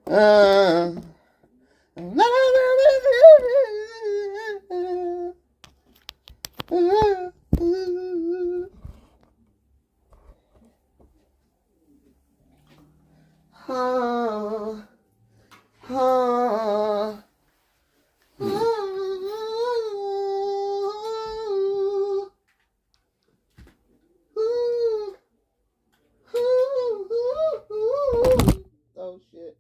Uh, Oh shit.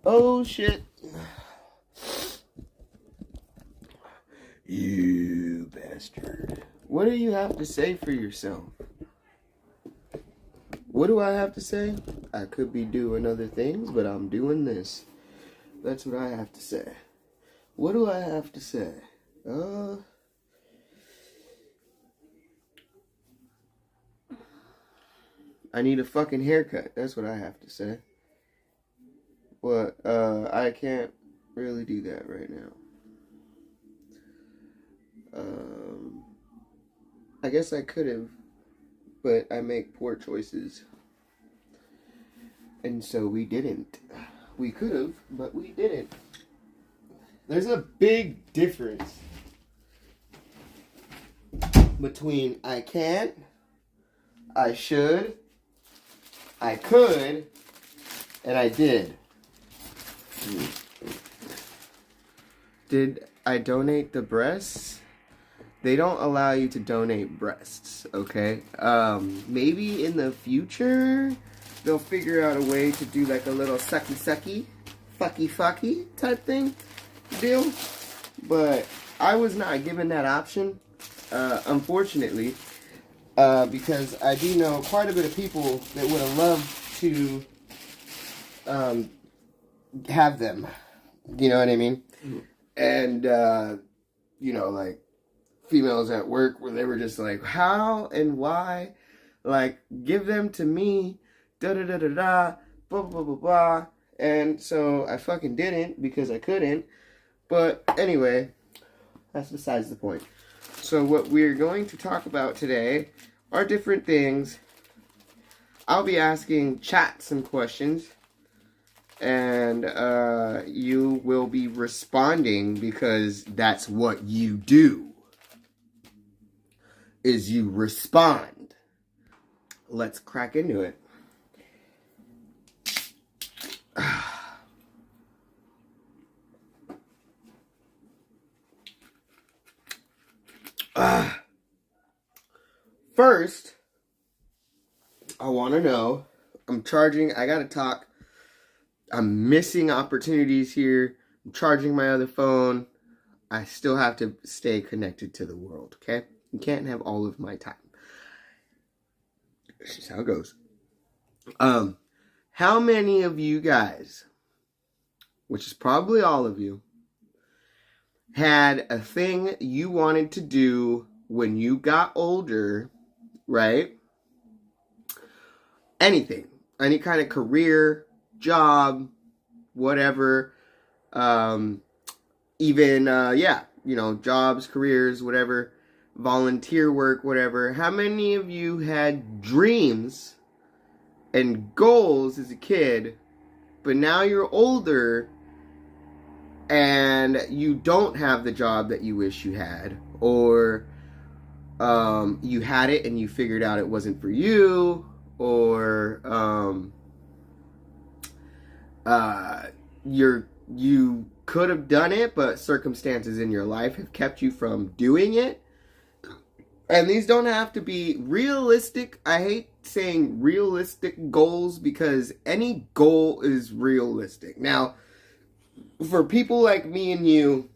Oh shit. You bastard. What do you have to say for yourself? What do I have to say? I could be doing other things, but I'm doing this. That's what I have to say. What do I have to say? I need a fucking haircut. That's what I have to say. But, I can't really do that right now. I guess I could have, but I make poor choices. And so we didn't. We could have, but we didn't. There's a big difference between I can't, I should, I could, and I did. Did I donate the breasts? They don't allow you to donate breasts, okay? Maybe in the future, they'll figure out a way to do like a little sucky-sucky, fucky-fucky type thing, deal. But I was not given that option, unfortunately, because I do know quite a bit of people that would have loved to have them. You know what I mean? And, you know, like, females at work where they were just like, how and why? Like, give them to me, da-da-da-da-da, blah, blah, blah, blah. And so I fucking didn't because I couldn't. But anyway, that's besides the point. So what we're going to talk about today are different things. I'll be asking chat some questions. And you will be responding because that's what you do. Is you respond. Let's crack into it. First, I want to know, I gotta talk. I'm missing opportunities here. I'm charging my other phone. I still have to stay connected to the world, okay? You can't have all of my time. That's just how it goes. How many of you guys, which is probably all of you, had a thing you wanted to do when you got older, right? Anything. Any kind of career, job, whatever, even, you know, jobs, careers, whatever, volunteer work, whatever. How many of you had dreams and goals as a kid, but now you're older and you don't have the job that you wish you had, or you had it and you figured out it wasn't for you, or you could have done it, but circumstances in your life have kept you from doing it. And these don't have to be realistic. I hate saying realistic goals because any goal is realistic. Now, for people like me and you,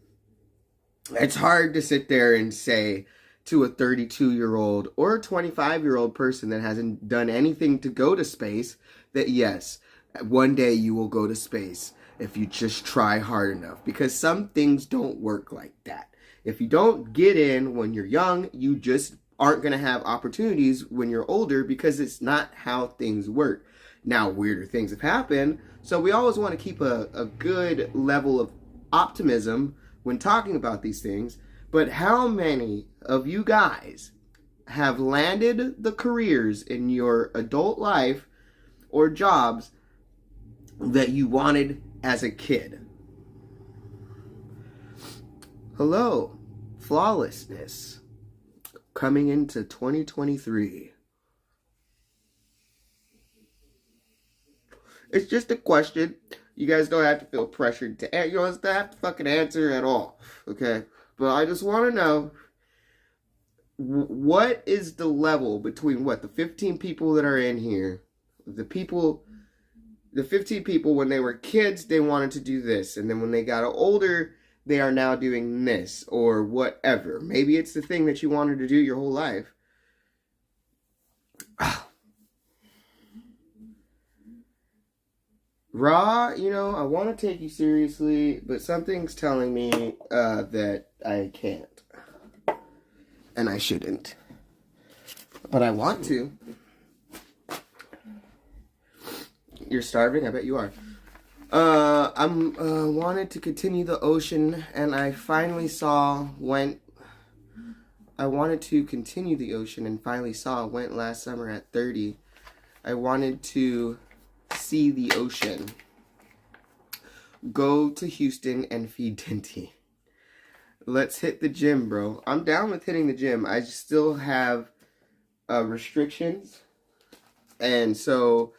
it's hard to sit there and say to a 32-year-old or a 25-year-old person that hasn't done anything to go to space that yes, one day you will go to space if you just try hard enough. Because some things don't work like that. If you don't get in when you're young, you just aren't going to have opportunities when you're older because it's not how things work. Now, weirder things have happened, so we always want to keep a good level of optimism when talking about these things. But how many of you guys have landed the careers in your adult life or jobs that you wanted as a kid. Hello, flawlessness coming into 2023. It's just a question. You guys don't have to feel pressured to, you don't have to fucking answer at all, okay? But I just want to know, what is the level between the 15 people that are in here, the 15 people when they were kids, they wanted to do this, and then when they got older, they are now doing this, or whatever. Maybe it's the thing that you wanted to do your whole life. Raw, I want to take you seriously, but something's telling me that I can't. And I shouldn't. But I want to. You're starving? I bet you are. I'm wanted to continue the ocean, and I finally went last summer at 30. I wanted to see the ocean. Go to Houston and feed Tinty. Let's hit the gym, bro. I'm down with hitting the gym. I still have restrictions. And so,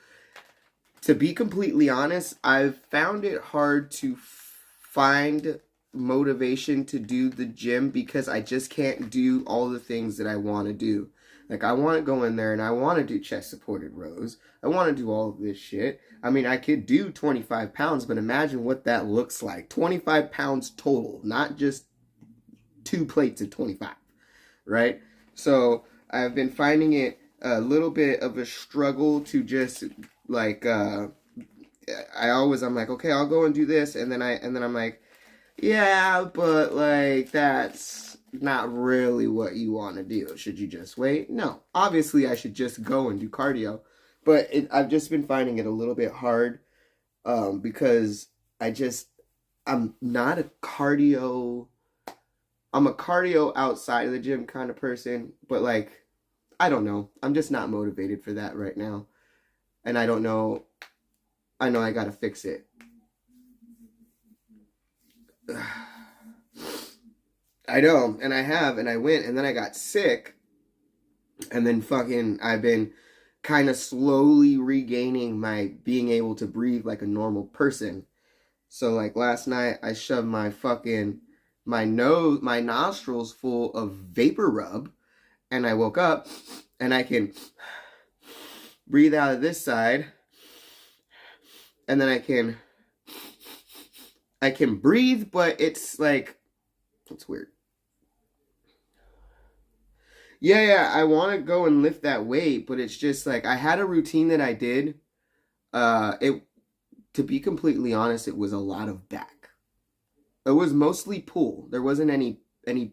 to be completely honest, I've found it hard to find motivation to do the gym because I just can't do all the things that I want to do. Like, I want to go in there and I want to do chest-supported rows. I want to do all of this shit. I mean, I could do 25 pounds, but imagine what that looks like. 25 pounds total, not just 2 plates of 25, right? So I've been finding it a little bit of a struggle to just like I'm like, okay, I'll go and do this, and then I'm like, yeah, but like that's not really what you want to do. Should you just wait? No, obviously I should just go and do cardio, but I've just been finding it a little bit hard because I'm not a cardio. I'm a cardio outside of the gym kind of person, but like, I don't know. I'm just not motivated for that right now. And I don't know. I know I gotta fix it. I know, and I have, and I went, and then I got sick. And then I've been kind of slowly regaining my being able to breathe like a normal person. So like last night, I shoved my nostrils full of vapor rub, and I woke up and I can breathe out of this side, and then I can breathe, but it's like, it's weird. Yeah, I want to go and lift that weight, but it's just like, I had a routine that I did. To be completely honest, it was a lot of back. It was mostly pull. There wasn't any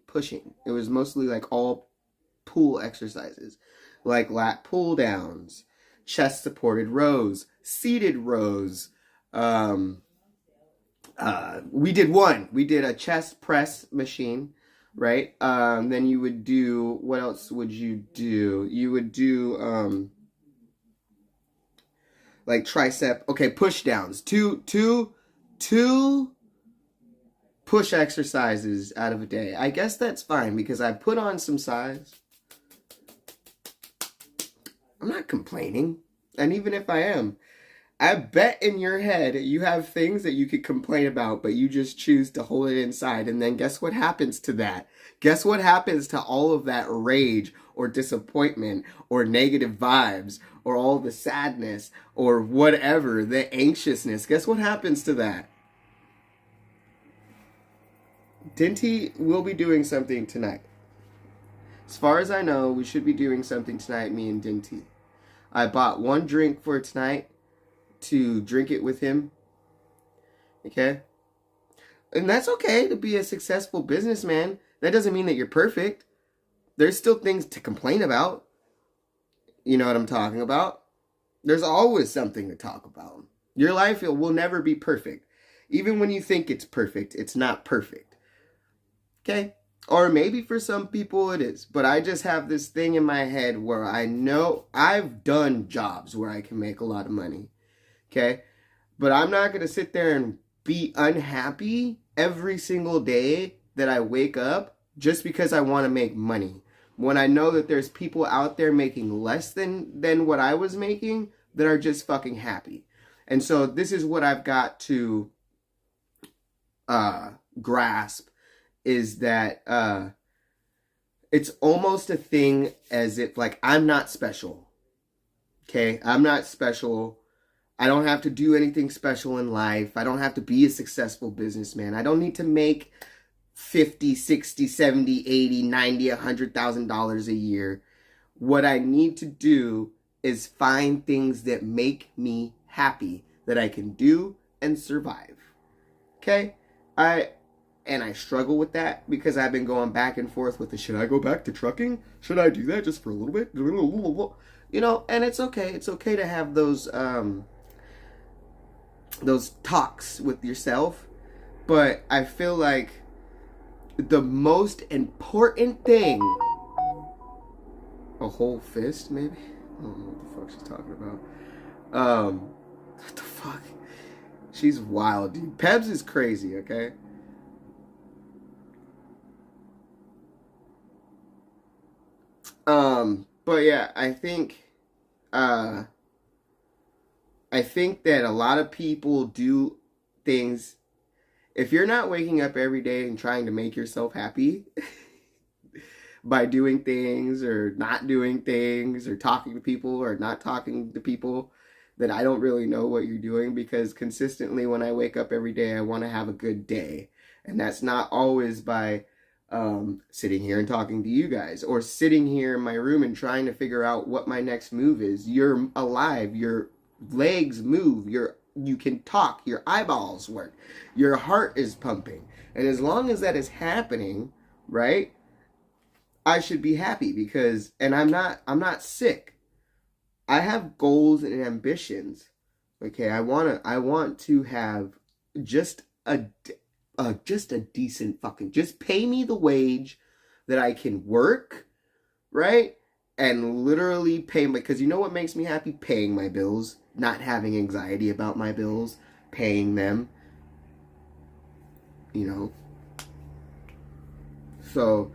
pushing. It was mostly like all pull exercises, like lat pull downs, chest supported rows, seated rows. We did a chest press machine, right? Then you would do, what else would you do? You would do like tricep, push downs. Two push exercises out of a day. I guess that's fine because I put on some size. I'm not complaining. And even if I am, I bet in your head you have things that you could complain about, but you just choose to hold it inside. And then guess what happens to that? Guess what happens to all of that rage or disappointment or negative vibes or all the sadness or whatever, the anxiousness? Guess what happens to that? Dinty will be doing something tonight. As far as I know, we should be doing something tonight, me and Dinty. I bought one drink for tonight to drink it with him. Okay? And that's okay to be a successful businessman. That doesn't mean that you're perfect. There's still things to complain about. You know what I'm talking about? There's always something to talk about. Your life will never be perfect. Even when you think it's perfect, it's not perfect. Okay? Or maybe for some people it is. But I just have this thing in my head where I know I've done jobs where I can make a lot of money. Okay? But I'm not going to sit there and be unhappy every single day that I wake up just because I want to make money. When I know that there's people out there making less than what I was making that are just fucking happy. And so this is what I've got to grasp, is that it's almost a thing as if, like, I'm not special. Okay? I'm not special. I don't have to do anything special in life. I don't have to be a successful businessman. I don't need to make 50, 60, 70, 80, 90, $100,000 a year. What I need to do is find things that make me happy, that I can do and survive. Okay? I struggle with that because I've been going back and forth with the, should I go back to trucking? Should I do that just for a little bit? You know, and it's okay. It's okay to have those talks with yourself. But I feel like the most important thing, a whole fist maybe? I don't know what the fuck she's talking about. What the fuck? She's wild, dude. Pebs is crazy, okay? But yeah, I think that a lot of people do things. If you're not waking up every day and trying to make yourself happy by doing things or not doing things or talking to people or not talking to people, then I don't really know what you're doing, because consistently when I wake up every day, I want to have a good day. And that's not always by sitting here and talking to you guys, or sitting here in my room and trying to figure out what my next move is. You're alive. Your legs move. You can talk. Your eyeballs work. Your heart is pumping. And as long as that is happening, right, I should be happy, because, and I'm not sick. I have goals and ambitions. Okay, I want to have just a decent fucking, just pay me the wage that I can work, right? And literally pay my, because you know what makes me happy? Paying my bills, not having anxiety about my bills, paying them, you know. So,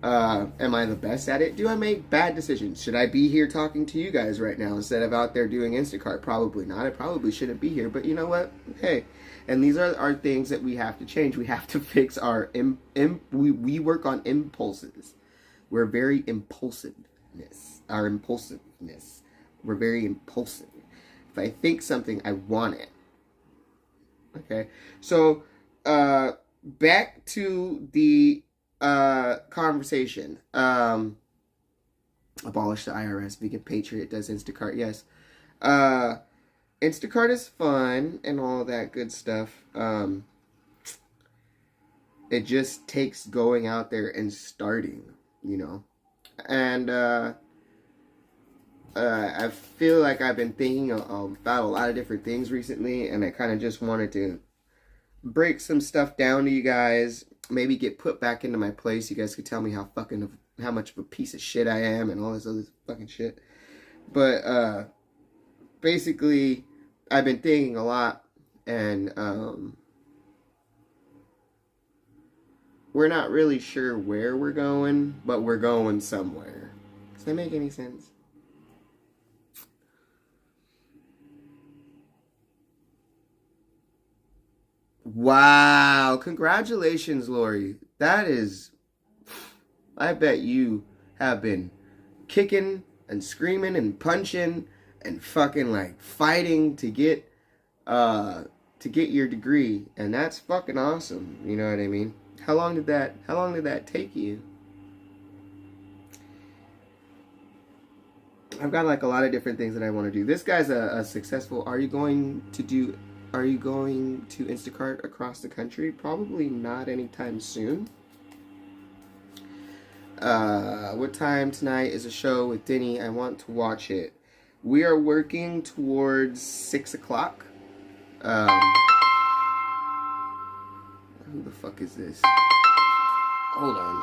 am I the best at it? Do I make bad decisions? Should I be here talking to you guys right now instead of out there doing Instacart? Probably not. I probably shouldn't be here, but you know what? Hey, and these are things that we have to change. We have to fix our, we work on impulses. We're very impulsiveness. Our impulsiveness. We're very impulsive. If I think something, I want it. Okay? So, back to the conversation. Abolish the IRS, vegan patriot, does Instacart, yes. Instacart is fun and all that good stuff. It just takes going out there and starting, you know. And I feel like I've been thinking about a lot of different things recently, and I kind of just wanted to break some stuff down to you guys, maybe get put back into my place. You guys could tell me how much of a piece of shit I am and all this other fucking shit. But basically, I've been thinking a lot, and we're not really sure where we're going, but we're going somewhere. Does that make any sense? Wow, congratulations, Lori. That is, I bet you have been kicking and screaming and punching and fucking like fighting to get your degree, and that's fucking awesome. You know what I mean? How long did that take you? I've got like a lot of different things that I want to do. This guy's a successful. Are you going to Instacart across the country? Probably not anytime soon. What time tonight is a show with Denny? I want to watch it. We are working towards 6 o'clock. Who the fuck is this? Hold on.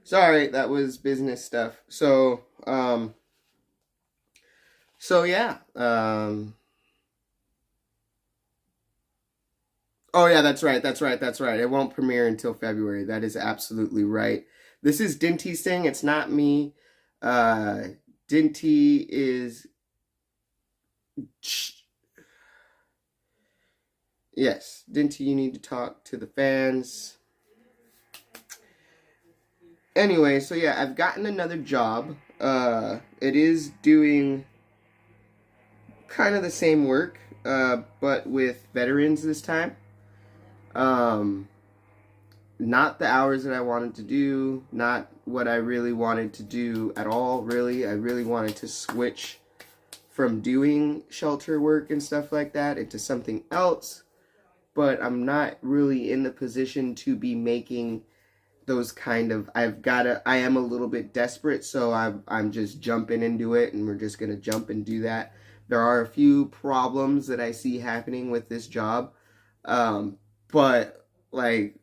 Sorry, that was business stuff. So yeah. Oh yeah, that's right. It won't premiere until February. That is absolutely right. This is Dinty's thing. It's not me. Uh, Dinty is. Yes, Dinty, you need to talk to the fans. Anyway, so yeah, I've gotten another job. It is doing kind of the same work, but with veterans this time. Not the hours that I wanted to do, not what I really wanted to do at all, really. I really wanted to switch from doing shelter work and stuff like that into something else, but I'm not really in the position to be making those kind of, I am a little bit desperate, so I'm just jumping into it, and we're just going to jump and do that. There are a few problems that I see happening with this job, but, like,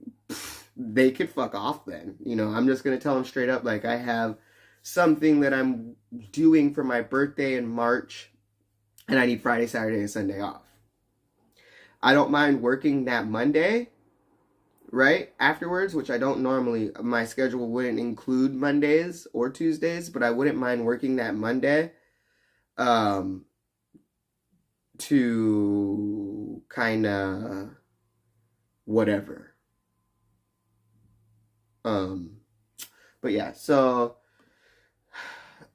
they could fuck off then. You know, I'm just going to tell them straight up, like, I have something that I'm doing for my birthday in March, and I need Friday, Saturday, and Sunday off. I don't mind working that Monday, right, afterwards, which I don't normally, my schedule wouldn't include Mondays or Tuesdays, but I wouldn't mind working that Monday, to kind of whatever. But yeah, so,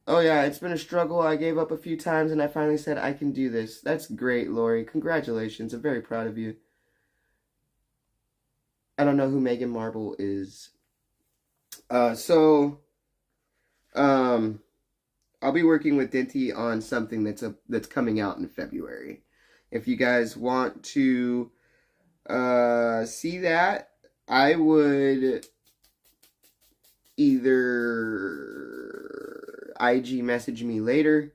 oh yeah, it's been a struggle. I gave up a few times, and I finally said, I can do this. That's great, Lori. Congratulations. I'm very proud of you. I don't know who Meghan Markle is. I'll be working with Dinty on something that's coming out in February. If you guys want to see that, I would either IG message me later,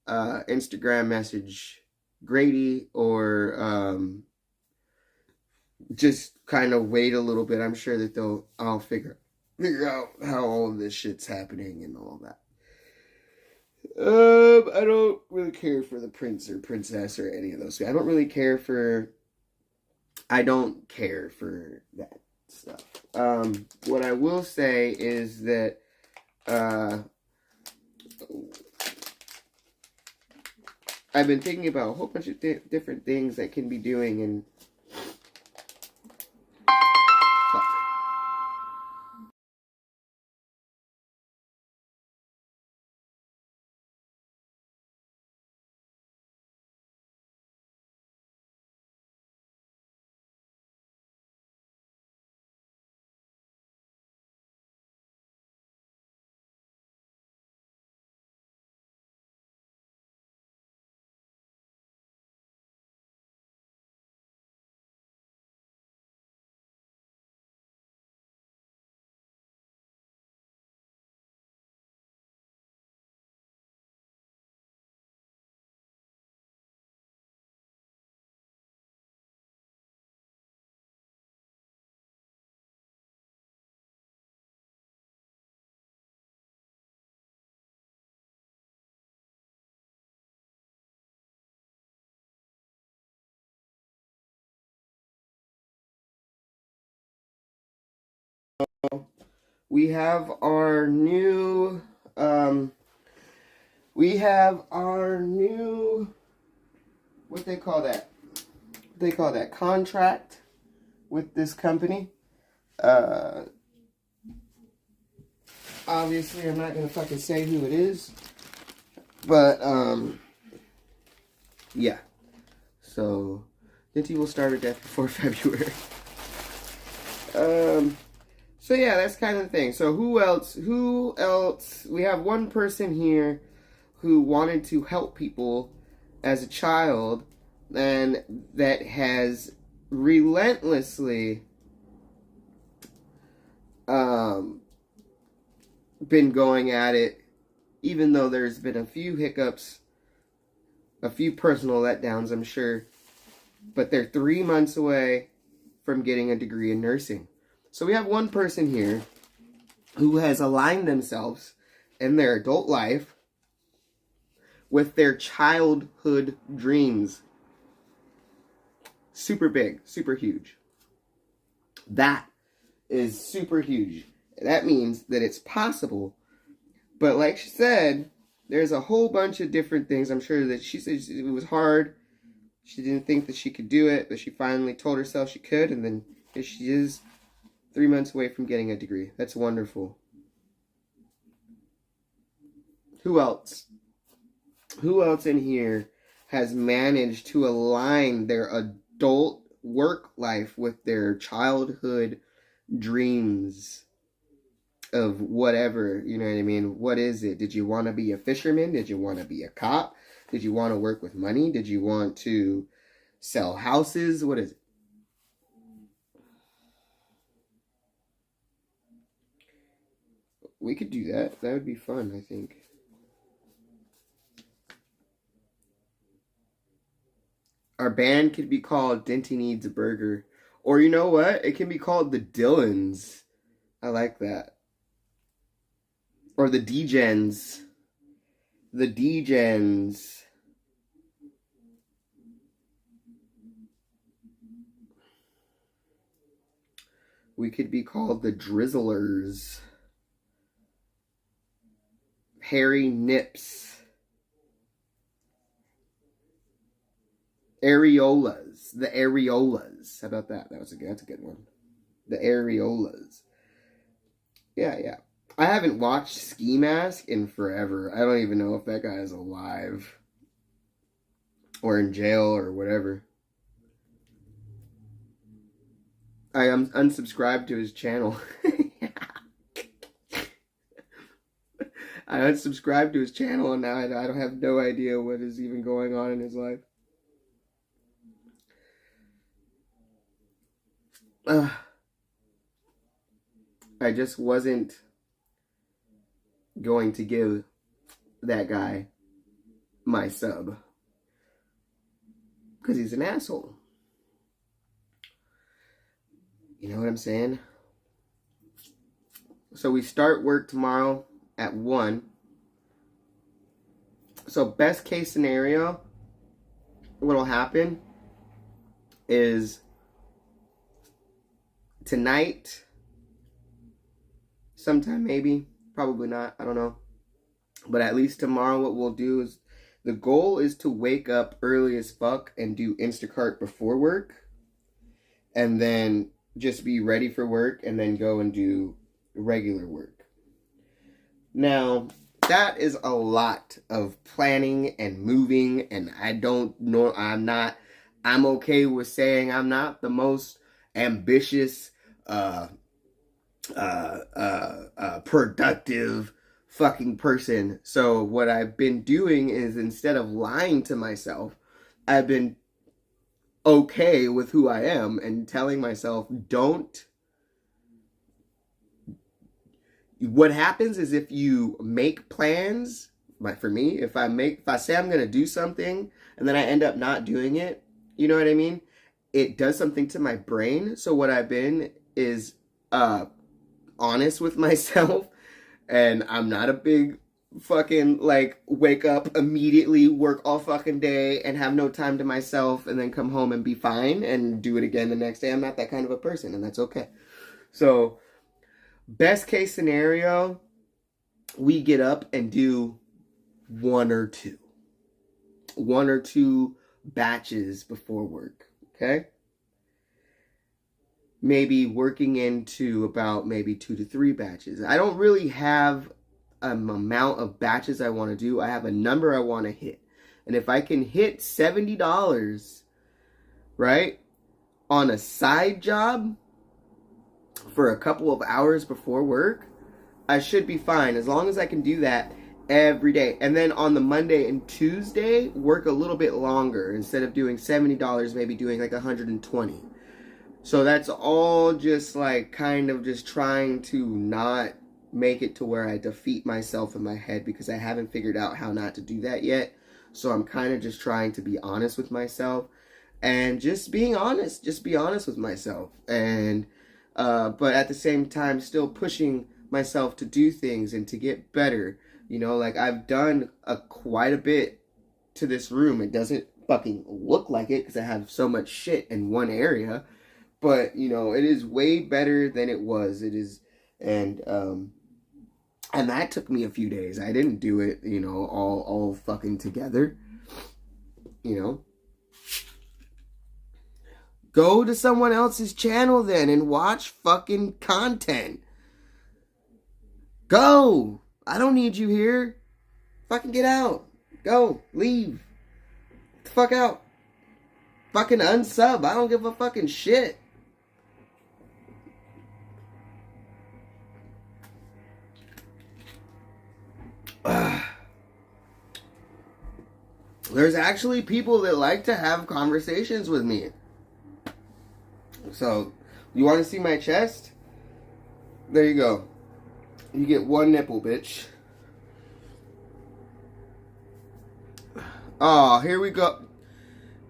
Instagram message Grady, or just kind of wait a little bit. I'm sure that I'll figure out how all of this shit's happening and all that. I don't really care for the prince or princess or any of those. I don't care for that stuff. What I will say is that I've been thinking about a whole bunch of different things I can be doing, and we have our new what they call that? They call that contract with this company. Obviously, I'm not gonna fucking say who it is, but yeah. So, Dinty will starve to death before February. So yeah, that's kind of the thing. So who else? We have one person here who wanted to help people as a child, and that has relentlessly been going at it, even though there's been a few hiccups, a few personal letdowns, I'm sure. But they're 3 months away from getting a degree in nursing. So we have one person here who has aligned themselves in their adult life with their childhood dreams. Super big, super huge. That is super huge. That means that it's possible. But like she said, there's a whole bunch of different things. I'm sure that she said it was hard. She didn't think that she could do it, but she finally told herself she could, and then here she is, 3 months away from getting a degree. That's wonderful. Who else? Who else in here has managed to align their adult work life with their childhood dreams of whatever, you know what I mean? What is it? Did you want to be a fisherman? Did you want to be a cop? Did you want to work with money? Did you want to sell houses? What is it? We could do that. That would be fun, I think. Our band could be called Dinty Needs a Burger. Or you know what? It can be called the Dylans. I like that. Or the DEGENs. The DEGENs. We could be called the Drizzlers. Harry Nips. Areolas. The Areolas. How about that? That's a good one. The Areolas. Yeah. I haven't watched Ski Mask in forever. I don't even know if that guy is alive. Or in jail or whatever. I am unsubscribed to his channel. I unsubscribed to his channel and now I don't have no idea what is even going on in his life. I just wasn't going to give that guy my sub because he's an asshole. You know what I'm saying? So we start work tomorrow at 1. So best case scenario, what'll happen is tonight, sometime maybe, probably not, I don't know. But at least tomorrow what we'll do is, the goal is to wake up early as fuck and do Instacart before work. And then just be ready for work and then go and do regular work. Now, that is a lot of planning and moving, and I don't know, I'm okay with saying I'm not the most ambitious, productive fucking person. So what I've been doing is, instead of lying to myself, I've been okay with who I am and telling myself, what happens is, if you make plans, like for me, if I say I'm going to do something and then I end up not doing it, you know what I mean? It does something to my brain. So what I've been is honest with myself, and I'm not a big fucking like wake up immediately, work all fucking day and have no time to myself and then come home and be fine and do it again the next day. I'm not that kind of a person, and that's okay. So best case scenario, we get up and do one or two batches before work. Okay, maybe working into about maybe 2 to 3 batches. I don't really have an amount of batches I want to do. I have a number I want to hit. And if I can hit $70, right, on a side job for a couple of hours before work, I should be fine, as long as I can do that every day. And then on the Monday and Tuesday, work a little bit longer. Instead of doing $70, maybe doing like $120. So that's all just like kind of just trying to not make it to where I defeat myself in my head, because I haven't figured out how not to do that yet. So I'm kind of just trying to be honest with myself and just be honest with myself. And but at the same time, still pushing myself to do things and to get better. You know, like I've done quite a bit to this room. It doesn't fucking look like it because I have so much shit in one area. But, you know, it is way better than it was. It is, and that took me a few days. I didn't do it, you know, all fucking together. You know. Go to someone else's channel then and watch fucking content. Go! I don't need you here. Fucking get out. Go. Leave. Get the fuck out. Fucking unsub. I don't give a fucking shit. There's actually people that like to have conversations with me. So, you want to see my chest? There you go. You get one nipple, bitch. Oh, here we go.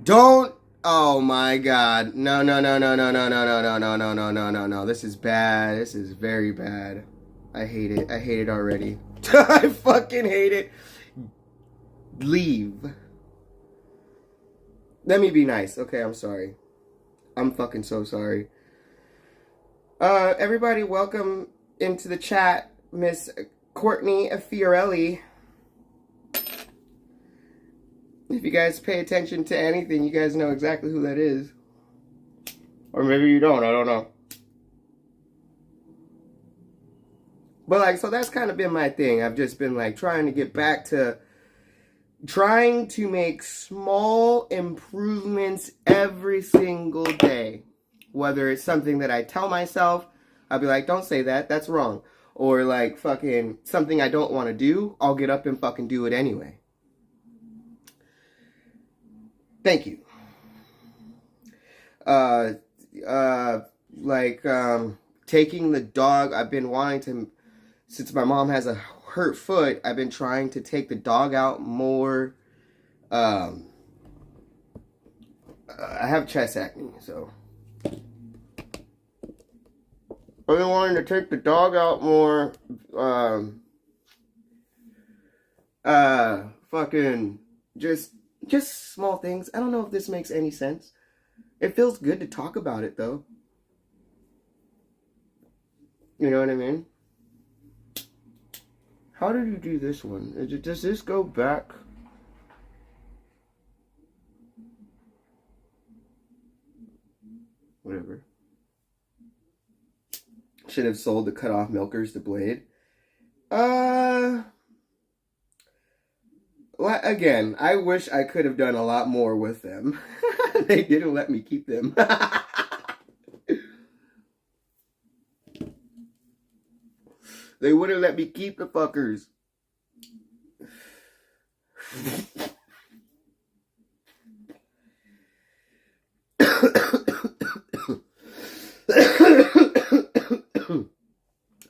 Don't. Oh my god. No. This is bad. This is very bad. I hate it. I hate it already. I fucking hate it. Leave. Let me be nice. Okay, I'm sorry. I'm fucking so sorry. Everybody, welcome into the chat, Miss Courtney Fiorelli. If you guys pay attention to anything, you guys know exactly who that is. Or maybe you don't, I don't know. But, like, so that's kind of been my thing. I've just been, like, trying to get back to trying to make small improvements every single day. Whether it's something that I tell myself, I'll be like, don't say that, that's wrong. Or like fucking something I don't want to do, I'll get up and fucking do it anyway. Thank you. Taking the dog, I've been wanting to, since my mom has a hurt foot, I've been trying to take the dog out more. I have chest acne, so I've been wanting to take the dog out more. Fucking just small things. I don't know if this makes any sense. It feels good to talk about it, though. You know what I mean? How did you do this one? Does this go back? Whatever. Should have sold the cut-off milkers to Blade. Again, I wish I could have done a lot more with them. They didn't let me keep them. They wouldn't let me keep the fuckers.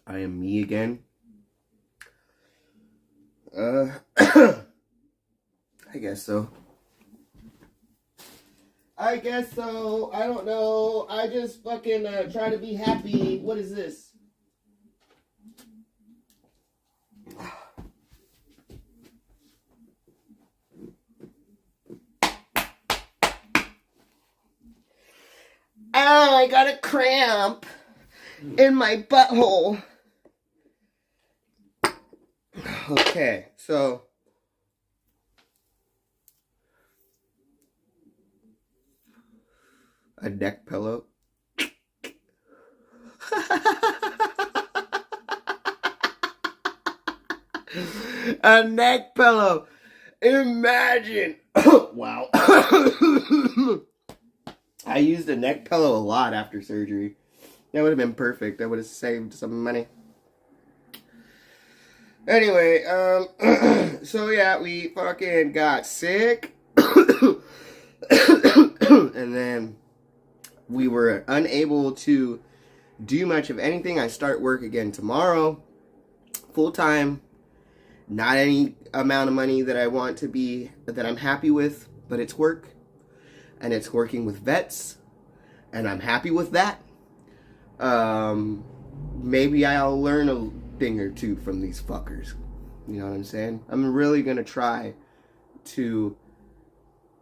I am me again. I guess so. I guess so. I don't know. I just fucking try to be happy. What is this? Oh, I got a cramp in my butthole. Okay, so a neck pillow. A neck pillow. Imagine. Wow. I used a neck pillow a lot after surgery. That would have been perfect. That would have saved some money. Anyway, so yeah, we fucking got sick. And then we were unable to do much of anything. I start work again tomorrow. Full time. Not any amount of money that I want to be, that I'm happy with, but it's work. And it's working with vets. And I'm happy with that. maybe I'll learn a thing or two from these fuckers. You know what I'm saying? I'm really gonna try to,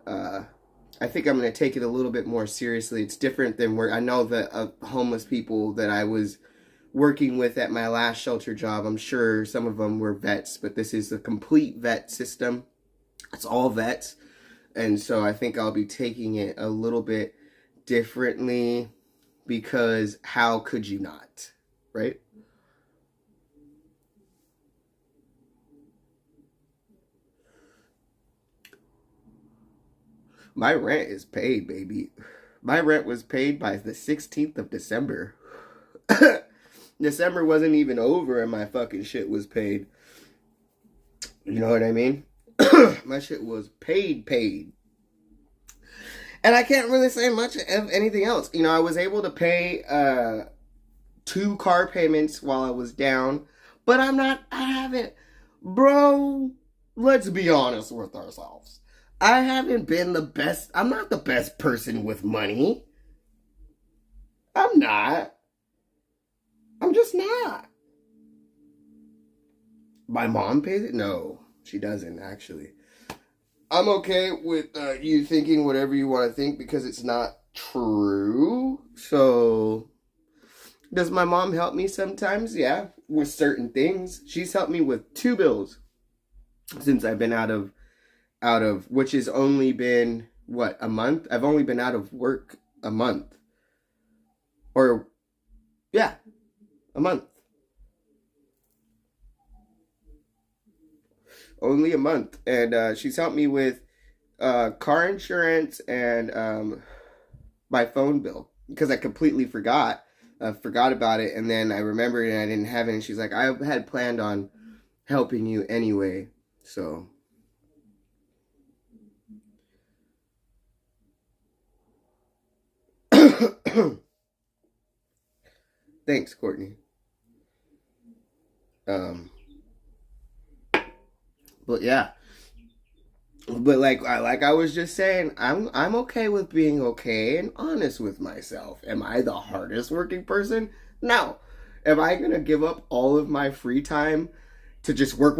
I think I'm gonna take it a little bit more seriously. It's different than where I know the homeless people that I was working with at my last shelter job. I'm sure some of them were vets, but this is a complete vet system. It's all vets. And so I think I'll be taking it a little bit differently, because how could you not, right? My rent is paid, baby. My rent was paid by the 16th of December. December wasn't even over and my fucking shit was paid. You know what I mean? My shit was paid. And I can't really say much of anything else. You know, I was able to pay 2 car payments while I was down. But I haven't, bro, let's be honest with ourselves. I haven't been the best, I'm not the best person with money. I'm not. I'm just not. My mom pays it? No, she doesn't, actually. I'm okay with you thinking whatever you want to think, because it's not true. So, does my mom help me sometimes? Yeah, with certain things. She's helped me with 2 bills since I've been out of, which has only been, what, a month? I've only been out of work a month. Or, yeah, a month. Only a month. And she's helped me with car insurance and my phone bill, because I completely forgot about it, and then I remembered and I didn't have it, and she's like, I had planned on helping you anyway. So thanks, Courtney. But yeah. But like I was just saying, I'm okay with being okay and honest with myself. Am I the hardest working person? No. Am I gonna give up all of my free time to just work?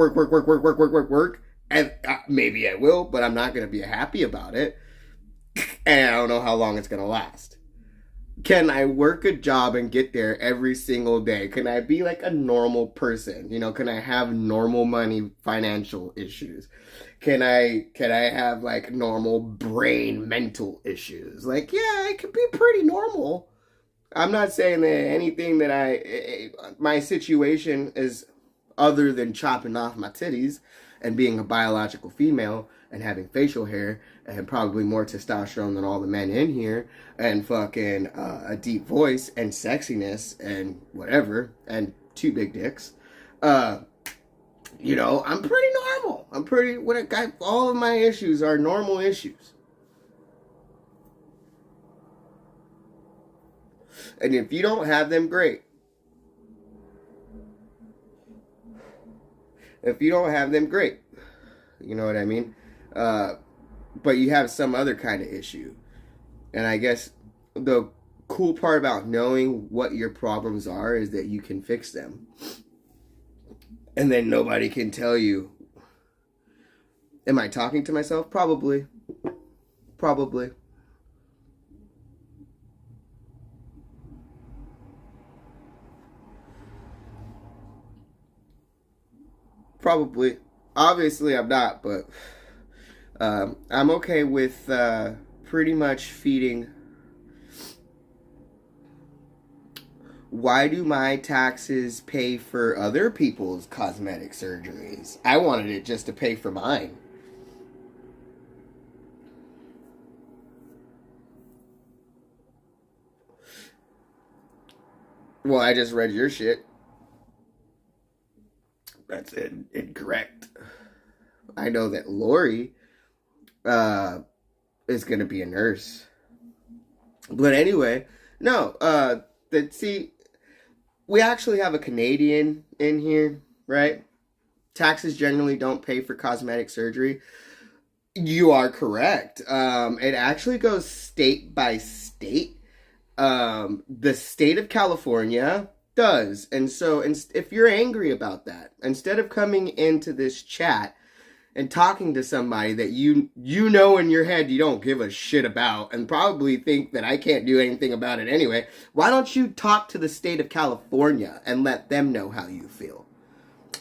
And maybe I will, but I'm not gonna be happy about it. And I don't know how long it's gonna last. Can I work a job and get there every single day? Can I be like a normal person? You know, can I have normal money, financial issues? Can I have like normal brain, mental issues? Like, yeah, it could be pretty normal. I'm not saying that anything that my situation is other than chopping off my titties and being a biological female and having facial hair and probably more testosterone than all the men in here, and fucking a deep voice and sexiness and whatever, and 2 big dicks. You know, I'm pretty normal. All of my issues are normal issues. And if you don't have them, great. If you don't have them, great. You know what I mean? But you have some other kind of issue. And I guess the cool part about knowing what your problems are is that you can fix them. And then nobody can tell you. Am I talking to myself? Probably. Probably. Obviously, I'm not, but I'm okay with pretty much feeding. Why do my taxes pay for other people's cosmetic surgeries? I wanted it just to pay for mine. Well, I just read your shit. That's incorrect. I know that Lori is going to be a nurse. But anyway, no, we actually have a Canadian in here, right? Taxes generally don't pay for cosmetic surgery. You are correct. It actually goes state by state. The state of California does. And so if you're angry about that, instead of coming into this chat and talking to somebody that you know in your head you don't give a shit about and probably think that I can't do anything about it anyway, why don't you talk to the state of California and let them know how you feel?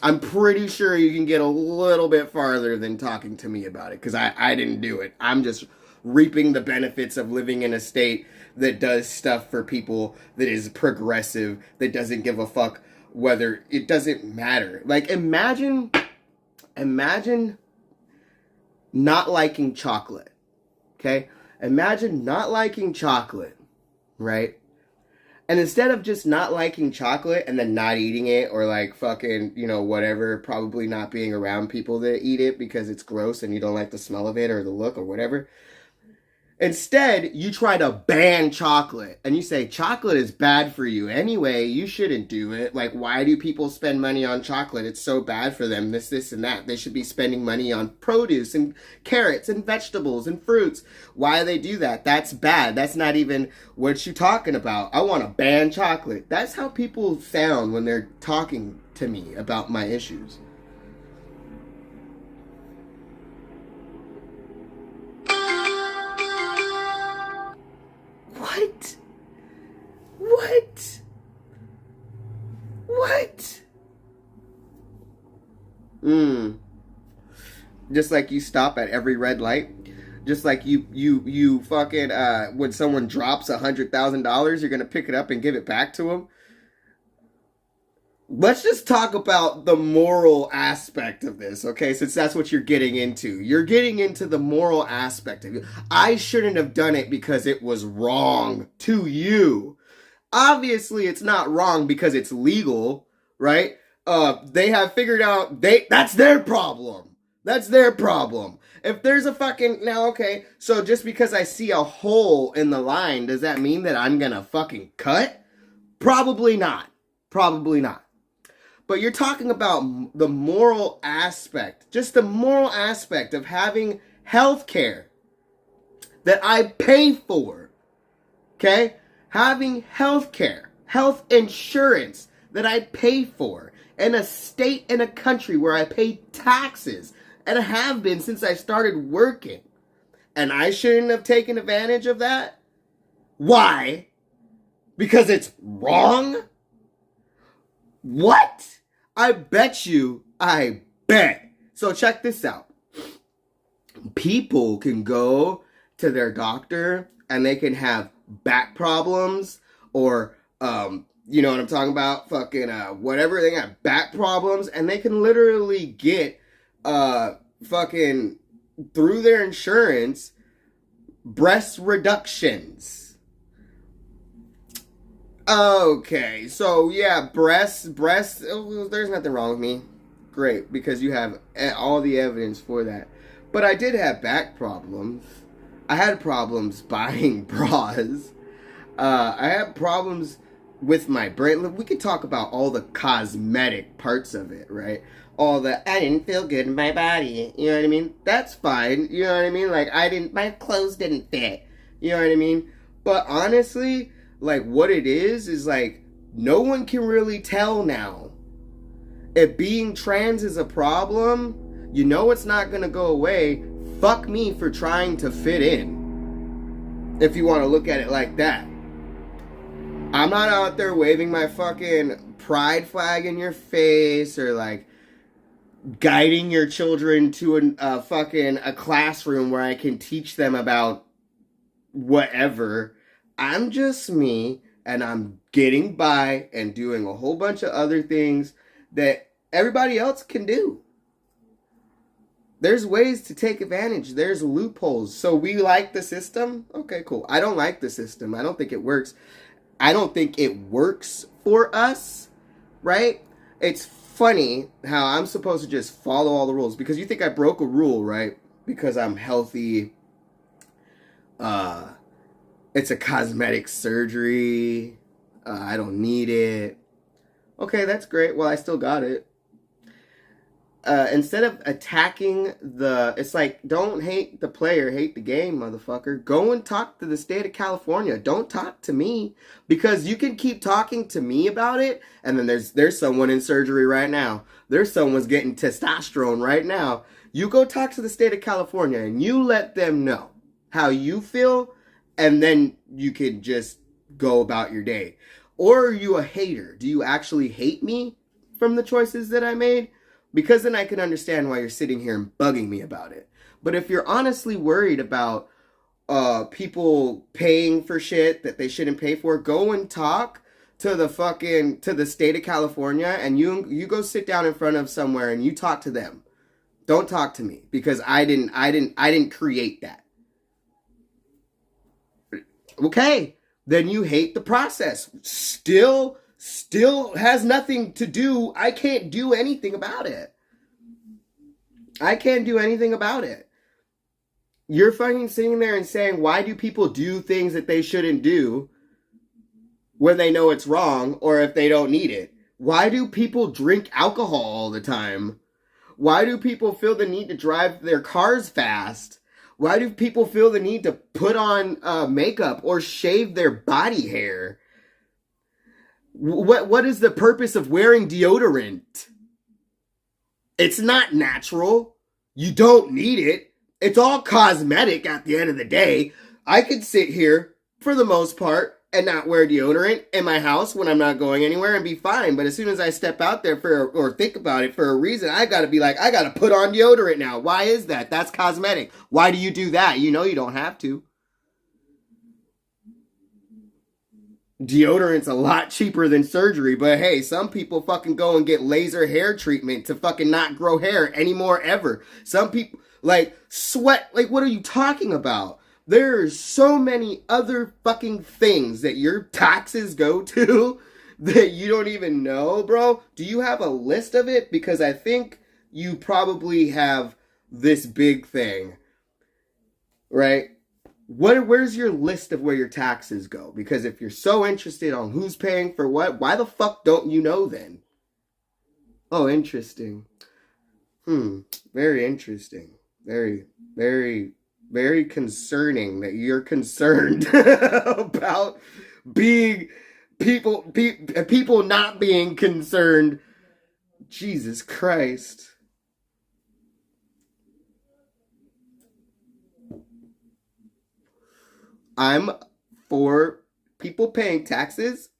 I'm pretty sure you can get a little bit farther than talking to me about it, because I didn't do it. I'm just reaping the benefits of living in a state that does stuff for people, that is progressive, that doesn't give a fuck whether, it doesn't matter. Like, imagine not liking chocolate, okay? Imagine not liking chocolate, right? And instead of just not liking chocolate and then not eating it, or like fucking, you know, whatever, probably not being around people that eat it because it's gross and you don't like the smell of it or the look or whatever. Instead, you try to ban chocolate and you say chocolate is bad for you anyway, you shouldn't do it. Like, why do people spend money on chocolate? It's so bad for them, this and that. They should be spending money on produce and carrots and vegetables and fruits. Why do they do that? That's bad. That's not even what you're talking about. I want to ban chocolate. That's how people sound when they're talking to me about my issues. What? What? What? Just like you stop at every red light. Just like you fucking, when someone drops $100,000, you're gonna pick it up and give it back to them. Let's just talk about the moral aspect of this, okay? Since that's what you're getting into. You're getting into the moral aspect of it. I shouldn't have done it because it was wrong to you. Obviously, it's not wrong because it's legal, right? They have figured out, that's their problem. That's their problem. If there's a fucking, now, okay, so just because I see a hole in the line, does that mean that I'm gonna fucking cut? Probably not. Probably not. But you're talking about the moral aspect, just the moral aspect of having health care that I pay for, okay? Having health care, health insurance that I pay for in a state, in a country where I pay taxes, and I have been since I started working. And I shouldn't have taken advantage of that? Why? Because it's wrong? What? I bet. So check this out. People can go to their doctor and they can have back problems or, you know what I'm talking about? Fucking, whatever. They got back problems and they can literally get, fucking, through their insurance, breast reductions. Okay, so yeah, breasts, there's nothing wrong with me. Great, because you have all the evidence for that. But I did have back problems. I had problems buying bras. I had problems with my brain. We could talk about all the cosmetic parts of it, right? All the, I didn't feel good in my body. You know what I mean? That's fine. You know what I mean? Like, my clothes didn't fit. You know what I mean? But honestly, like, what it is like, no one can really tell now. If being trans is a problem, you know it's not gonna go away. Fuck me for trying to fit in. If you want to look at it like that. I'm not out there waving my fucking pride flag in your face or like guiding your children to a classroom where I can teach them about whatever. I'm just me, and I'm getting by and doing a whole bunch of other things that everybody else can do. There's ways to take advantage. There's loopholes. So we like the system? Okay, cool. I don't like the system. I don't think it works. I don't think it works for us, right? It's funny how I'm supposed to just follow all the rules. Because you think I broke a rule, right? Because I'm healthy. It's a cosmetic surgery. I don't need it. Okay, that's great. Well, I still got it. instead of attacking it's like, don't hate the player, hate the game, motherfucker. Go and talk to the state of California. Don't talk to me, because you can keep talking to me about it, and then there's someone in surgery right now. There's someone's getting testosterone right now. You go talk to the state of California and you let them know how you feel, and then you can just go about your day. Or are you a hater? Do you actually hate me from the choices that I made? Because then I can understand why you're sitting here and bugging me about it. But if you're honestly worried about people paying for shit that they shouldn't pay for, go and talk to the state of California, and you go sit down in front of somewhere and you talk to them. Don't talk to me, because I didn't create that. Okay, then you hate the process. Still has nothing to do. I can't do anything about it. I can't do anything about it. You're fucking sitting there and saying, why do people do things that they shouldn't do when they know it's wrong, or if they don't need it? Why do people drink alcohol all the time? Why do people feel the need to drive their cars fast? Why do people feel the need to put on makeup or shave their body hair? What is the purpose of wearing deodorant? It's not natural. You don't need it. It's all cosmetic at the end of the day. I could sit here, for the most part, and not wear deodorant in my house when I'm not going anywhere and be fine. But as soon as I step out there or think about it for a reason, I gotta be like, I gotta put on deodorant now. Why is that? That's cosmetic. Why do you do that? You know you don't have to. Deodorant's a lot cheaper than surgery, but hey, some people fucking go and get laser hair treatment to fucking not grow hair anymore ever. Some people, like, sweat. Like, what are you talking about? There's so many other fucking things that your taxes go to that you don't even know, bro. Do you have a list of it? Because I think you probably have this big thing, right? Where's your list of where your taxes go? Because if you're so interested on who's paying for what, why the fuck don't you know then? Oh, interesting. Very interesting. Very, very, very concerning that you're concerned about people not being concerned. Jesus Christ. I'm for people paying taxes,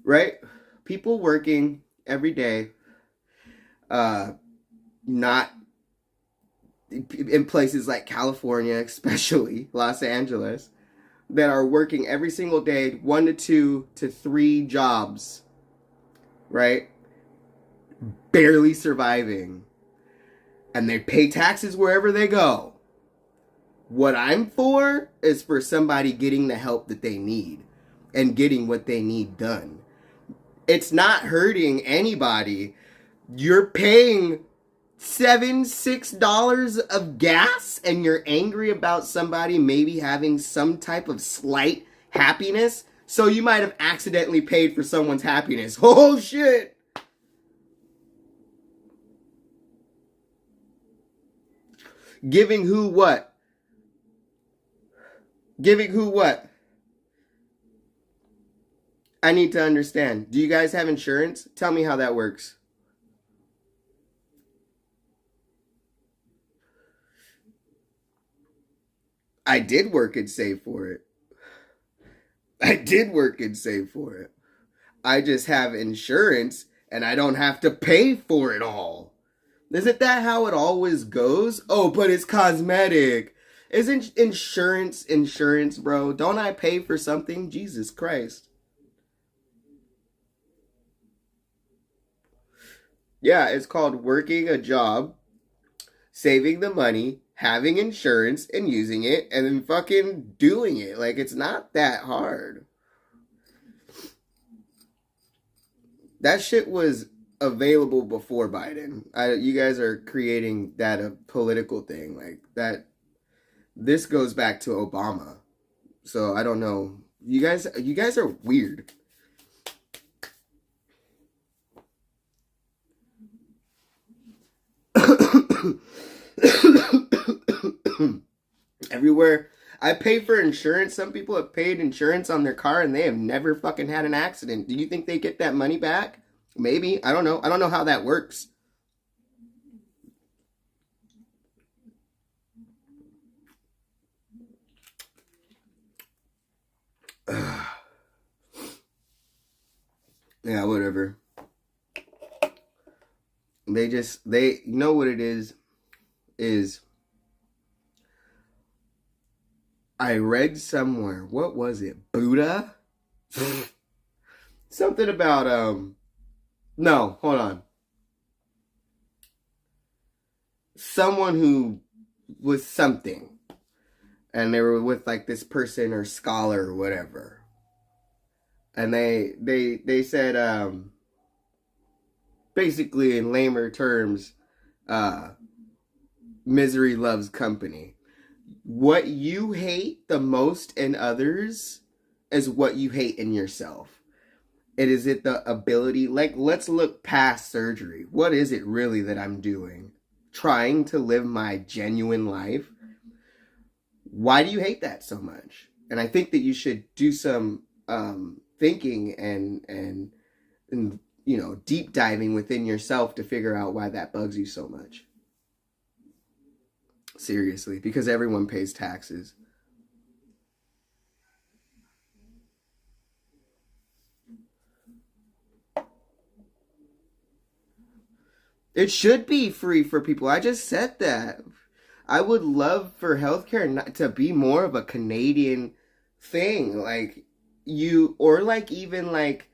right? People working every day, not in places like California, especially Los Angeles, that are working every single day, 1 to 2 to 3 jobs, right? Barely surviving. And they pay taxes wherever they go. What I'm for is for somebody getting the help that they need and getting what they need done. It's not hurting anybody. You're paying $6 of gas and you're angry about somebody maybe having some type of slight happiness. So you might have accidentally paid for someone's happiness. Oh shit. Giving who what? Giving who what? I need to understand. Do you guys have insurance? Tell me how that works. I did work and save for it. I did work and save for it. I just have insurance and I don't have to pay for it all. Isn't that how it always goes? Oh, but it's cosmetic. Isn't insurance, bro? Don't I pay for something? Jesus Christ. Yeah, it's called working a job, saving the money, having insurance, and using it, and then fucking doing it. Like, it's not that hard. That shit was available before Biden. You guys are creating that a political thing. Like, that. This goes back to Obama. So I don't know. You guys are weird. Everywhere. I pay for insurance. Some people have paid insurance on their car and they have never fucking had an accident. Do you think they get that money back? Maybe. I don't know. I don't know how that works. Yeah, whatever. They you know what it is I read somewhere, what was it? Buddha? Something about no, hold on. Someone who was something, and they were with like this person or scholar or whatever. And they said basically in lamer terms, misery loves company. What you hate the most in others is what you hate in yourself. Is it the ability, like, let's look past surgery. What is it really that I'm doing? Trying to live my genuine life? Why do you hate that so much? And I think that you should do some thinking and you know, deep diving within yourself to figure out why that bugs you so much. Seriously, because everyone pays taxes. It should be free for people. I just said that. I would love for healthcare not to be more of a Canadian thing, like you, or like even like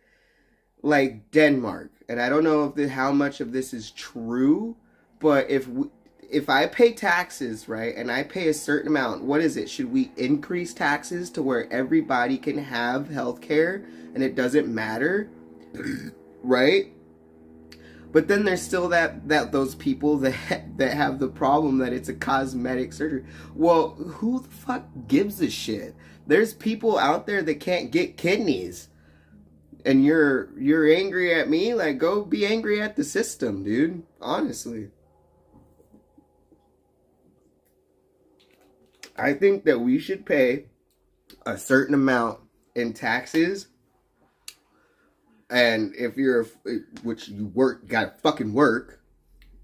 Denmark. And I don't know if how much of this is true, but if I pay taxes, right, and I pay a certain amount, what is it? Should we increase taxes to where everybody can have healthcare and it doesn't matter, right? But then there's still that those people that have the problem that it's a cosmetic surgery. Well, who the fuck gives a shit? There's people out there that can't get kidneys. And you're angry at me? Like, go be angry at the system, dude. Honestly. I think that we should pay a certain amount in taxes. And if you're, which you work, gotta fucking work,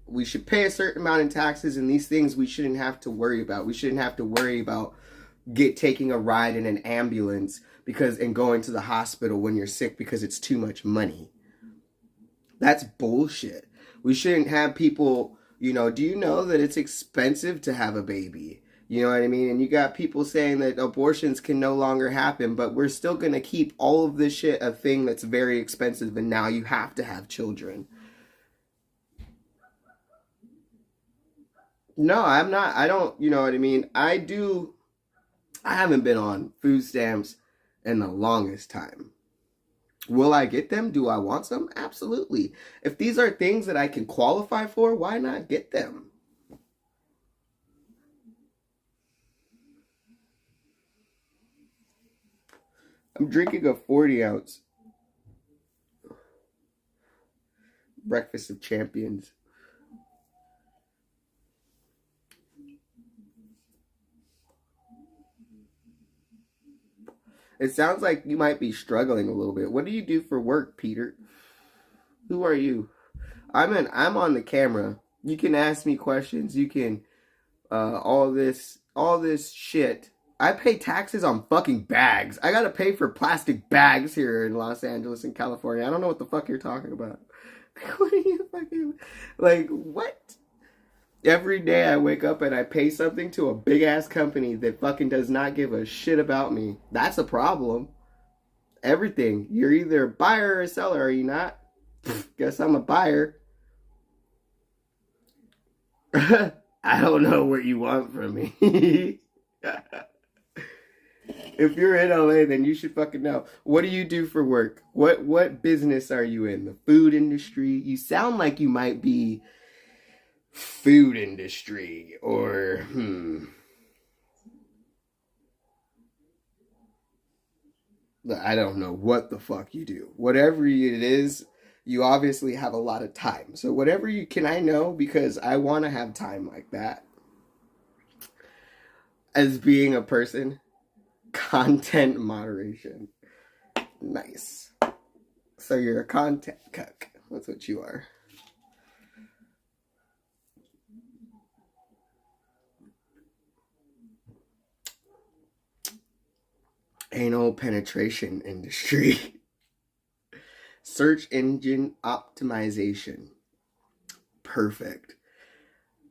we should pay a certain amount in taxes, and these things we shouldn't have to worry about. We shouldn't have to worry about taking a ride in an ambulance and going to the hospital when you're sick because it's too much money. That's bullshit. We shouldn't have people, you know, do you know that it's expensive to have a baby? You know what I mean? And you got people saying that abortions can no longer happen, but we're still going to keep all of this shit a thing that's very expensive, and now you have to have children. No, I'm not. I don't, you know what I mean? I haven't been on food stamps in the longest time. Will I get them? Do I want some? Absolutely. If these are things that I can qualify for, why not get them? I'm drinking a 40-ounce Breakfast of Champions. It sounds like you might be struggling a little bit. What do you do for work, Peter? Who are you? I'm on the camera. You can ask me questions. You can all this shit. I pay taxes on fucking bags. I gotta pay for plastic bags here in Los Angeles and California. I don't know what the fuck you're talking about. What are you fucking, like, what? Every day I wake up and I pay something to a big ass company that fucking does not give a shit about me. That's a problem. Everything. You're either a buyer or a seller, are you not? Guess I'm a buyer. I don't know what you want from me. If you're in LA, then you should fucking know. What do you do for work? What business are you in? The food industry? You sound like you might be food industry or I don't know what the fuck you do. Whatever it is, You obviously have a lot of time. So whatever you can, I know, because I want to have time like that. As being a person, content moderation. Nice. So you're a content cuck. That's what you are. Anal penetration industry. Search engine optimization. Perfect.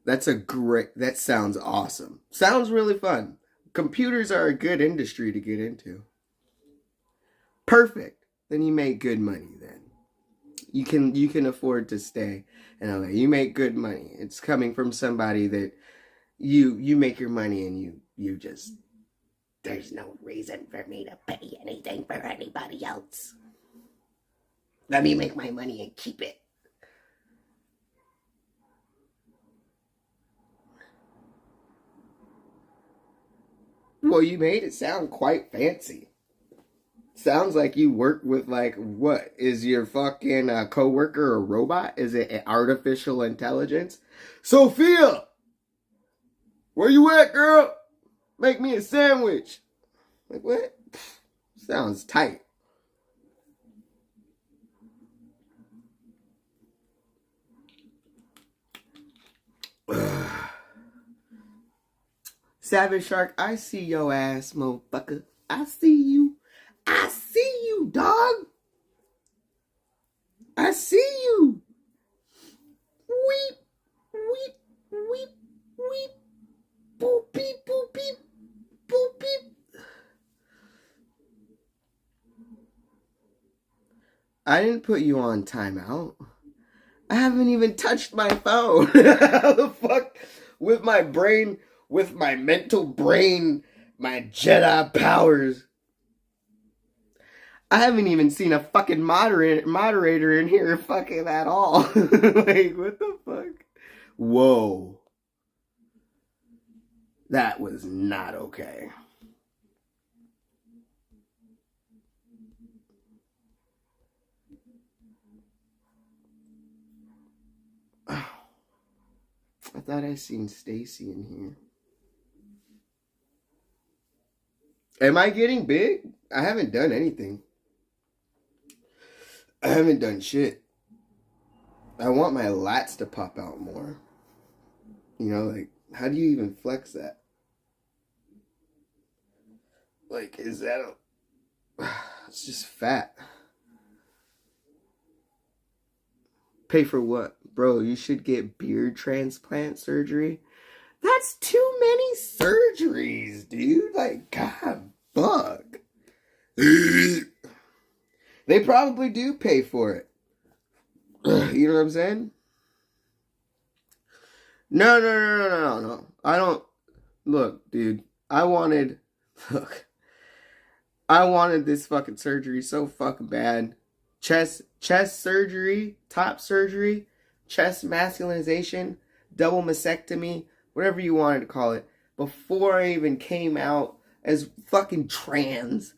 That sounds awesome. Sounds really fun. Computers are a good industry to get into. Perfect. Then you make good money then. You can afford to stay in LA. You make good money. It's coming from somebody that you make your money and you just, there's no reason for me to pay anything for anybody else. Let me make my money and keep it. Well, you made it sound quite fancy. Sounds like you work with, like, what? Is your fucking coworker a robot? Is it an artificial intelligence? Sophia! Where you at, girl? Make me a sandwich. Like, what? Sounds tight. Savage Shark, I see your ass, motherfucker. I see you. I see you, dog. I see you. Weep, weep, weep, weep. Boop, beep, boop, beep, boop, beep. I didn't put you on timeout. I haven't even touched my phone. How the fuck? With my brain, with my mental brain, my Jedi powers. I haven't even seen a fucking moderator in here fucking at all. Like, what the fuck? Whoa. That was not okay. Oh, I thought I seen Stacy in here. Am I getting big? I haven't done anything. I haven't done shit. I want my lats to pop out more. You know, like, how do you even flex that? Like, is that a... It's just fat. Pay for what? Bro, you should get beard transplant surgery. That's too many surgeries, dude. Like, God, fuck. They probably do pay for it. You know what I'm saying? No. I don't... Look, dude. I wanted this fucking surgery so fucking bad. Chest surgery, top surgery, chest masculinization, double mastectomy, whatever you wanted to call it. Before I even came out as fucking trans,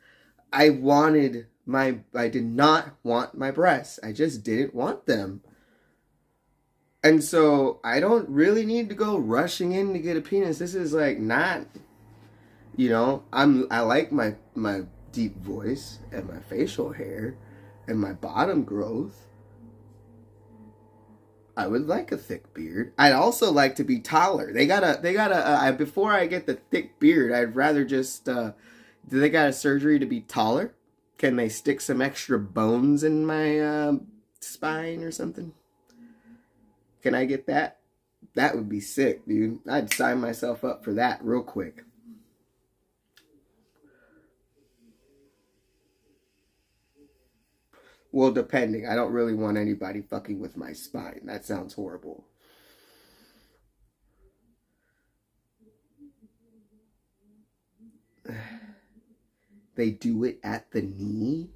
I did not want my breasts. I just didn't want them. And so I don't really need to go rushing in to get a penis. This is like not, you know, I like my deep voice and my facial hair and my bottom growth. I would like a thick beard. I'd also like to be taller. They gotta before I get the thick beard, I'd rather just, do they got a surgery to be taller? Can they stick some extra bones in my spine or something? Can I get that? That would be sick, dude. I'd sign myself up for that real quick. Well, depending. I don't really want anybody fucking with my spine. That sounds horrible. They do it at the knee?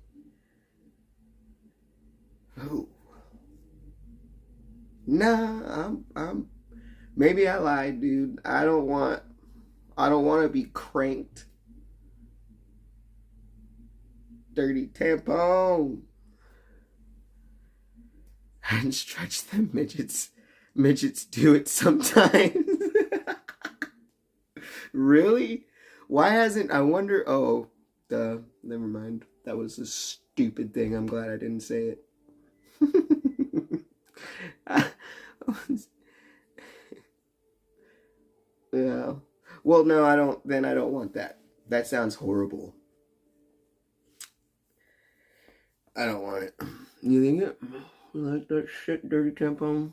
Oh. Nah, maybe I lied, dude. I don't want to be cranked. Dirty tampon. and stretch them midgets. Midgets do it sometimes. Really? Why hasn't, I wonder, oh, duh, never mind. That was a stupid thing. I'm glad I didn't say it. Yeah. Well, no, I don't, then I don't want that. That sounds horrible. I don't want it. You think it? You like that shit, dirty tampon?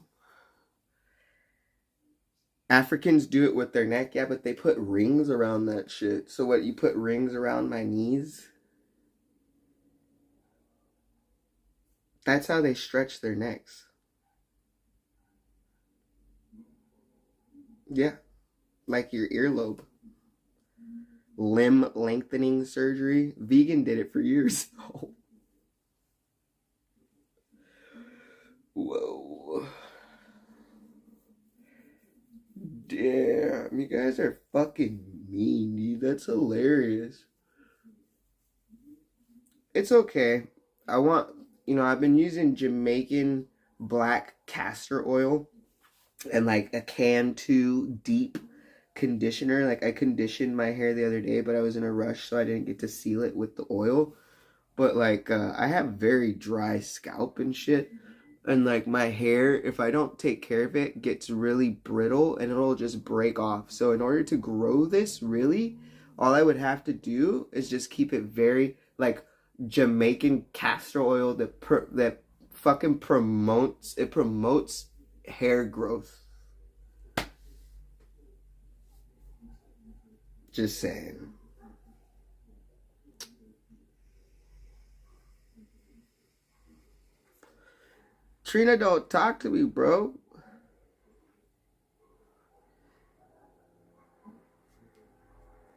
Africans do it with their neck, yeah, but they put rings around that shit. So what, you put rings around my knees? That's how they stretch their necks. Yeah, like your earlobe. Limb lengthening surgery. Vegan did it for years. Oh. Whoa. Damn, you guys are fucking mean, dude. That's hilarious. It's okay. I want, I've been using Jamaican black castor oil and like a Can2 deep conditioner. Like I conditioned my hair the other day, but I was in a rush, so I didn't get to seal it with the oil. But like, I have very dry scalp and shit. And like my hair, if I don't take care of it, gets really brittle and it'll just break off. So in order to grow this, really, all I would have to do is just keep it very like Jamaican castor oil that fucking promotes hair growth. Just saying. Trina, don't talk to me, bro.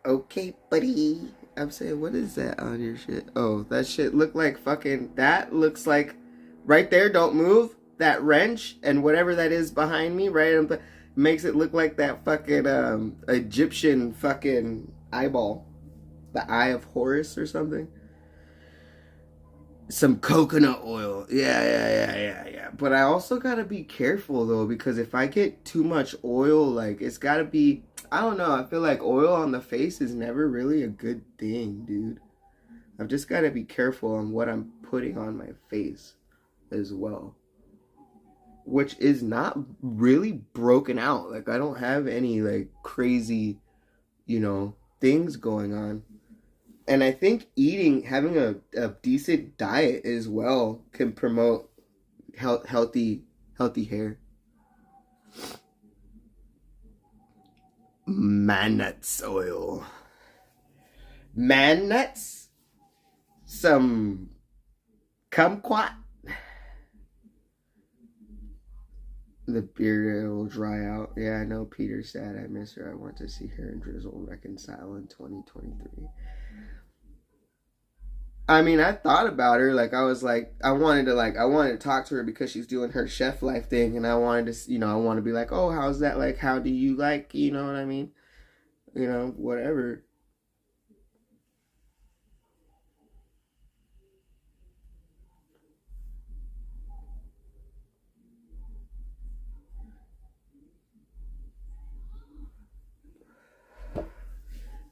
Okay, buddy. I'm saying, what is that on your shit? Oh, that shit look like fucking, that looks like, right there, don't move, that wrench, and whatever that is behind me, right, makes it look like that fucking, Egyptian fucking eyeball. The Eye of Horus or something. Some coconut oil. Yeah. But I also gotta be careful though, because if I get too much oil, like it's gotta be, I don't know, I feel like oil on the face is never really a good thing, dude. I've just gotta be careful on what I'm putting on my face as well. Which is not really broken out. Like I don't have any like crazy, things going on. And I think having a decent diet as well can promote healthy hair. Man nuts oil. Man nuts? Some kumquat? The beard will dry out. Yeah, I know Peter's sad. I miss her. I want to see her and Drizzle reconcile in 2023. I mean, I thought about her. Like, I was like, I wanted to talk to her because she's doing her chef life thing, and I wanted to, I want to be like, oh, how's that? Like, how do you like, you know what I mean? Whatever.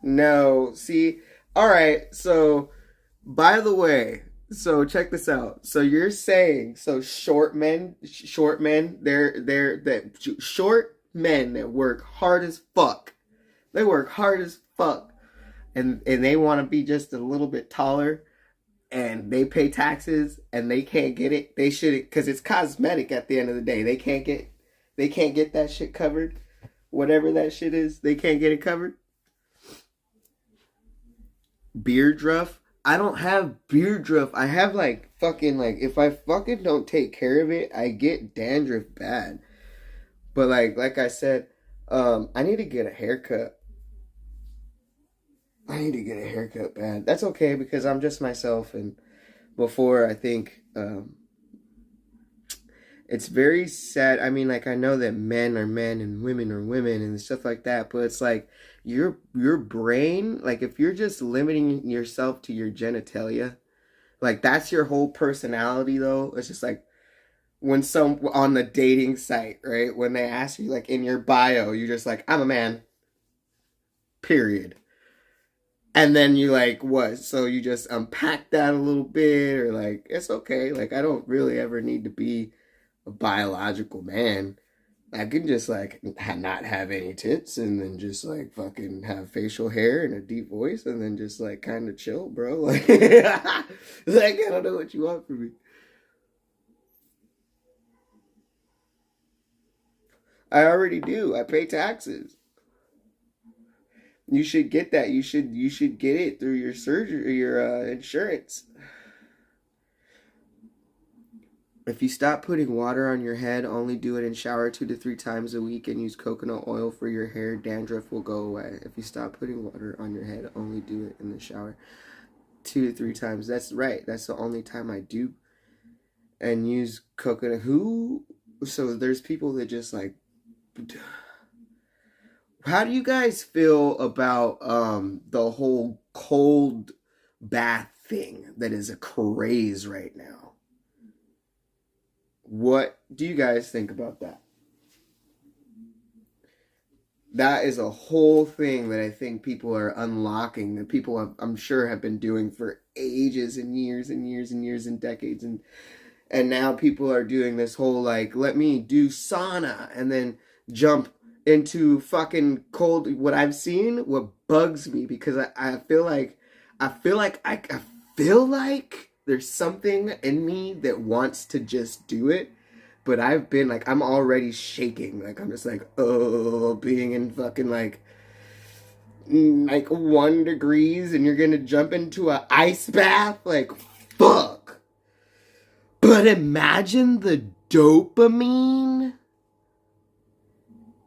No, see, all right. So, by the way, so check this out. So you're saying short men, they're that short men that work hard as fuck. They work hard as fuck, and they want to be just a little bit taller, and they pay taxes, and they can't get it. They should, because it's cosmetic at the end of the day. They can't get that shit covered. Whatever that shit is, they can't get it covered. Beard rough. I don't have beard rough. I have like fucking like if I fucking don't take care of it, I get dandruff bad. But like I said, I need to get a haircut. I need to get a haircut bad. That's okay because I'm just myself, and before I think it's very sad. I mean, like I know that men are men and women are women and stuff like that, but it's like your brain, like if you're just limiting yourself to your genitalia, like that's your whole personality though. It's just like when some on the dating site, right? When they ask you like in your bio, you're just like, I'm a man, period. And then you like what? So you just unpack that a little bit, or like it's okay. Like I don't really ever need to be a biological man. I can just like not have any tits and then just like fucking have facial hair and a deep voice and then just like kind of chill, bro. Like, like I don't know what you want from me. I already do. I pay taxes. You should get that. You should get it through your surgery, your insurance. If you stop putting water on your head, only do it in shower 2 to 3 times a week, and use coconut oil for your hair, dandruff will go away. If you stop putting water on your head, only do it in the shower 2 to 3 times. That's right. That's the only time I do. And use coconut. Who? So there's people that just like. How do you guys feel about the whole cold bath thing that is a craze right now? What do you guys think about that? That is a whole thing that I think people are unlocking, that people have, I'm sure have been doing for ages and years and years and years and decades, and now people are doing this whole like, let me do sauna and then jump into fucking cold. What I've seen, what bugs me, because I feel like I feel like there's something in me that wants to just do it, but I've been like, I'm already shaking. Like I'm just like, oh, being in fucking like 1 degrees and you're gonna jump into a ice bath, like fuck. But imagine the dopamine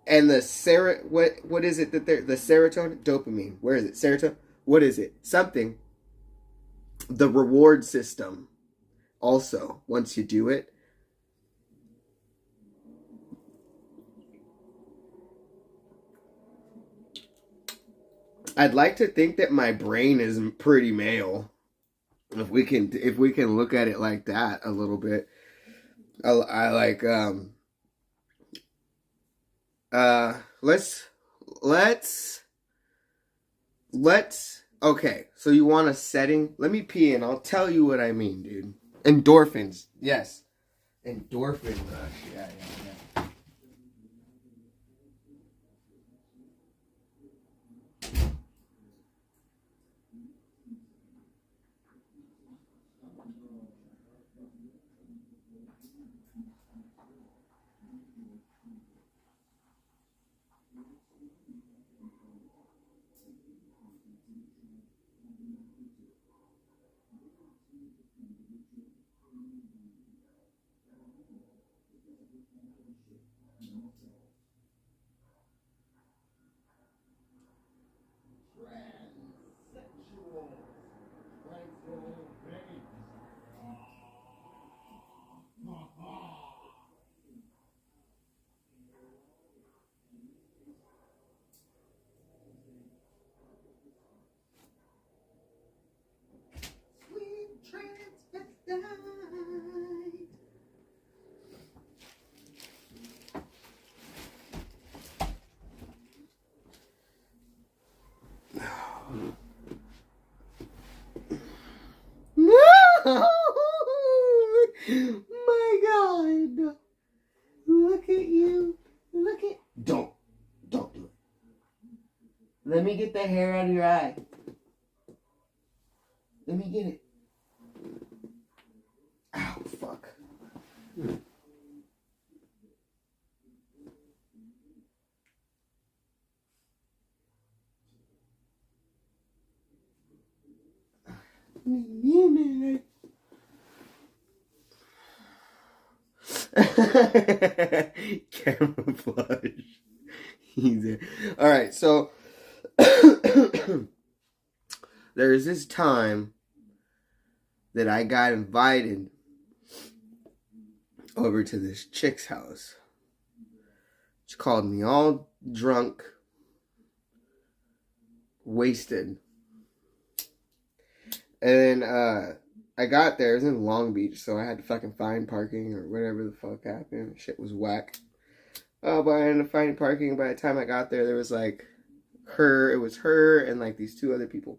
and the what is it that they're the serotonin, dopamine, where is it, serotonin, what is it, something, the reward system also once you do it. I'd like to think that my brain is pretty male, if we can look at it like that a little bit. I like uh let's let's let's okay, so you want a setting? Let me pee and I'll tell you what I mean, dude. Endorphins. Yes. Endorphin rush. Yeah, yeah, yeah. No! My God! Look at you! Look at. Don't do it. Let me get the hair out of your eye. Let me get it. Ow, fuck. Camouflage. Easy. All right, so there's this time that I got invited over to this chick's house. She called me all drunk, wasted. And I got there, it was in Long Beach, so I had to fucking find parking or whatever the fuck happened. Shit was whack. Oh, but I ended up finding parking. By the time I got there was like it was her and like these two other people.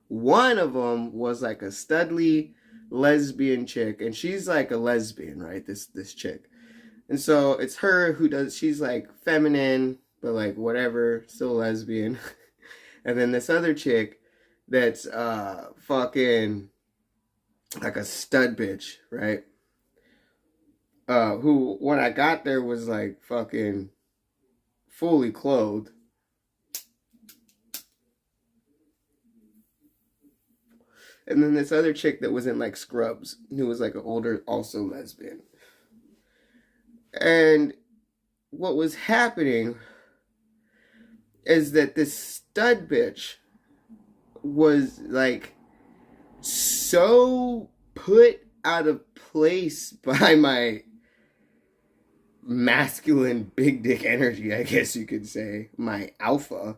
One of them was like a studly lesbian chick, and she's like a lesbian, right? This chick. And so it's her she's like feminine, but like whatever, still lesbian. And then this other chick that's fucking like a stud bitch, right? Who when I got there was like fucking fully clothed. And then this other chick that was in like scrubs, who was like an older, also lesbian. And what was happening is that this stud bitch was like so put out of place by my masculine big dick energy, I guess you could say, my alpha.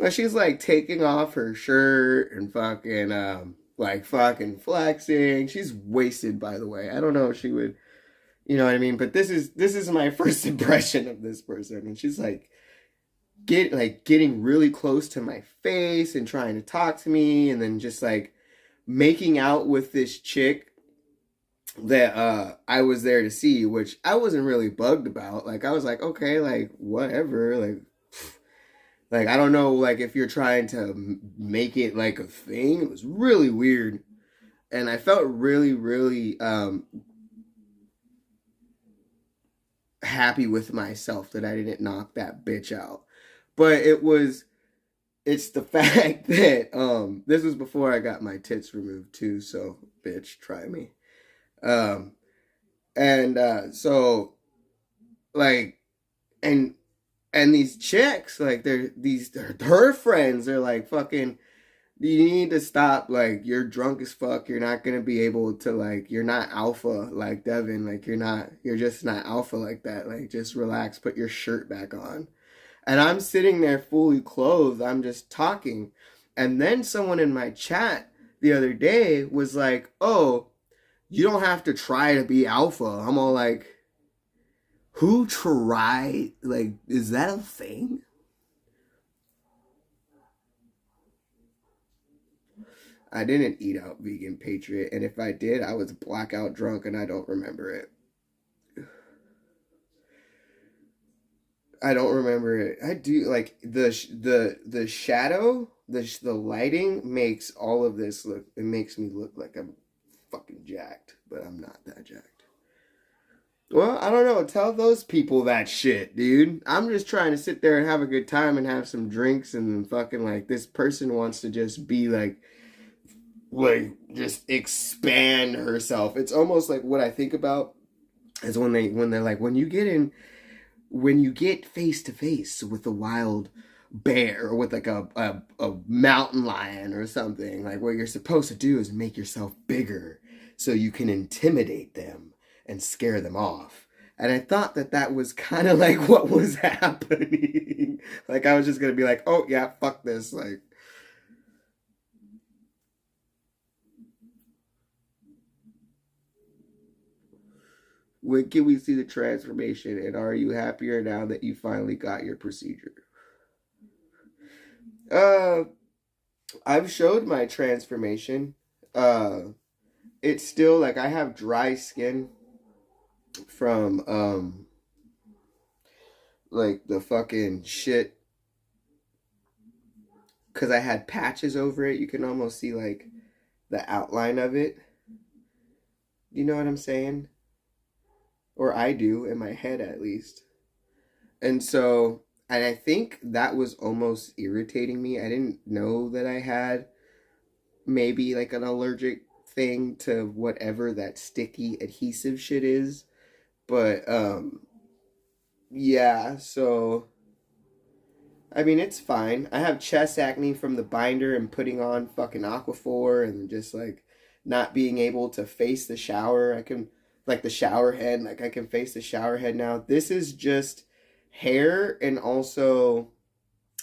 She's like taking off her shirt and fucking like fucking flexing. She's wasted, by the way. I don't know if she would, you know what I mean? But this is my first impression of this person, and she's like getting really close to my face and trying to talk to me, and then just like making out with this chick that I was there to see, which I wasn't really bugged about. Like I was like, okay, like whatever, like I don't know, like if you're trying to make it like a thing. It was really weird, and I felt really, really happy with myself that I didn't knock that bitch out. But it's the fact that this was before I got my tits removed too, so bitch, try me. So like and these chicks, like they're her friends, they're like, fucking, you need to stop, like you're drunk as fuck, you're not gonna be able to, like, you're not alpha like Devin, like you're just not alpha like that, like just relax, put your shirt back on. And I'm sitting there fully clothed, I'm just talking. And then someone in my chat the other day was like, oh, you don't have to try to be alpha. I'm all like, who tried? Like, is that a thing? I didn't eat out Vegan Patriot, and if I did, I was blackout drunk and I don't remember it. I don't remember it. I do, like, the shadow, the lighting makes all of this look, it makes me look like I'm fucking jacked, but I'm not that jacked. Well, I don't know. Tell those people that shit, dude. I'm just trying to sit there and have a good time and have some drinks, and then fucking, like, this person wants to just be like just expand herself. It's almost like what I think about is when they're like, when you get face to face with a wild bear or with like a mountain lion or something, like what you're supposed to do is make yourself bigger so you can intimidate them and scare them off. And I thought that was kind of like what was happening. Like I was just gonna be like, oh yeah, fuck this, like. When can we see the transformation, and are you happier now that you finally got your procedure? I've showed my transformation. It's still like I have dry skin from like the fucking shit, because I had patches over it. You can almost see like the outline of it. You know what I'm saying? Or I do, in my head at least. And I think that was almost irritating me. I didn't know that I had maybe like an allergic thing to whatever that sticky adhesive shit is. But, yeah, so, I mean, it's fine. I have chest acne from the binder and putting on fucking Aquaphor and just like not being able to face the shower. I can, like the shower head, like I can face the shower head now. This is just hair, and also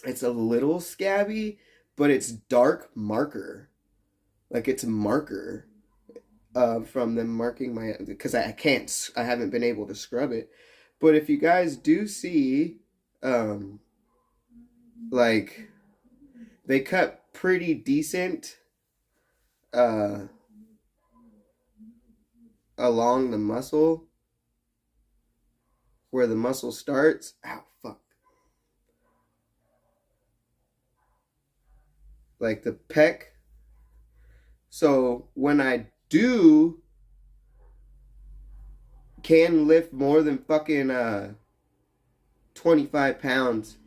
it's a little scabby, but it's dark marker. Like it's marker. from them marking my, because I haven't been able to scrub it. But if you guys do see, like, they cut pretty decent along the muscle, where the muscle starts. Ow, fuck. Like the pec. So when I can lift more than fucking 25 pounds,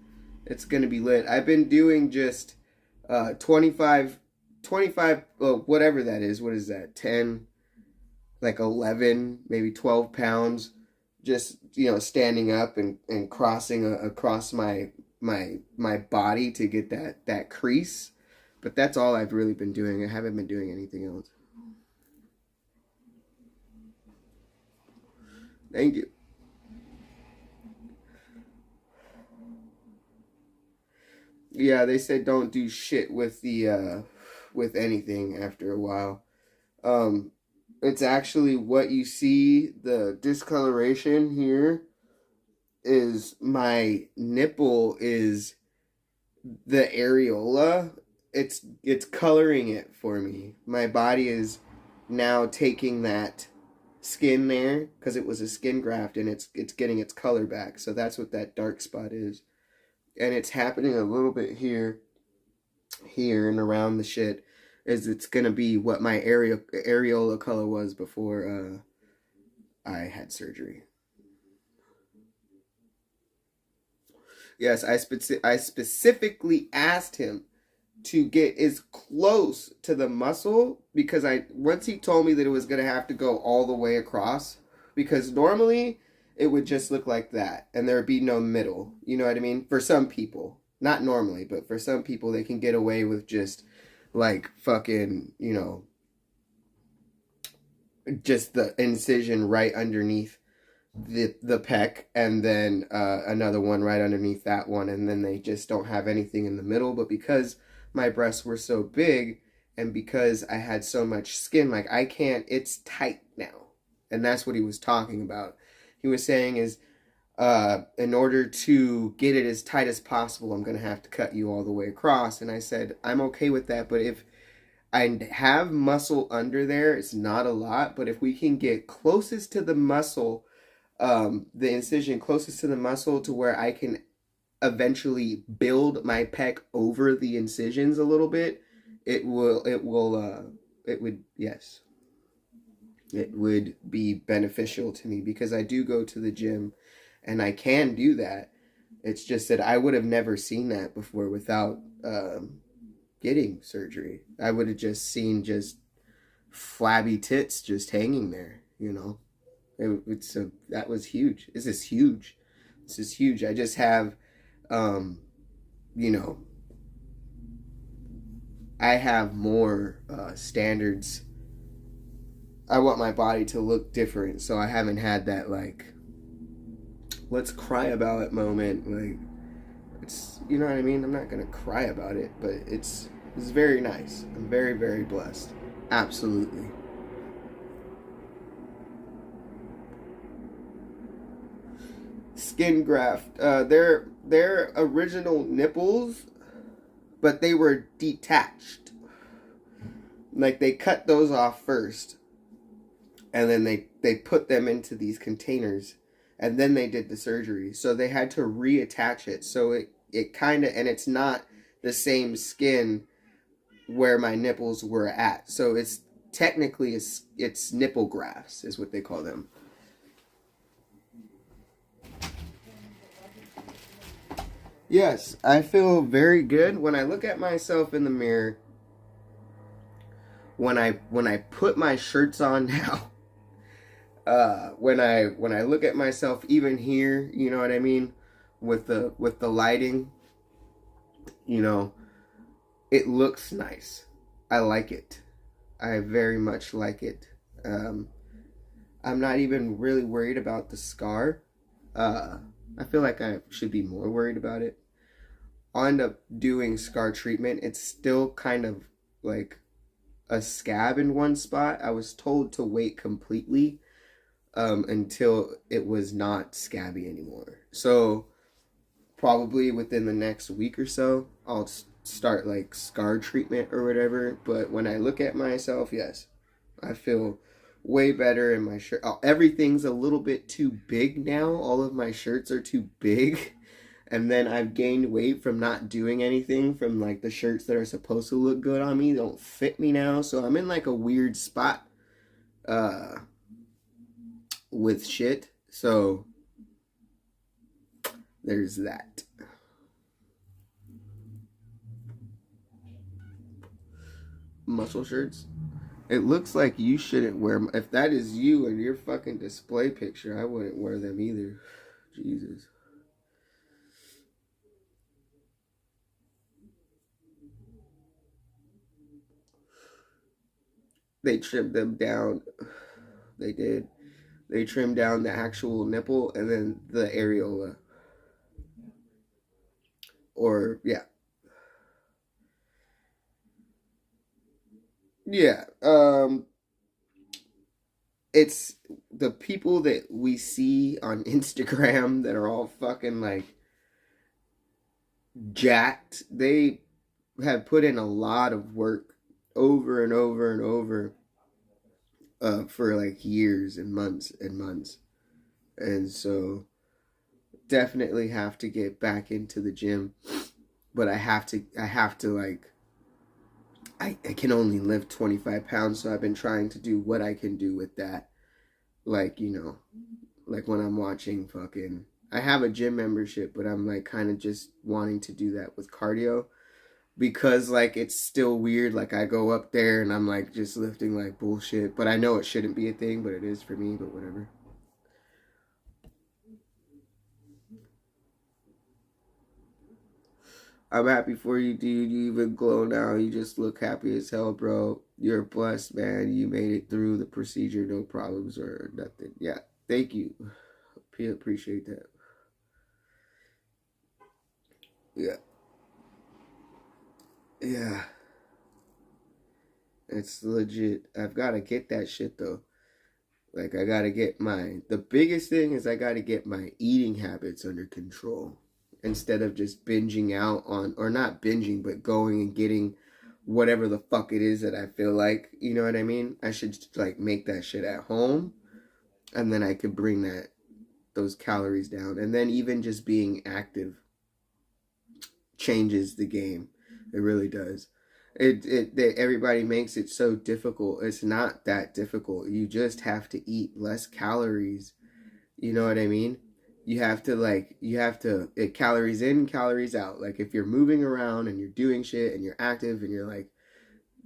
it's gonna be lit. I've been doing just 25, whatever that is. What is that? 10, like 11, maybe 12 pounds. Just, standing up and crossing across my body to get that crease. But that's all I've really been doing. I haven't been doing anything else. Thank you. Yeah, they said don't do shit with the with anything after a while. It's actually what you see, the discoloration here is my nipple is the areola. It's coloring it for me. My body is now taking that skin there because it was a skin graft, and it's getting its color back. So that's what that dark spot is. And it's happening a little bit here and around the shit. Is it's gonna be what my areola color was before I had surgery. Yes, I specifically asked him to get as close to the muscle, because once he told me that it was gonna have to go all the way across, because normally it would just look like that and there would be no middle. You know what I mean? For some people, not normally, but for some people, they can get away with just like fucking, just the incision right underneath the pec, and then another one right underneath that one, and then they just don't have anything in the middle. But because my breasts were so big, and because I had so much skin, like it's tight now. And that's what he was talking about. He was saying is, in order to get it as tight as possible, I'm going to have to cut you all the way across. And I said, I'm okay with that, but if I have muscle under there, it's not a lot, but if we can get closest to the muscle, the incision closest to the muscle to where I can eventually build my pec over the incisions a little bit, it would be beneficial to me, because I do go to the gym and I can do that. It's just that I would have never seen that before without getting surgery. I would have just seen just flabby tits just hanging there, that was huge. This is huge. I just have, I have more standards. I want my body to look different, so I haven't had that, like, let's cry about it moment. Like, it's, you know what I mean? I'm not gonna cry about it, but it's very nice. I'm very, very blessed. Absolutely. Skin graft. They're original nipples, but they were detached. Like, they cut those off first, and then they put them into these containers, and then they did the surgery. So they had to reattach it. So it kind of, and it's not the same skin where my nipples were at. So it's technically, it's nipple grafts is what they call them. Yes, I feel very good when I look at myself in the mirror. When I put my shirts on now, when I look at myself even here, you know what I mean, with the lighting, it looks nice. I like it. I very much like it. I'm not even really worried about the scar. I feel like I should be more worried about it. I'll end up doing scar treatment. It's still kind of like a scab in one spot. I was told to wait completely until it was not scabby anymore. So probably within the next week or so, I'll start like scar treatment or whatever. But when I look at myself, yes, I feel way better in my shirt. Oh, everything's a little bit too big now. All of my shirts are too big. And then I've gained weight from not doing anything, from like the shirts that are supposed to look good on me don't fit me now. So I'm in like a weird spot with shit. So there's that. Muscle shirts. It looks like you shouldn't wear. If that is you in your fucking display picture, I wouldn't wear them either. Jesus. They trimmed them down. They did. They trimmed down the actual nipple and then the areola. Or, yeah. Yeah. It's the people that we see on Instagram that are all fucking like jacked. They have put in a lot of work over and over and over for like years and months and months. And so definitely have to get back into the gym. But I have to like, I can only lift 25 pounds, so I've been trying to do what I can do with that. Like, you know, like when I'm watching fucking, I have a gym membership, but I'm like kind of just wanting to do that with cardio. Because like it's still weird, like I go up there and I'm like just lifting like bullshit, but I know it shouldn't be a thing, but it is for me, but whatever. I'm happy for you, dude. You even glow now. You just look happy as hell, bro. You're blessed, man. You made it through the procedure, no problems or nothing. Yeah, thank you. Appreciate that. Yeah. Yeah. It's legit. I've got to get that shit, though. Like, I got to get the biggest thing is I got to get my eating habits under control. Instead of just binging out on, or not binging, but going and getting whatever the fuck it is that I feel like, you know what I mean? I should like make that shit at home, and then I could bring those calories down. And then even just being active changes the game. It really does. Everybody makes it so difficult. It's not that difficult. You just have to eat less calories. You know what I mean? You have to calories in, calories out. Like if you're moving around and you're doing shit and you're active and you're like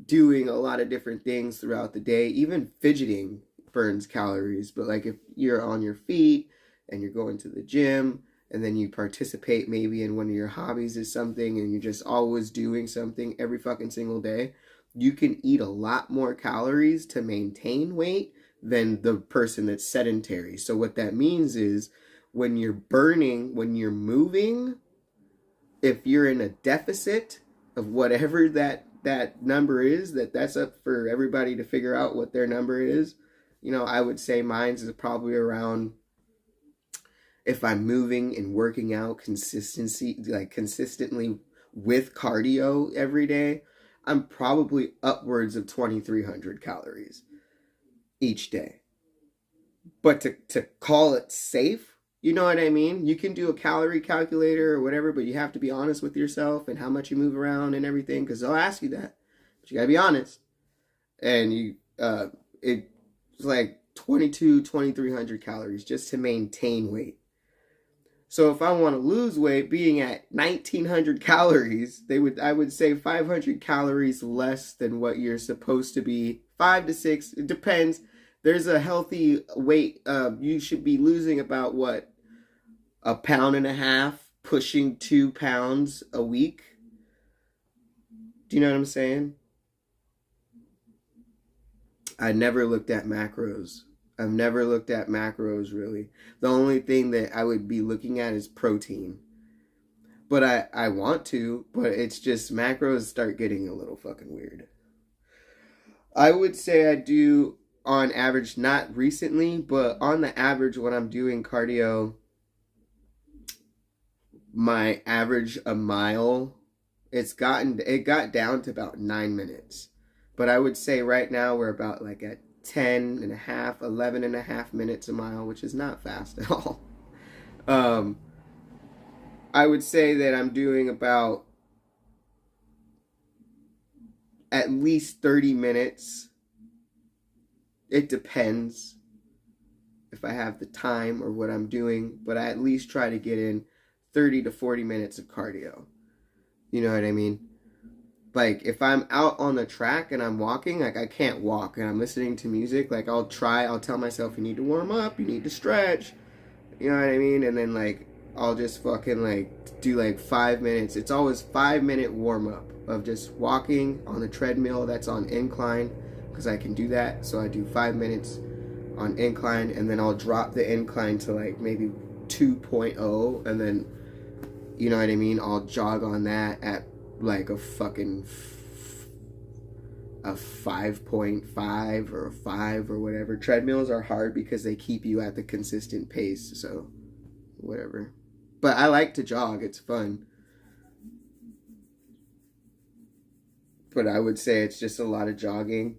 doing a lot of different things throughout the day, even fidgeting burns calories. But like if you're on your feet and you're going to the gym and then you participate maybe in one of your hobbies or something and you're just always doing something every fucking single day, you can eat a lot more calories to maintain weight than the person that's sedentary. So what that means is when you're burning, when you're moving, if you're in a deficit of whatever that number is, that's up for everybody to figure out what their number is. You know, I would say mine's is probably around, if I'm moving and working out consistently with cardio every day, I'm probably upwards of 2,300 calories each day. But to call it safe, you know what I mean? You can do a calorie calculator or whatever, but you have to be honest with yourself and how much you move around and everything, because they'll ask you that. But you gotta be honest. And it's like 2,300 calories just to maintain weight. So if I want to lose weight, being at 1,900 calories, I would say 500 calories less than what you're supposed to be. 5 to 6, it depends. There's a healthy weight. You should be losing about what, 1.5 pounds, pushing 2 pounds a week. Do you know what I'm saying? I never looked at macros. I've never looked at macros really. The only thing that I would be looking at is protein. But I want to, but it's just macros start getting a little fucking weird. I would say I do on average, not recently, but on the average when I'm doing cardio, my average a mile, it got down to about 9 minutes. But I would say right now we're about like at 10 and a half, 11 and a half minutes a mile, which is not fast at all. Um, I would say that I'm doing about at least 30 minutes. It depends if I have the time or what I'm doing, but I at least try to get in 30 to 40 minutes of cardio. You know what I mean? Like if I'm out on the track and I'm walking, like I can't walk and I'm listening to music, like I'll tell myself you need to warm up, you need to stretch, you know what I mean? And then like I'll just fucking like do like 5 minutes. It's always 5 minute warm up of just walking on the treadmill that's on incline because I can do that. So I do 5 minutes on incline and then I'll drop the incline to like maybe 2.0 and then you know what I mean? I'll jog on that at like a fucking a 5.5 or a 5 or whatever. Treadmills are hard because they keep you at the consistent pace, so whatever. But I like to jog, it's fun. But I would say it's just a lot of jogging,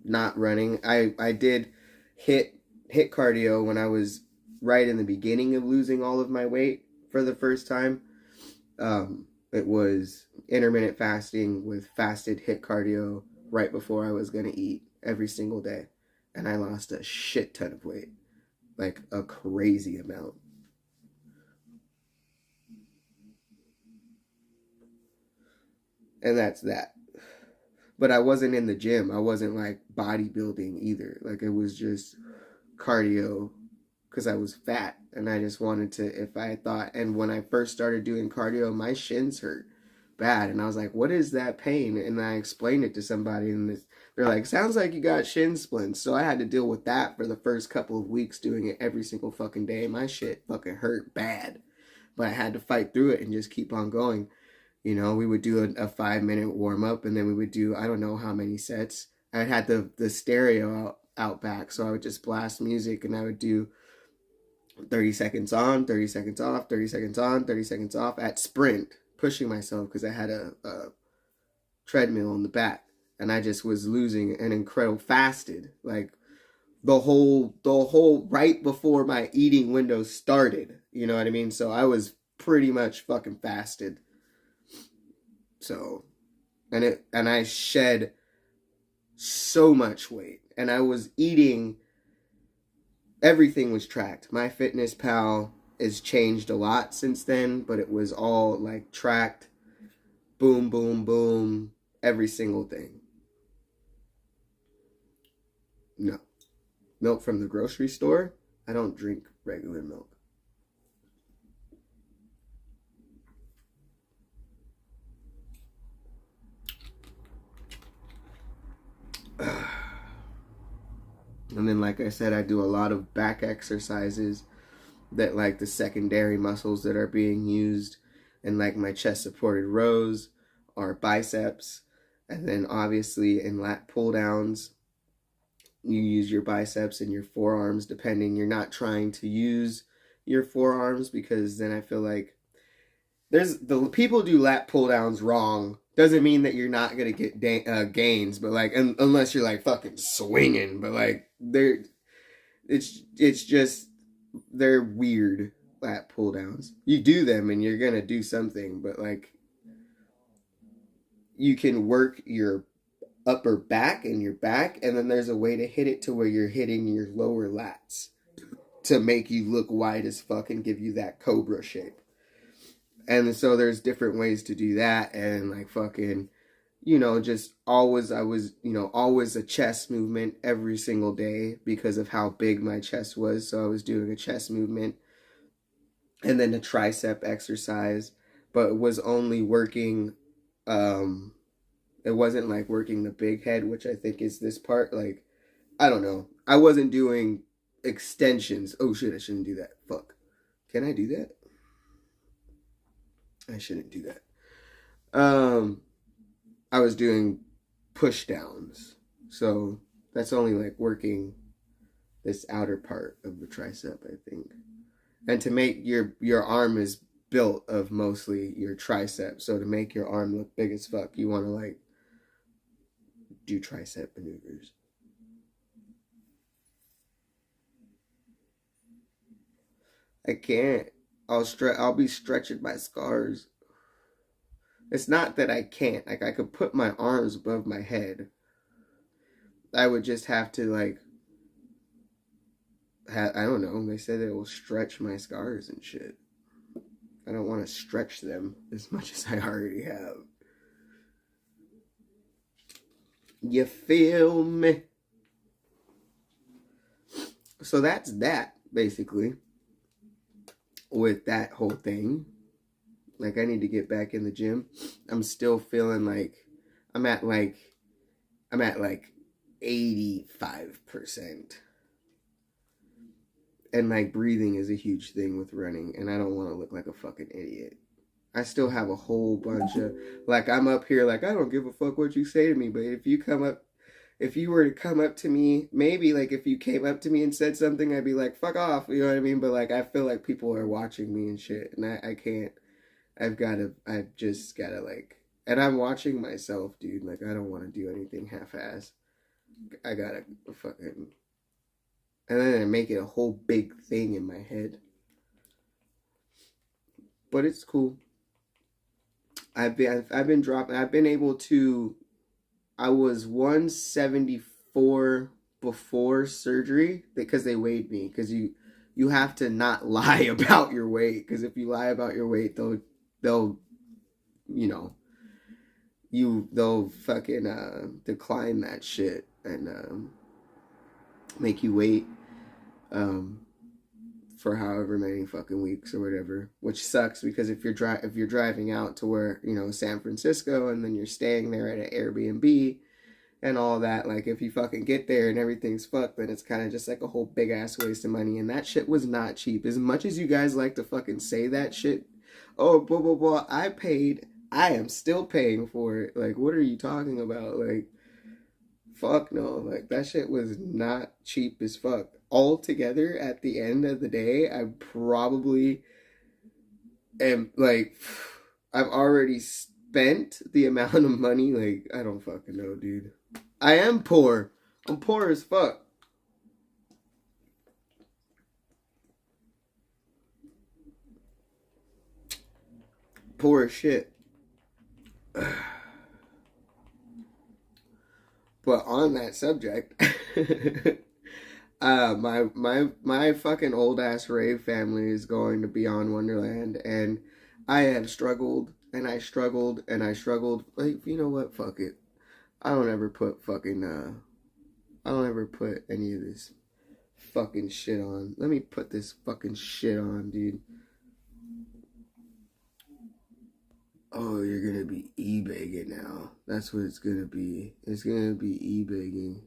not running. I did hit cardio when I was right in the beginning of losing all of my weight for the first time. It was intermittent fasting with fasted hit cardio right before I was going to eat every single day. And I lost a shit ton of weight. Like a crazy amount. And that's that. But I wasn't in the gym. I wasn't like bodybuilding either. Like it was just cardio because I was fat and I just wanted to, if I thought, and when I first started doing cardio, my shins hurt bad. And I was like, what is that pain? And I explained it to somebody and they're like, sounds like you got shin splints. So I had to deal with that for the first couple of weeks doing it every single fucking day. My shit fucking hurt bad. But I had to fight through it and just keep on going. You know, we would do a 5 minute warm up and then we would do, I don't know how many sets. I had the stereo out back. So I would just blast music and I would do 30 seconds on, 30 seconds off, 30 seconds on, 30 seconds off at sprint, pushing myself because I had a treadmill in the back and I just was losing an incredible fasted like the whole right before my eating window started, you know what I mean? So I was pretty much fucking fasted. So and I shed so much weight and I was eating. Everything was tracked. MyFitnessPal has changed a lot since then, but it was all like tracked. Boom, boom, boom. Every single thing. No. Milk from the grocery store? I don't drink regular milk. And then, like I said, I do a lot of back exercises that like the secondary muscles that are being used and like my chest supported rows are biceps. And then obviously in lat pull downs, you use your biceps and your forearms depending. You're not trying to use your forearms because then I feel like there's the people do lat pull downs wrong. Doesn't mean that you're not gonna get gains, but like unless you're like fucking swinging, but like it's just they're weird lat pull downs. You do them and you're gonna do something, but like you can work your upper back and your back, and then there's a way to hit it to where you're hitting your lower lats to make you look wide as fuck and give you that cobra shape. And so there's different ways to do that, and like fucking, you know, just always always a chest movement every single day because of how big my chest was. So I was doing a chest movement and then a tricep exercise, but it was only working, it wasn't like working the big head, which I think is this part. Like, I don't know. I wasn't doing extensions. Oh shit, I shouldn't do that. Fuck. Can I do that? I shouldn't do that. I was doing push downs. So that's only like working this outer part of the tricep, I think. And to make your arm is built of mostly your tricep. So to make your arm look big as fuck, you want to like do tricep maneuvers. I can't. I'll be stretching my scars. It's not that I can't. Like, I could put my arms above my head. I would just have to, like, I don't know. They said it will stretch my scars and shit. I don't want to stretch them as much as I already have. You feel me? So that's that, basically, with that whole thing. Like, I need to get back in the gym. I'm still feeling like I'm at like 85%. And like breathing is a huge thing with running, and I don't want to look like a fucking idiot. I still have a whole bunch of, like, I'm up here like, I don't give a fuck what you say to me, but if you were to come up to me, maybe like if you came up to me and said something, I'd be like, fuck off, you know what I mean? But like, I feel like people are watching me and shit, and I can't. I've just gotta like, and I'm watching myself, dude. Like, I don't want to do anything half-ass. I gotta fucking, and then I make it a whole big thing in my head. But it's cool. I've been dropping. I've been able to. I was 174 before surgery because they weighed me. Because you have to not lie about your weight. Because if you lie about your weight, they'll they'll fucking decline that shit and make you wait for however many fucking weeks or whatever, which sucks because if you're driving out to where, you know, San Francisco, and then you're staying there at an Airbnb and all that, like, if you fucking get there and everything's fucked, then it's kind of just like a whole big ass waste of money. And that shit was not cheap. As much as you guys like to fucking say that shit, oh, blah blah blah, I am still paying for it. Like, what are you talking about? Like, fuck no. Like, that shit was not cheap as fuck. Altogether, at the end of the day, I probably am like, I've already spent the amount of money. Like, I don't fucking know, dude. I am poor. I'm poor as fuck. Poor as shit. But on that subject, my fucking old ass rave family is going to be on Wonderland, and I have struggled and I struggled and I struggled. Like, you know what? Fuck it. I don't ever put any of this fucking shit on. Let me put this fucking shit on, dude. Oh, you're gonna be e-begging now. That's what it's gonna be. It's gonna be e-begging.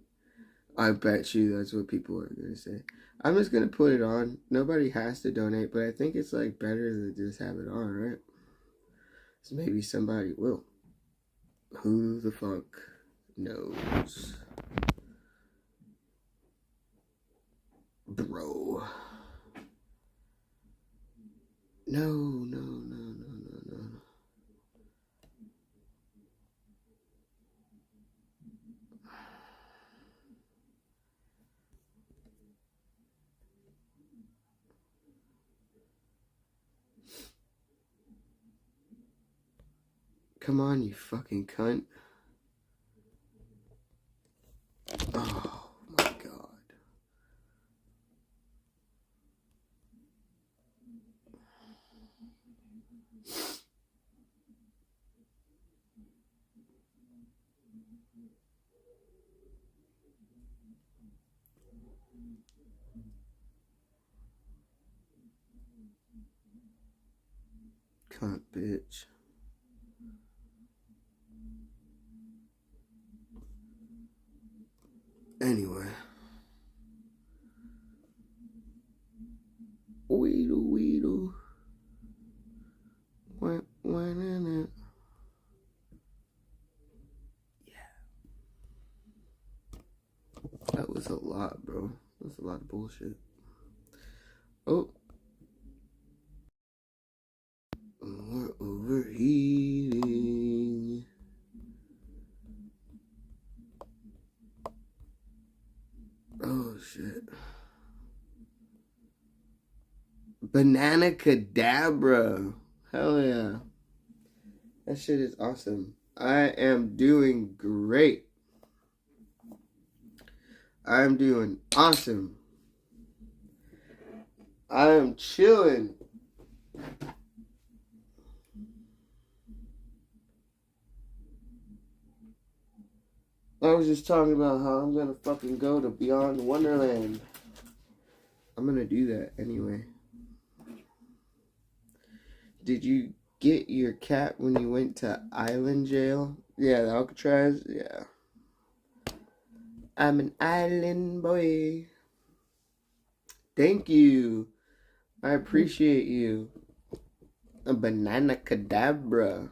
I bet you that's what people are gonna say. I'm just gonna put it on. Nobody has to donate, but I think it's like better to just have it on, right? So maybe somebody will. Who the fuck knows? Bro. No. Come on, you fucking cunt. Oh my god. Cunt, bitch. Anyway. Weedle. When in it. Yeah. lot, bro. That's a lot of bullshit. Oh. We're overheating. Oh, shit. Banana Cadabra. Hell yeah. That shit is awesome. I am doing great. I'm doing awesome. I am chilling. I was just talking about how I'm gonna fucking go to Beyond Wonderland. I'm gonna do that anyway. Did you get your cat when you went to island jail? Yeah, the Alcatraz? Yeah. I'm an island boy. Thank you. I appreciate you. A banana cadabra.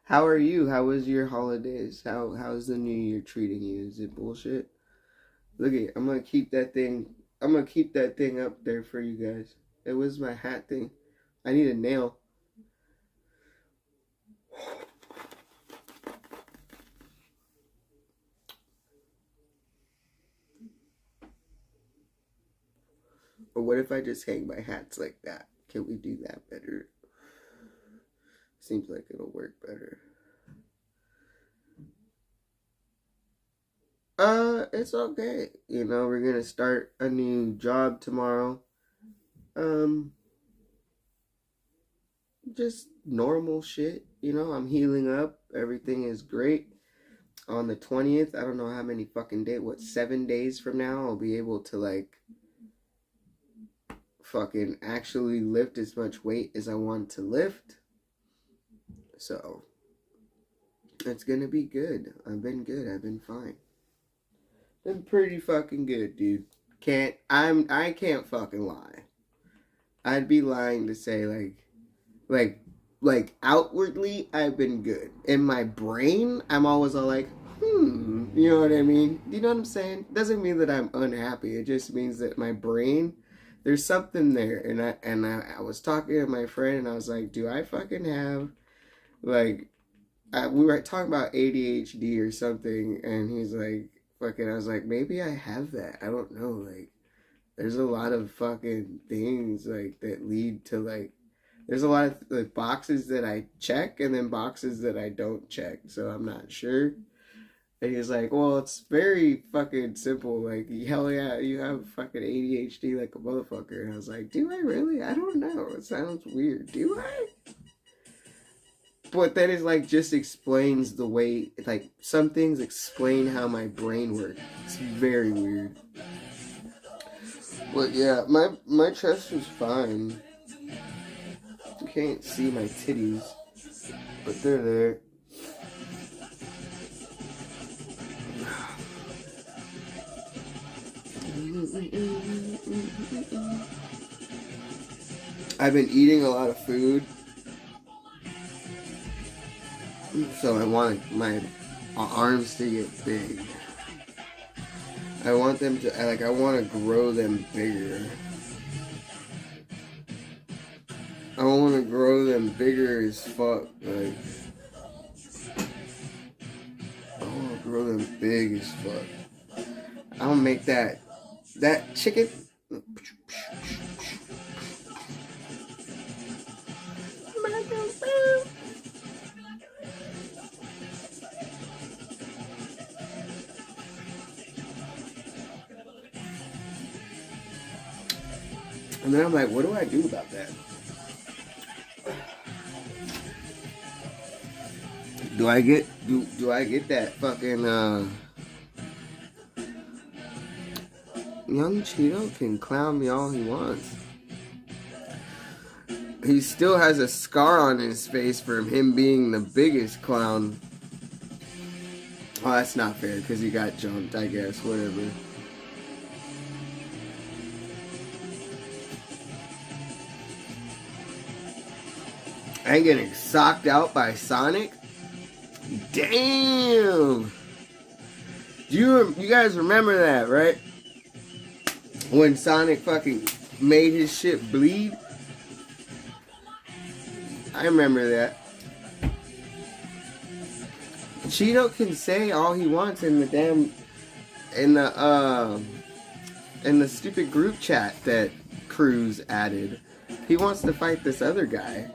How are you? How was your holidays? How's the new year treating you? Is it bullshit? Look at, I'm gonna keep that thing up there for you guys. It was my hat thing. I need a nail. Or what if I just hang my hats like that? Can we do that better? Seems like it'll work better. It's okay. You know, we're gonna start a new job tomorrow. Just normal shit. You know, I'm healing up. Everything is great. On the 20th, I don't know how many fucking days, 7 days from now, I'll be able to, like, fucking actually lift as much weight as I want to lift. So, it's gonna be good. I've been good. I've been fine. Been pretty fucking good, dude. I can't fucking lie. I'd be lying to say, like outwardly, I've been good. In my brain, I'm always all like, you know what I mean? You know what I'm saying? Doesn't mean that I'm unhappy. It just means that my brain, there's something there. And I was talking to my friend, and I was like, do I fucking have, like, we were talking about ADHD or something, and he's like, fucking, I was like, maybe I have that. I don't know. Like, there's a lot of fucking things, like, that lead to, like, there's a lot of, like, boxes that I check and then boxes that I don't check. So I'm not sure. And he's like, well, it's very fucking simple. Like, hell yeah, you have fucking ADHD like a motherfucker. And I was like, do I really? I don't know. It sounds weird. Do I? But that is, like, just explains the way, like, some things explain how my brain works. It's very weird. But yeah, my chest is fine. You can't see my titties, but they're there. I've been eating a lot of food, so I want my arms to get big. I want them to, like, I want to grow them bigger. I want to grow them bigger as fuck, like, I want to grow them big as fuck. I don't make that chicken. And then I'm like, what do I do about that? Do I get that fucking Young Cheeto can clown me all he wants. He still has a scar on his face from him being the biggest clown. Oh, that's not fair because he got jumped, I guess. Whatever. I ain't getting socked out by Sonic? Damn! You guys remember that, right? When Sonic fucking made his shit bleed? I remember that. Cheeto can say all he wants in the damn in the stupid group chat that Cruz added. He wants to fight this other guy.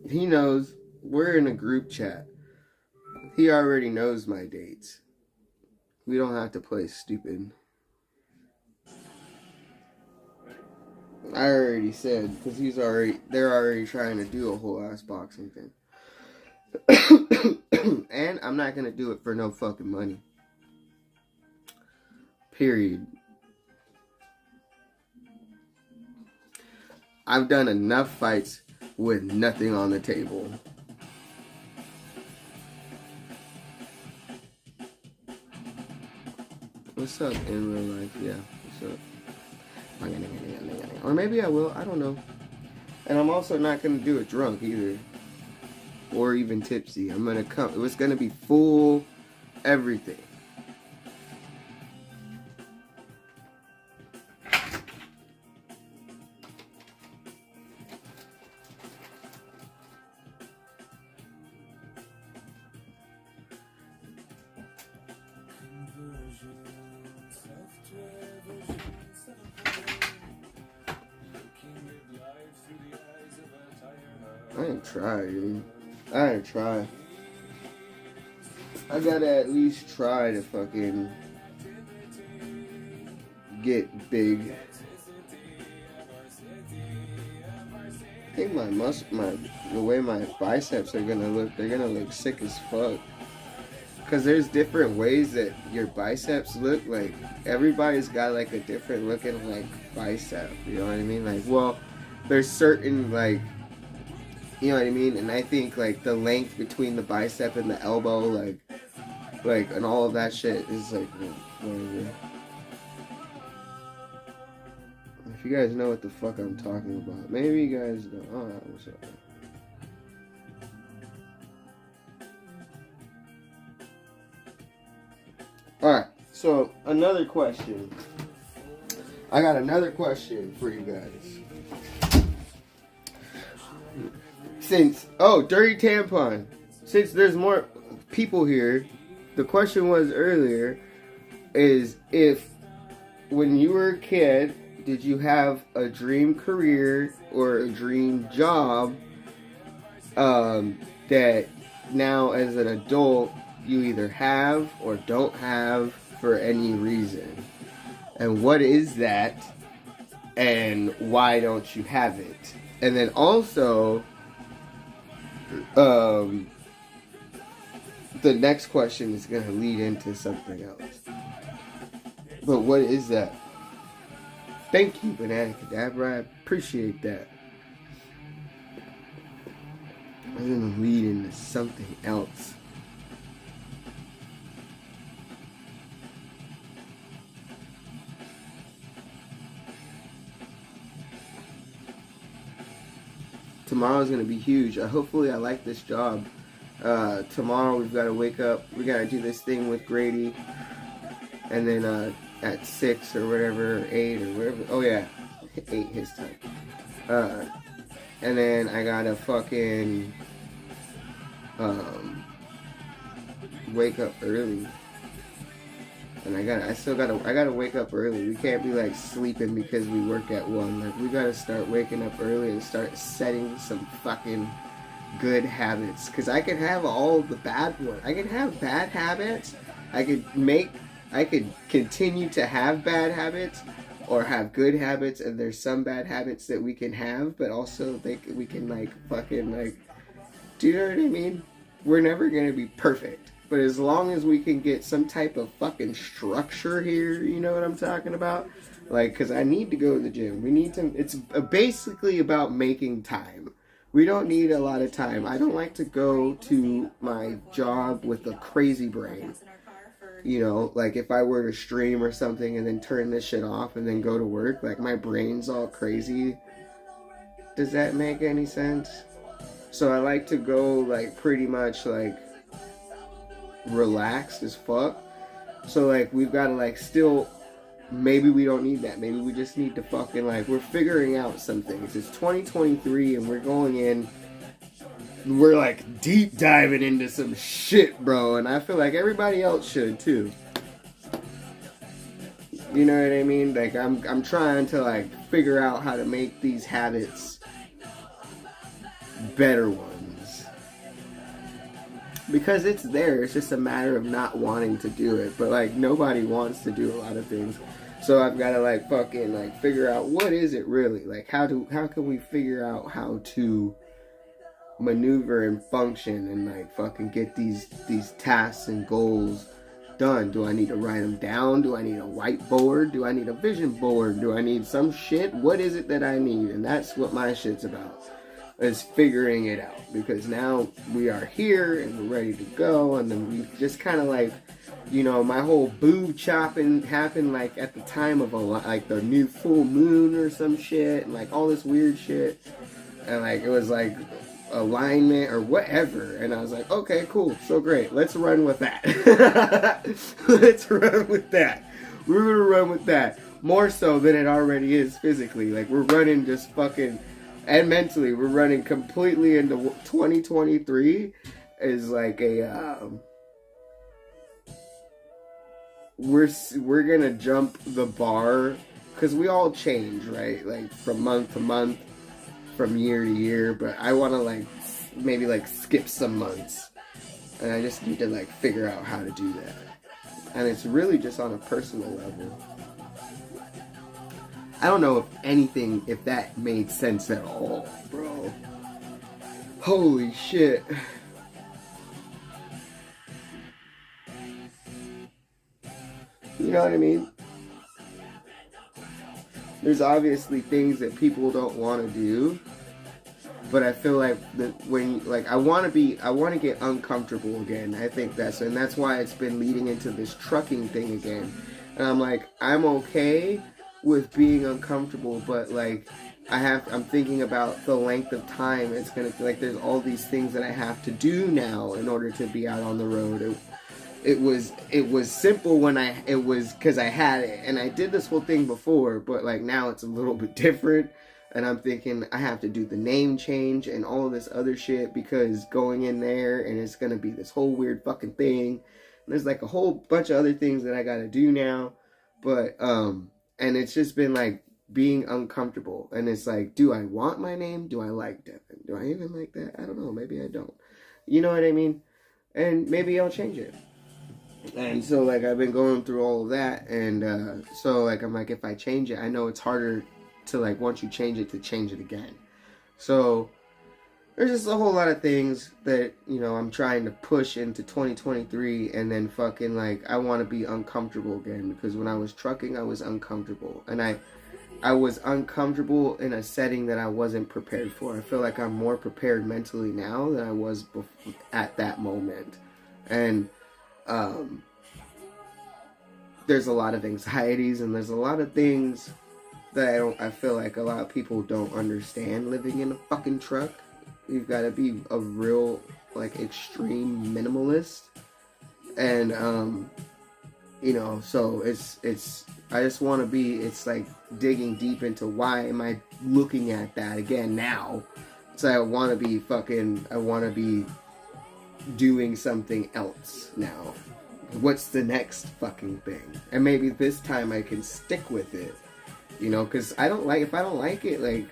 He knows we're in a group chat. He already knows my dates. We don't have to play stupid. I already said, because they're already trying to do a whole ass boxing thing. And I'm not going to do it for no fucking money. Period. I've done enough fights with nothing on the table. What's up in real life? Yeah, what's up? Or maybe I will, I don't know. And I'm also not going to do it drunk either. Or even tipsy. I'm going to come, it's going to be full everything. I ain't try, dude. I ain't try. I gotta at least try to fucking get big. I think the way my biceps are gonna look, they're gonna look sick as fuck. Cause there's different ways that your biceps look. Like everybody's got like a different looking like bicep. You know what I mean? Like, well, there's certain like, you know what I mean? And I think like the length between the bicep and the elbow, like and all of that shit is like whatever. If you guys know what the fuck I'm talking about, maybe you guys don't. Alright, what's up? Alright, so another question. I got another question for you guys. Dirty tampon. Since there's more people here, the question was earlier, is if when you were a kid, did you have a dream career or a dream job that now as an adult you either have or don't have for any reason? And what is that? And why don't you have it? And then also, the next question is going to lead into something else. But what is that? Thank you, Banana Cadabra. I appreciate that. I'm going to lead into something else. Tomorrow's going to be huge. Hopefully I like this job. Tomorrow we've got to wake up. We got to do this thing with Grady. And then at 6 or whatever, or 8 or whatever. Oh yeah, 8 his time. And then I got to fucking wake up early. And I gotta wake up early. We can't be like sleeping because we work at 1. Like we gotta start waking up early and start setting some fucking good habits. Cause I can have all the bad ones. I can have bad habits. I could continue to have bad habits or have good habits, and there's some bad habits that we can have, but also we can like fucking like, do you know what I mean? We're never gonna be perfect. But as long as we can get some type of fucking structure here, you know what I'm talking about? Like, because I need to go to the gym. We need to, it's basically about making time. We don't need a lot of time. I don't like to go to my job with a crazy brain. You know, like if I were to stream or something and then turn this shit off and then go to work, like my brain's all crazy. Does that make any sense? So I like to go like pretty much like relaxed as fuck. So like we've got to like still, maybe we don't need that. Maybe we just need to fucking like, we're figuring out some things. It's 2023 and we're going in, we're like deep diving into some shit, bro. And I feel like everybody else should too. You know what I mean? Like I'm trying to like figure out how to make these habits better ones. Because it's there. It's just a matter of not wanting to do it. But like nobody wants to do a lot of things. So I've got to like fucking like figure out what is it really? Like how can we figure out how to maneuver and function and like fucking get these tasks and goals done? Do I need to write them down? Do I need a whiteboard? Do I need a vision board? Do I need some shit? What is it that I need? And that's what my shit's about, is figuring it out. Because now we are here and we're ready to go. And then we just kind of like, you know, my whole boob chopping happened like at the time of like the new full moon or some shit, and like all this weird shit. And like it was like alignment or whatever, and I was like, okay, cool, so great, let's run with that. Let's run with that. We're gonna run with that more so than it already is physically. Like we're running just fucking, and mentally we're running completely into 2023 is like a we're gonna jump the bar, because we all change, right? Like from month to month, from year to year, but I want to like maybe like skip some months, and I just need to like figure out how to do that. And it's really just on a personal level. I don't know if that made sense at all, bro. Holy shit. You know what I mean? There's obviously things that people don't want to do, but I feel like that when like I want to get uncomfortable again. I think that's why it's been leading into this trucking thing again. And I'm like, I'm okay with being uncomfortable, but like I'm thinking about the length of time it's gonna, like there's all these things that I have to do now in order to be out on the road. It was simple when it was because I had it, and I did this whole thing before, but like now it's a little bit different, and I'm thinking I have to do the name change and all of this other shit, because going in there and it's gonna be this whole weird fucking thing. And there's like a whole bunch of other things that I gotta do now, but and it's just been like being uncomfortable, and it's like, do I want my name? Do I like Devin? Do I even like that? I don't know, maybe I don't. You know what I mean? And maybe I'll change it. And so like I've been going through all of that, and so like I'm like, if I change it, I know it's harder to like once you change it to change it again. So there's just a whole lot of things that, you know, I'm trying to push into 2023, and then fucking like I want to be uncomfortable again, because when I was trucking I was uncomfortable, and I was uncomfortable in a setting that I wasn't prepared for. I feel like I'm more prepared mentally now than I was at that moment. And there's a lot of anxieties, and there's a lot of things that I feel like a lot of people don't understand living in a fucking truck. You've got to be a real like extreme minimalist, and you know, so it's I just want to be, it's like digging deep into why am I looking at that again now. So I want to be doing something else now. What's the next fucking thing? And maybe this time I can stick with it, you know, because if I don't like it, like,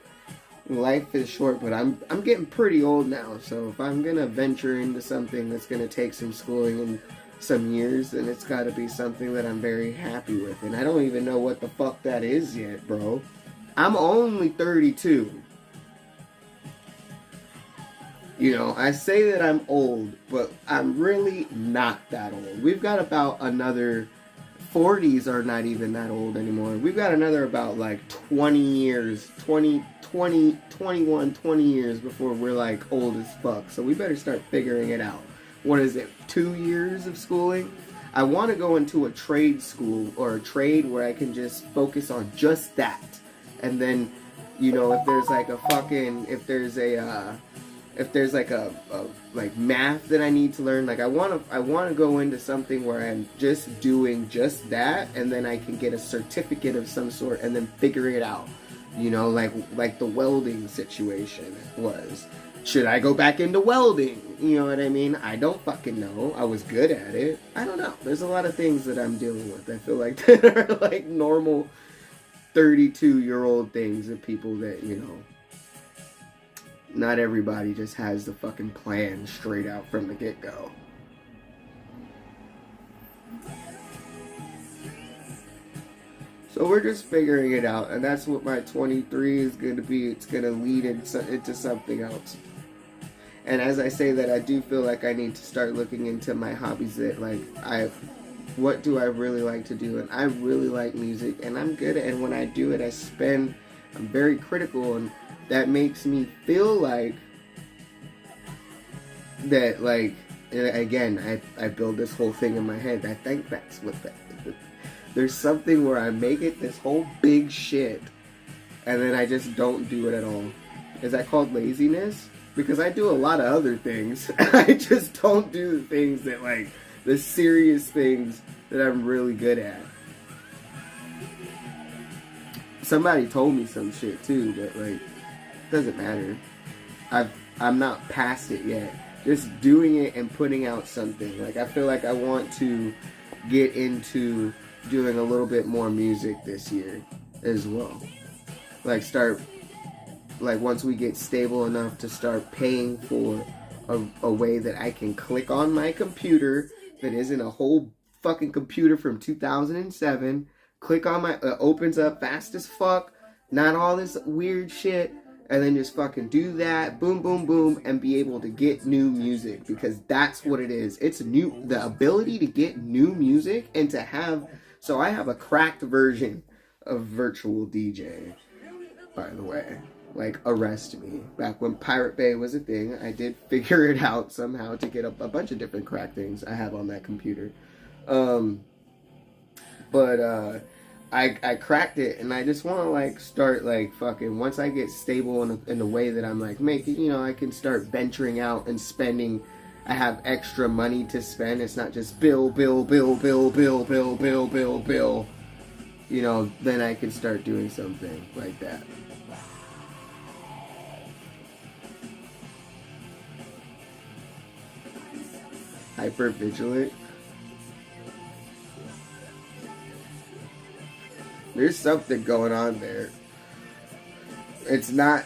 life is short, but I'm getting pretty old now, so if I'm gonna venture into something that's gonna take some schooling and some years, then it's gotta be something that I'm very happy with. And I don't even know what the fuck that is yet, bro. I'm only 32. You know, I say that I'm old, but I'm really not that old. We've got about another 40s are not even that old anymore. We've got another about like 20 years, 20 years before we're like old as fuck. So we better start figuring it out. What is it, 2 years of schooling? I want to go into a trade school or a trade where I can just focus on just that. And then, you know, if there's like a fucking, if there's like a like math that I need to learn, like I want to go into something where I'm just doing just that, and then I can get a certificate of some sort and then figure it out. You know, like the welding situation was. Should I go back into welding? You know what I mean? I don't fucking know. I was good at it. I don't know. There's a lot of things that I'm dealing with. I feel like that are like normal 32-year-old things of people that, you know, not everybody just has the fucking plan straight out from the get-go. So we're just figuring it out, and that's what my 23 is going to be. It's going to lead into something else. And as I say that, I do feel like I need to start looking into my hobbies that, like, what do I really like to do? And I really like music, and I'm good at it. And when I do it, I'm very critical, and that makes me feel like that, like, again, I build this whole thing in my head. I think that's what there's something where I make it this whole big shit, and then I just don't do it at all. Is that called laziness? Because I do a lot of other things. I just don't do the things that, like, the serious things that I'm really good at. Somebody told me some shit too, but, like, doesn't matter. I'm not past it yet. Just doing it and putting out something. Like, I feel like I want to get into doing a little bit more music this year as well. Like, once we get stable enough to start paying for a way that I can click on my computer that isn't a whole fucking computer from 2007. Click on it opens up fast as fuck, not all this weird shit, and then just fucking do that, boom, boom, boom, and be able to get new music, because that's what it is. It's new, the ability to get new music and to have, so I have a cracked version of Virtual DJ, by the way. Like, arrest me. Back when Pirate Bay was a thing, I did figure it out somehow to get a bunch of different crack things I have on that computer. I cracked it, and I just want to, like, start, like, fucking, once I get stable in the way that I'm, like, making, you know, I can start venturing out and spending. I have extra money to spend. It's not just bill. You know, then I can start doing something like that. Hyper vigilant. There's something going on there. It's not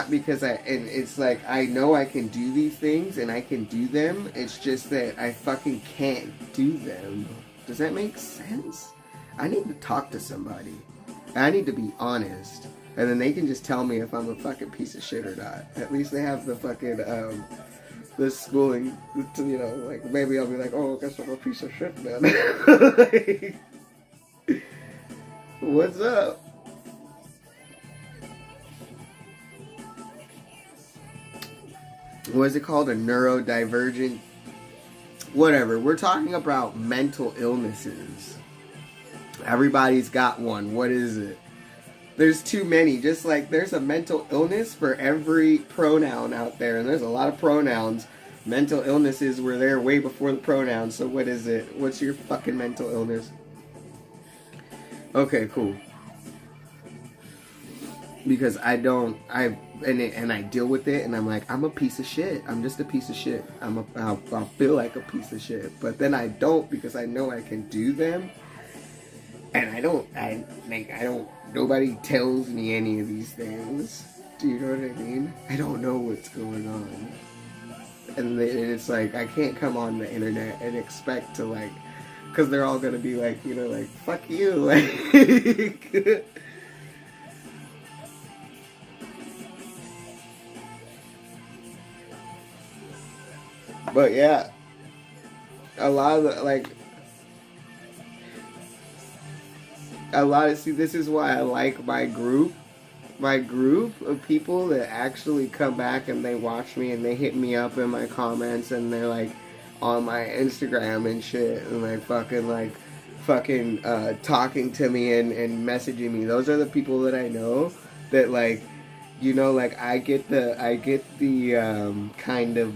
because it's like, I know I can do these things and I can do them. It's just that I fucking can't do them. Does that make sense? I need to talk to somebody. I need to be honest. And then they can just tell me if I'm a fucking piece of shit or not. At least they have the fucking, the schooling, you know, like, maybe I'll be like, oh, I guess I'm a piece of shit, man. Like, what's up? What is it called? A neurodivergent? Whatever. We're talking about mental illnesses. Everybody's got one. What is it? There's too many. Just like there's a mental illness for every pronoun out there. And there's a lot of pronouns. Mental illnesses were there way before the pronouns. So what is it? What's your fucking mental illness? Okay, cool. Because I deal with it, and I'm like, I'm a piece of shit. I'm just a piece of shit. I'll feel like a piece of shit. But then I don't, because I know I can do them. And nobody tells me any of these things. Do you know what I mean? I don't know what's going on. And it's like, I can't come on the internet and expect to, like, because they're all going to be like, you know, like, fuck you. Like, but yeah, a lot of the, like, a lot of, see, this is why I like my group of people that actually come back and they watch me and they hit me up in my comments and they're like on my Instagram and shit and like fucking talking to me and messaging me. Those are the people that I know that, like, you know, like I get the kind of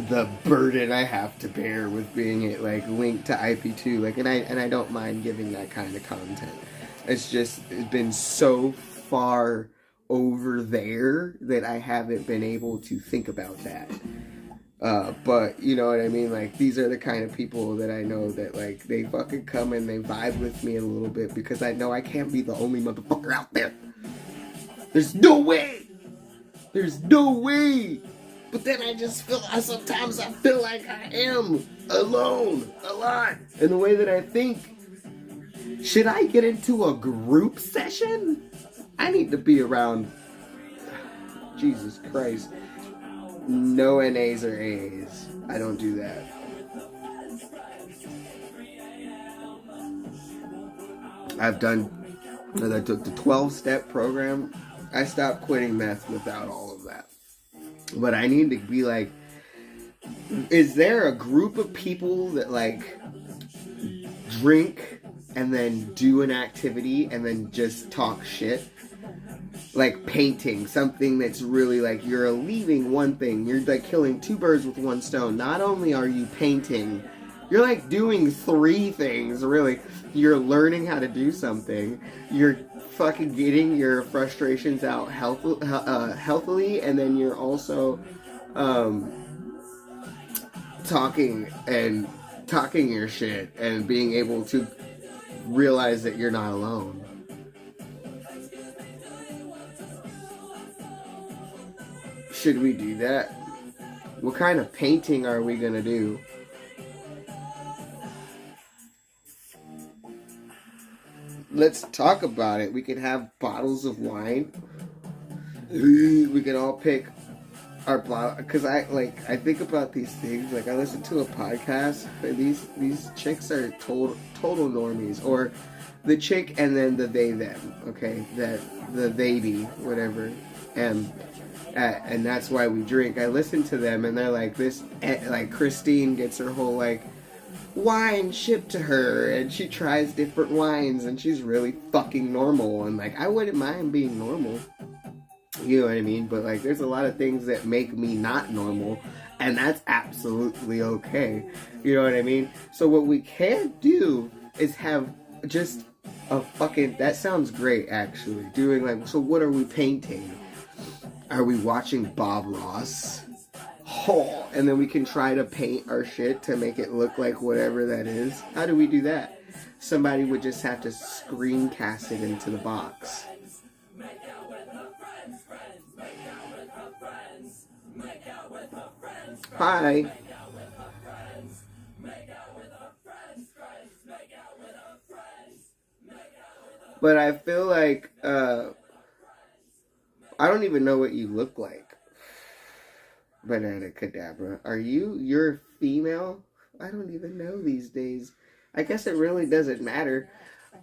the burden I have to bear with being like linked to IP2, like, and I don't mind giving that kind of content. It's been so far over there that I haven't been able to think about that. But you know what I mean? Like, these are the kind of people that I know that, like, they fucking come and they vibe with me a little bit because I know I can't be the only motherfucker out there. There's no way! There's no way! But then sometimes I feel like I am alone a lot. In the way that I think, should I get into a group session? I need to be around, Jesus Christ, no NAs or AAs. I don't do that. I took the 12-step program. I stopped quitting meth without all of that. But I need to be like, is there a group of people that, like, drink and then do an activity and then just talk shit? Like painting, something that's really like, you're leaving one thing. You're like killing two birds with one stone. Not only are you painting, you're like doing three things, really. You're learning how to do something. You're fucking getting your frustrations out healthily, and then you're also talking your shit and being able to realize that you're not alone. Should we do that? What kind of painting are we gonna do? Let's talk about it. We could have bottles of wine. We could all pick our bottle. Because I think about these things. Like, I listen to a podcast. These chicks are total normies. Or the chick and then the they them. Okay, the they be whatever. And that's why we drink. I listen to them and they're like this. Like, Christine gets her whole like wine shipped to her and she tries different wines and she's really fucking normal, and like, I wouldn't mind being normal, you know what I mean? But like, there's a lot of things that make me not normal, and that's absolutely okay, you know what I mean? So what we can do is have just a fucking, that sounds great actually, doing like, so what are we painting? Are we watching Bob Ross? Oh, and then we can try to paint our shit to make it look like whatever that is. How do we do that? Somebody would just have to screencast it into the box. Hi. But I feel like, I don't even know what you look like. Banana Cadabra. You're female? I don't even know these days. I guess it really doesn't matter.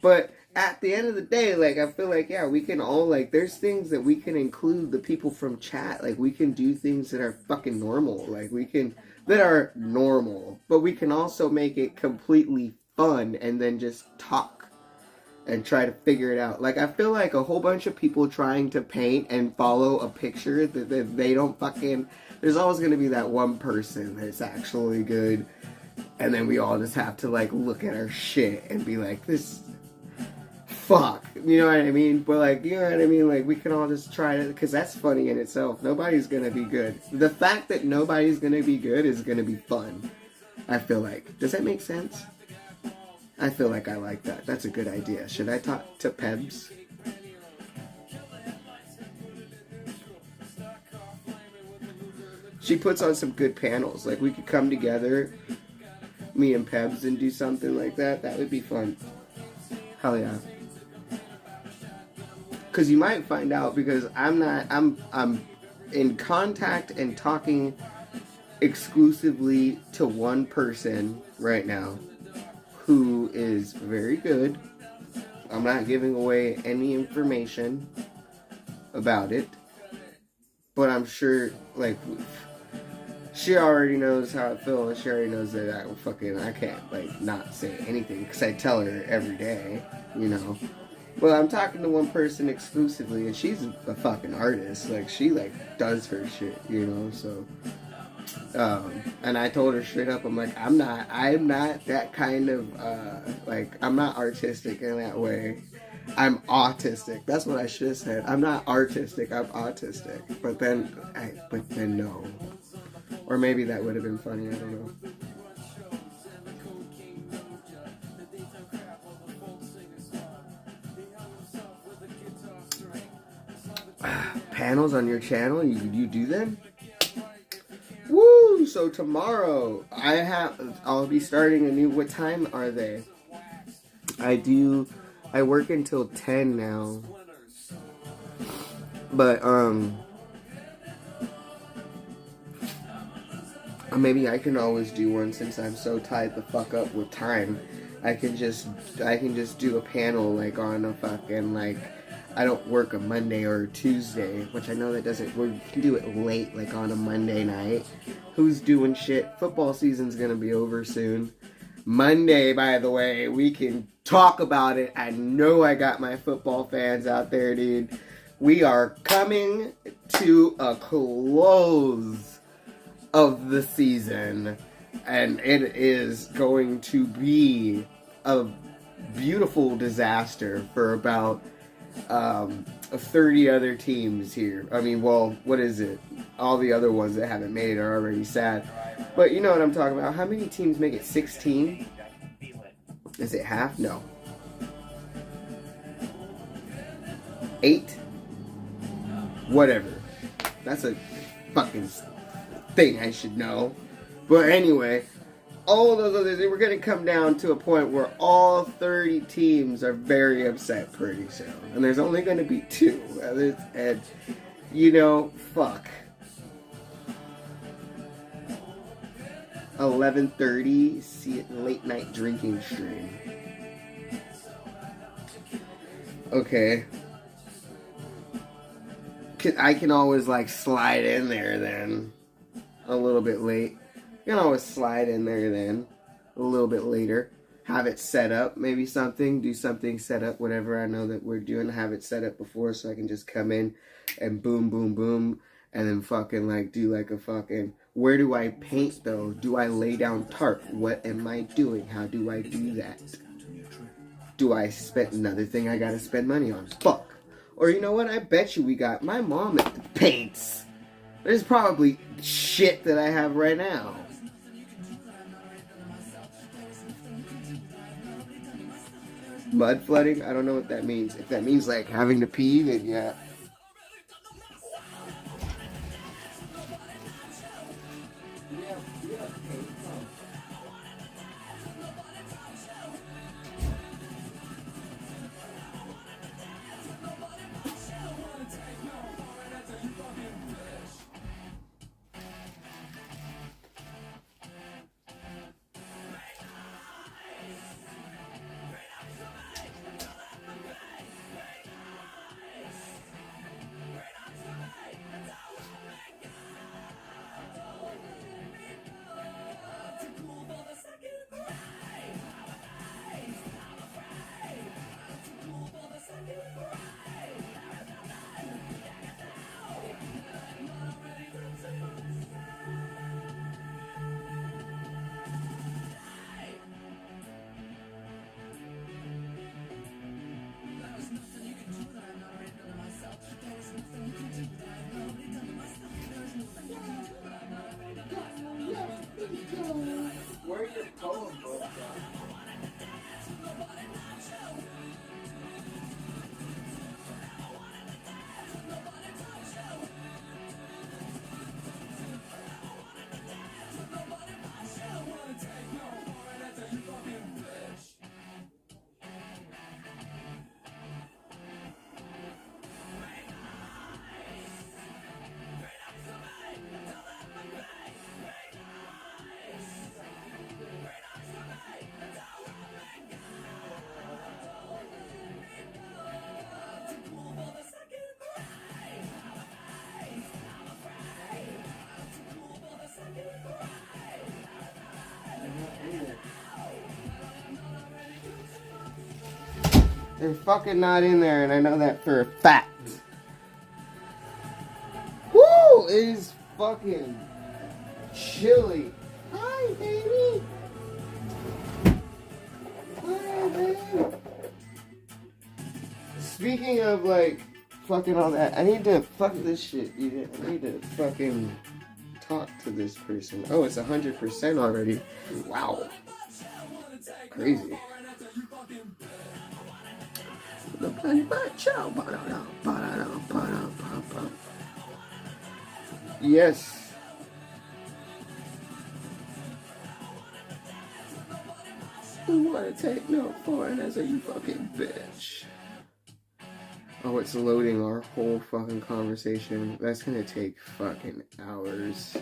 But at the end of the day, like, I feel like, yeah, we can all, like, there's things that we can include the people from chat. Like, we can do things that are fucking normal. Like, that are normal. But we can also make it completely fun and then just talk and try to figure it out. Like, I feel like a whole bunch of people trying to paint and follow a picture that they don't fucking... There's always going to be that one person that's actually good, and then we all just have to, like, look at our shit and be like, this... Fuck. You know what I mean? But, like, you know what I mean? Like, we can all just try to... Because that's funny in itself. Nobody's going to be good. The fact that nobody's going to be good is going to be fun. I feel like. Does that make sense? I feel like I like that. That's a good idea. Should I talk to Pebs? She puts on some good panels. Like, we could come together, me and Pebs, and do something like that. That would be fun. Hell yeah. Because you might find out, because I'm in contact and talking exclusively to one person right now who is very good I'm not giving away any information about it. But I'm sure, like, she already knows how I feel, and she already knows that I can't, like, not say anything, because I tell her every day, you know. Well, I'm talking to one person exclusively, and she's a fucking artist. Like, she, like, does her shit, you know, so. And I told her straight up, I'm like, I'm not that kind of, like, I'm not artistic in that way. I'm autistic. That's what I should have said. I'm not artistic, I'm autistic. But then no. Or maybe that would have been funny, I don't know. Panels on your channel? You do them? Woo! So tomorrow I'll be starting a new. What time are they? I work until 10 now. But maybe I can always do one since I'm so tied the fuck up with time. I can just do a panel like on a fucking like. I don't work a Monday or a Tuesday, which I know that doesn't. We can do it late, like on a Monday night. Who's doing shit? Football season's gonna be over soon. Monday, by the way, we can talk about it. I know I got my football fans out there, dude. We are coming to a close of the season, and it is going to be a beautiful disaster for about 30 other teams here. I mean, well, what is it? All the other ones that haven't made it are already sad. But you know what I'm talking about. How many teams make it? 16? Is it half? No. 8? Whatever. That's a fucking thing I should know. But anyway, all those others, we're going to come down to a point where all 30 teams are very upset pretty soon. And there's only going to be 2. And, you know, fuck. 11:30, see it late night drinking stream. Okay. I can always, like, slide in there then. A little bit late. You can always slide in there then. A little bit later. Have it set up. Maybe do something set up. Whatever I know that we're doing. Have it set up before so I can just come in and boom, boom, boom. And then fucking, like, do, like, a fucking... Where do I paint, though? Do I lay down tarp? What am I doing? How do I do that? Do I spend... Another thing I gotta spend money on. Fuck. Or you know what? I bet you we got... My mom paints. There's probably shit that I have right now. Mud flooding? I don't know what that means. If that means, like, having to pee, then yeah. They're fucking not in there, and I know that for a fact. Woo! It is fucking chilly. Hi, baby. Hi, baby. Speaking of, like, fucking all that, I need to fuck this shit, dude. I need to fucking talk to this person. Oh, it's 100% already. Wow. Crazy. Yes. Who wanna take no foreigners? Are you fucking bitch? Oh, it's loading our whole fucking conversation. That's gonna take fucking hours.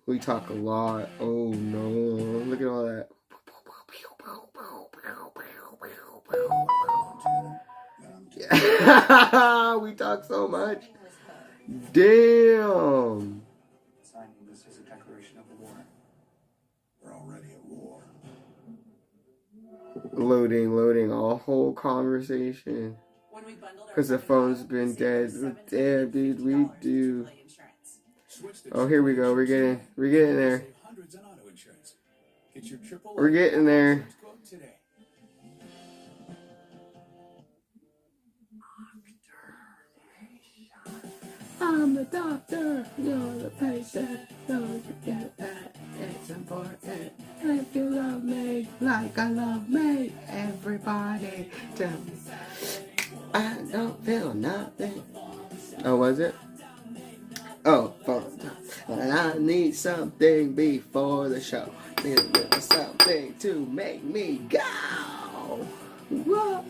We talk a lot. Oh no, look at all that. Yeah. We talk so much. Damn. Signing this as a declaration of war. We're already at war. Loading all whole conversation. Because the phone's been dead. Damn, dude, we do. Oh, here we go. We're getting there. We're getting there. I'm the doctor, you're the patient. Don't forget that it's important. If you love me like I love me, everybody tell me I don't feel nothing. Oh, was it? Oh, and I need something before the show. Need something to make me go. Whoa.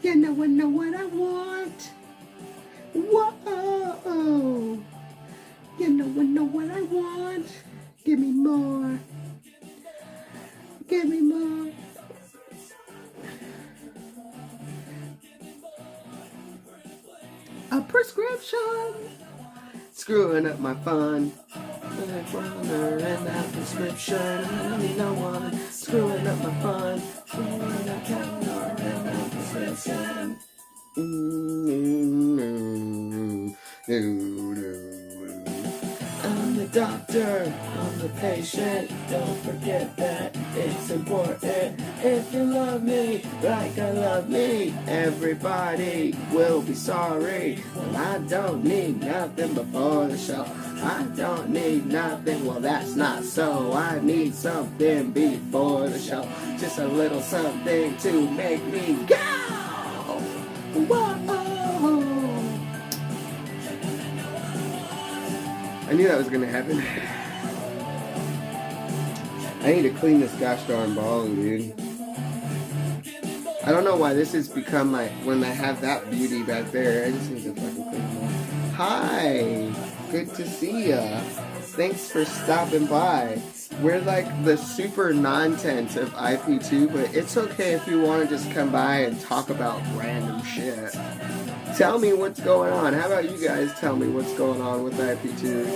You know what I want. Whoa. You know what I want. Give me more. Give me more. A prescription. Screwing up my fun. And that prescription. I need no one. Screwing up my fun. Screwing up that prescription. I'm the doctor, I'm the patient. Don't forget that it's important. If you love me like I love me, everybody will be sorry. Well, I don't need nothing before the show. I don't need nothing, well that's not so. I need something before the show. Just a little something to make me go. Whoa. I knew that was gonna happen. I need to clean this gosh darn bong, dude. I don't know why this has become my, when I have that beauty back there, I just need to fucking clean it off. Hi, good to see ya. Thanks for stopping by. We're like the super non-tent of IP2, but it's okay if you want to just come by and talk about random shit. Tell me what's going on. How about you guys tell me what's going on with IP2?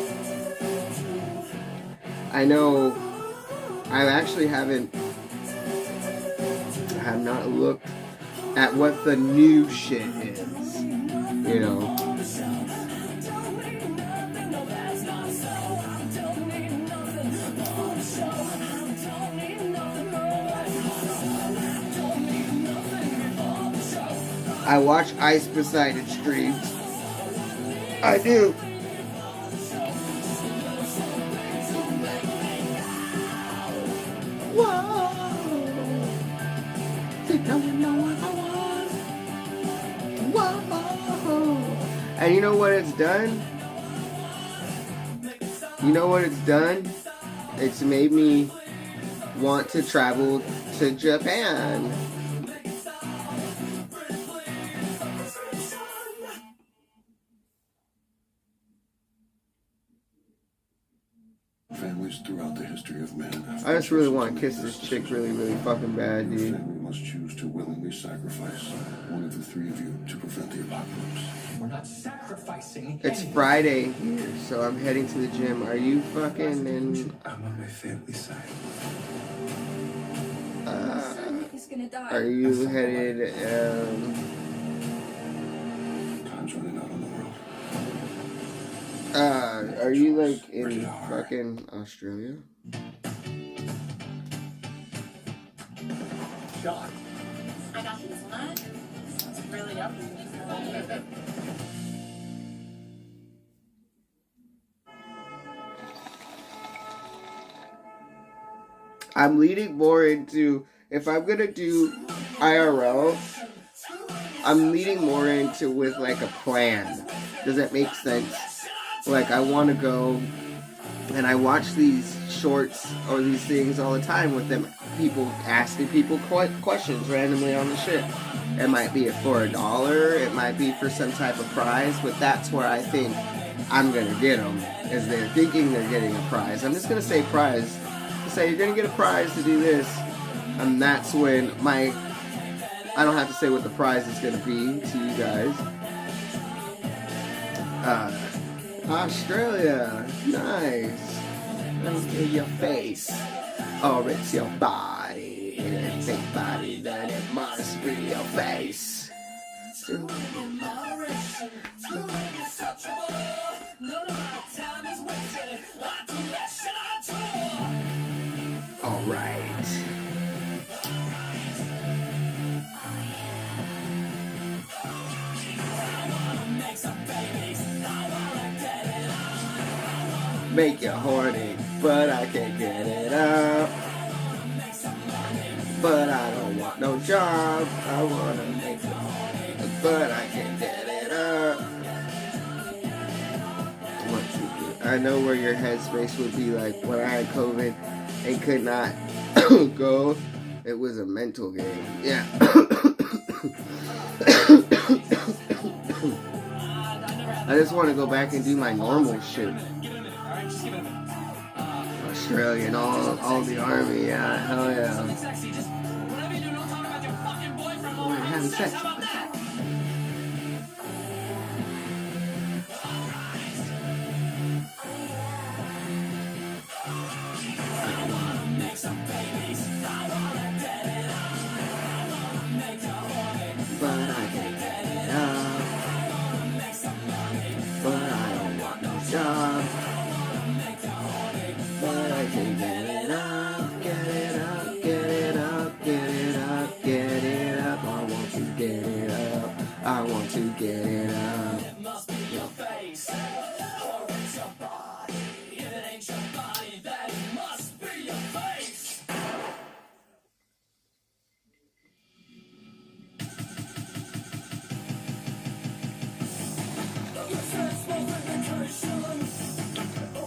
I know I actually have not looked at what the new shit is. You know. I watch Ice Poseidon streams. I do. Whoa. Whoa. And you know what it's done? You know what it's done? It's made me want to travel to Japan. Families throughout the history of man. I just really want to kiss this chick really, really fucking bad, dude. Your family must choose to willingly sacrifice one of the three of you to prevent the apocalypse. We're not sacrificing. It's Friday here, so I'm heading to the gym. Are you fucking in? I'm on my family's side. gonna die. Are you headed, Time's running out on the world. are you like in fucking Australia? Shot. I got this one. It's really yummy. I'm leading more into, if I'm gonna do IRL, I'm leading more into with like a plan. Does that make sense? Like I want to go, and I watch these shorts or these things all the time with them, people asking people questions randomly on the shit. It might be for $1, it might be for some type of prize, but that's where I think I'm gonna get them, is they're thinking they're getting a prize. I'm just gonna say prize. Say you're gonna get a prize to do this, and that's when I don't have to say what the prize is gonna be to you guys. Australia, nice. In your face, or it's your body. It ain't big body, then it must be your face. Alright. Make you horny, but I can't get it up. But I don't want no job. I wanna make you horny, but I can't get it up. What you do? I know where your headspace would be like when I had COVID and could not go. It was a mental game. Yeah. I just want to go back and do my normal shit. Australia and all the army, yeah, hell yeah. We're having sex. But I can't get it up. But I don't want no job. But I can get it up, get it up, get it up, get it up, get it up. I want to get it up. I want to get it up. It must be your face, or it's your body. If it ain't your body, then it must be your face.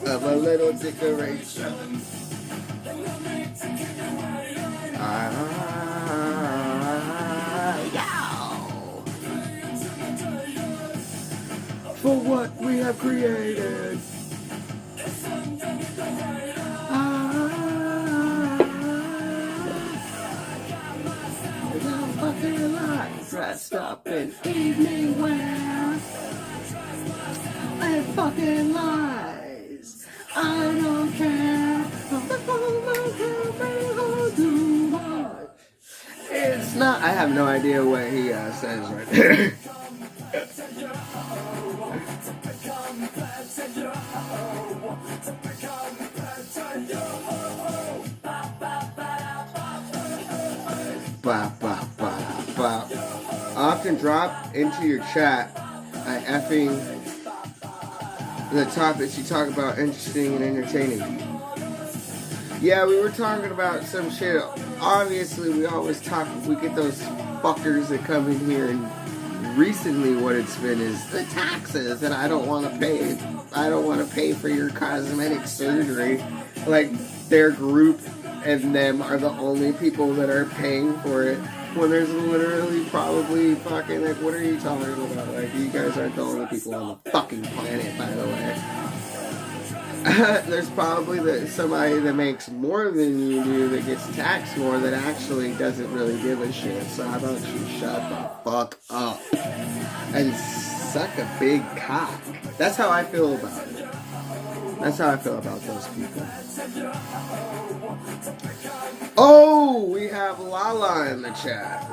Of a little decoration. For what we have created. I'm fucking alive, dressed up in evening wear. And fucking lies. I don't care. It's not. I have no idea what he says right there. Bop, bop, bop, bop. Often drop into your chat the topics you talk about interesting and entertaining. Yeah, we were talking about some shit. Obviously, we always talk. We get those fuckers that come in here, and recently, what it's been is the taxes, and I don't want to pay. I don't want to pay for your cosmetic surgery. Like their group and them are the only people that are paying for it. When there's literally probably fucking, like, what are you talking about? Like, you guys aren't the only people on the fucking planet, by the way. There's probably somebody that makes more than you do that gets taxed more that actually doesn't really give a shit. So how about you shut the fuck up and suck a big cock? That's how I feel about it. That's how I feel about those people. Oh, we have Lala in the chat.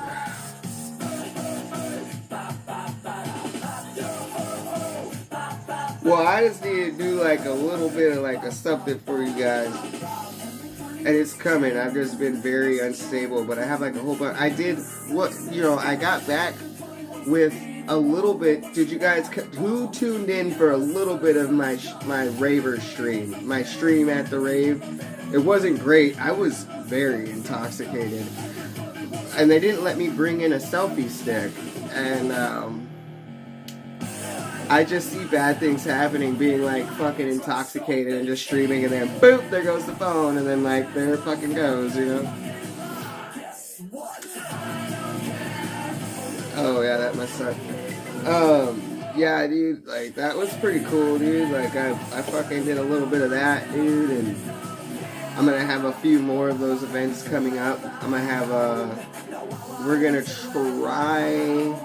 Well, I just need to do like a little bit of like a something for you guys. And it's coming. I've just been very unstable, but I have like a whole bunch. I did what, I got back with a little bit. Did you guys, who tuned in for a little bit of my raver stream? My stream at the rave? It wasn't great. I was very intoxicated. And they didn't let me bring in a selfie stick. And, I just see bad things happening, being like fucking intoxicated and just streaming, and then boop, there goes the phone, and then like there it fucking goes, Oh yeah, that must suck. Yeah, dude, like that was pretty cool, dude. Like I fucking did a little bit of that, dude, and I'm gonna have a few more of those events coming up. I'm gonna have we're gonna try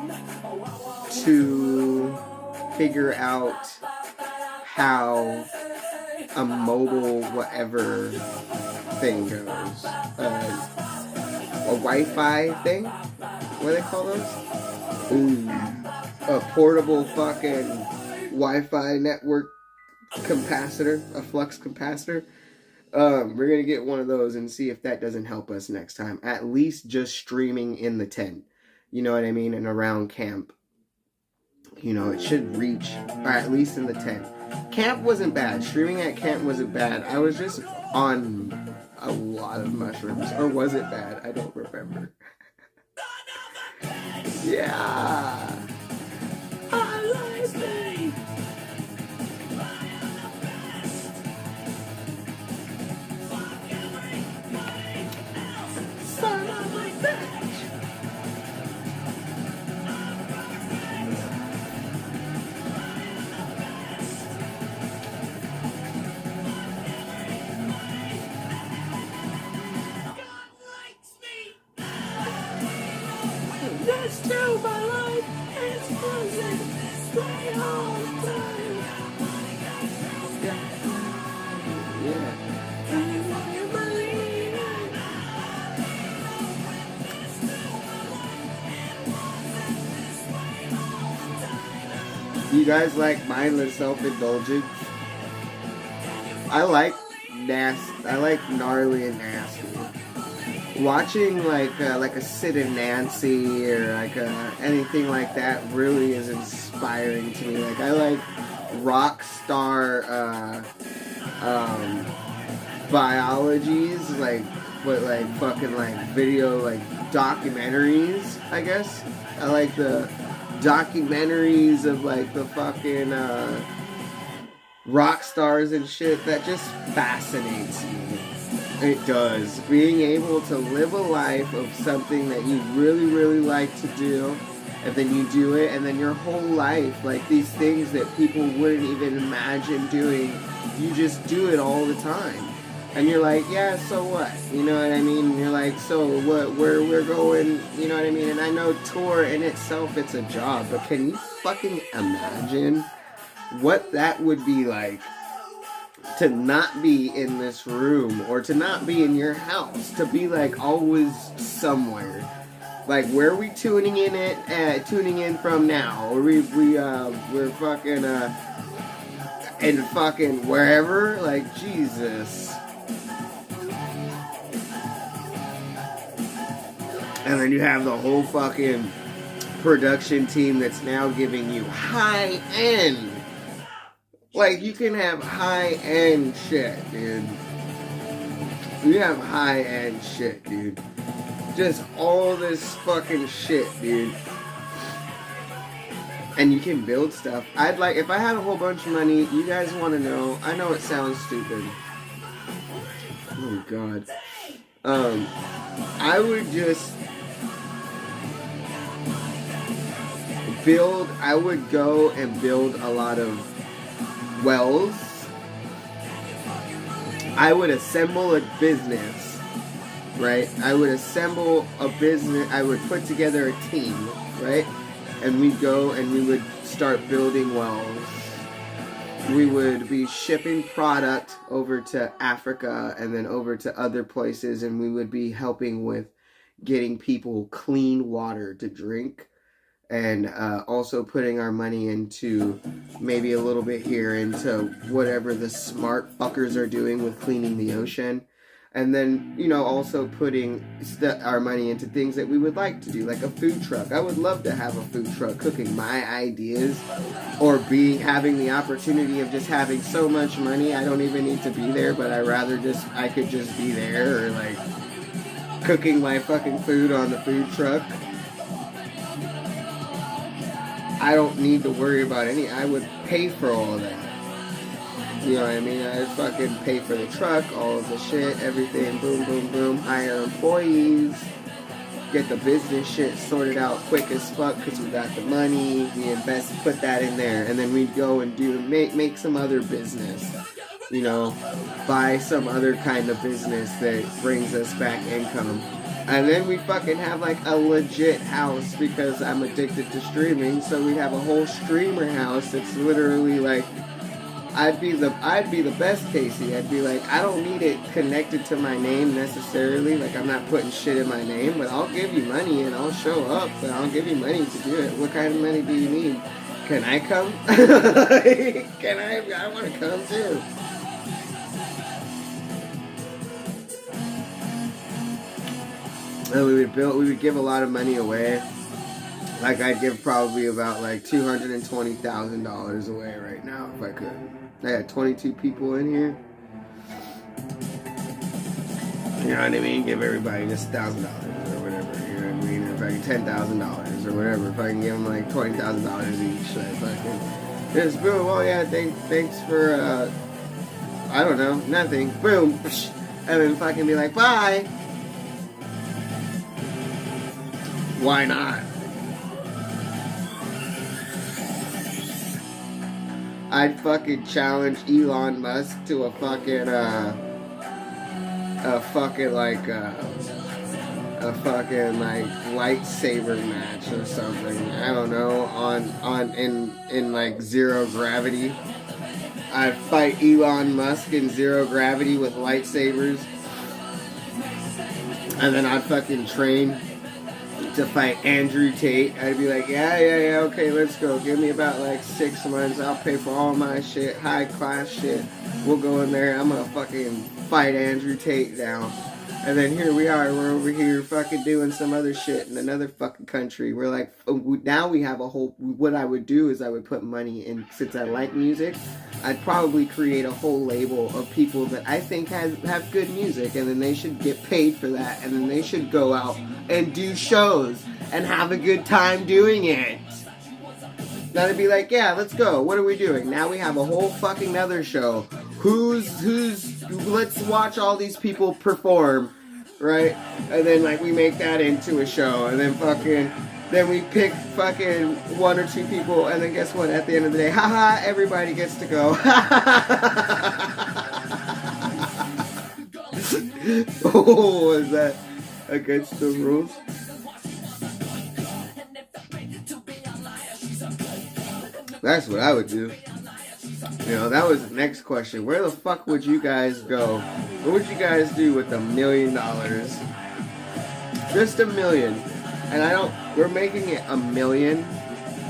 to figure out how a mobile whatever thing goes. A Wi-Fi thing? What do they call those? Ooh. A portable fucking Wi-Fi network capacitor. A flux capacitor. We're gonna get one of those and see if that doesn't help us next time. At least just streaming in the tent. You know what I mean? And around camp. It should reach, or at least in the tent. Camp wasn't bad. Streaming at camp wasn't bad. I was just on a lot of mushrooms. Or was it bad? I don't remember. Yeah. I like me. Son of a bitch. That's still my life. It's closing. Stay all the time. Yeah. Anyone you believe in. You guys like mindless self-indulgence? I like nasty. I like gnarly and nasty. Watching like a Sid and Nancy or like anything like that really is inspiring to me. Like I like rock star biologies, like fucking like video like documentaries. I guess I like the documentaries of like the fucking rock stars and shit. That just fascinates me. It does. Being able to live a life of something that you really, really like to do, and then you do it, and then your whole life, like these things that people wouldn't even imagine doing, you just do it all the time. And you're like, yeah, so what? You know what I mean? And you're like, so what? Where we're going? You know what I mean? And I know tour in itself, it's a job, but can you fucking imagine what that would be like? To not be in this room, or to not be in your house, to be like always somewhere. Like where are we tuning in from now? Or we're fucking in fucking wherever. Like Jesus. And then you have the whole fucking production team that's now giving you high end. Like, you can have high-end shit, dude. You have high-end shit, dude. Just all this fucking shit, dude. And you can build stuff. I'd like, if I had a whole bunch of money, you guys want to know, I know it sounds stupid. Oh, God. I would just I would go and build a lot of wells. I would assemble a business, right? I would assemble a business. I would put together a team, right? And we'd go and we would start building wells. we would be shipping product over to Africa and then over to other places, and we would be helping with getting people clean water to drink, and also putting our money into maybe a little bit here into whatever the smart fuckers are doing with cleaning the ocean. And then, you know, also putting our money into things that we would like to do, like a food truck. I would love to have a food truck cooking my ideas, or having the opportunity of just having so much money I don't even need to be there, but I could just be there, or like cooking my fucking food on the food truck. I don't need to worry about I would pay for all of that. You know what I mean? I'd fucking pay for the truck, all of the shit, everything, boom, boom, boom. Hire employees, get the business shit sorted out quick as fuck because we got the money. We invest, put that in there, and then we'd go and make some other business. You know, buy some other kind of business that brings us back income. And then we fucking have like a legit house because I'm addicted to streaming. So we have a whole streamer house that's literally like, I'd be the best Casey. I'd be like, I don't need it connected to my name necessarily. Like, I'm not putting shit in my name, but I'll give you money and I'll show up and I'll give you money to do it. What kind of money do you need? Can I come? Can I want to come too. And we would give a lot of money away. Like, I'd give probably about like $220,000 away right now if I could. I got 22 people in here. You know what I mean? Give everybody just $1,000 or whatever. You know what I mean? If I get $10,000 or whatever, if I can give them like $20,000 each, like fucking just boom. Oh yeah, thanks for I don't know, nothing. Boom, and then fucking be like, bye. Why not? I'd fucking challenge Elon Musk to a fucking lightsaber match or something. I don't know, in like zero gravity. I'd fight Elon Musk in zero gravity with lightsabers, and then I'd fucking train to fight Andrew Tate. I'd be like, yeah, okay, let's go. Give me about like 6 months. I'll pay for all my shit, high class shit. We'll go in there. I'm gonna fucking fight Andrew Tate now. And then here we are. We're over here fucking doing some other shit in another fucking country. We're like, now we have a whole, what I would do is I would put money in, since I like music, I'd probably create a whole label of people that I think have good music, and then they should get paid for that, and then they should go out and do shows and have a good time doing it. Now they'd be like, yeah, let's go. What are we doing? Now we have a whole fucking other show. Let's watch all these people perform, right? And then like we make that into a show, and then we pick fucking 1 or 2 people, and then guess what? At the end of the day, haha, everybody gets to go. Oh, is that against the rules? That's what I would do. You know, that was the next question. Where the fuck would you guys go? What would you guys do with $1 million? Just $1 million. And we're making it $1 million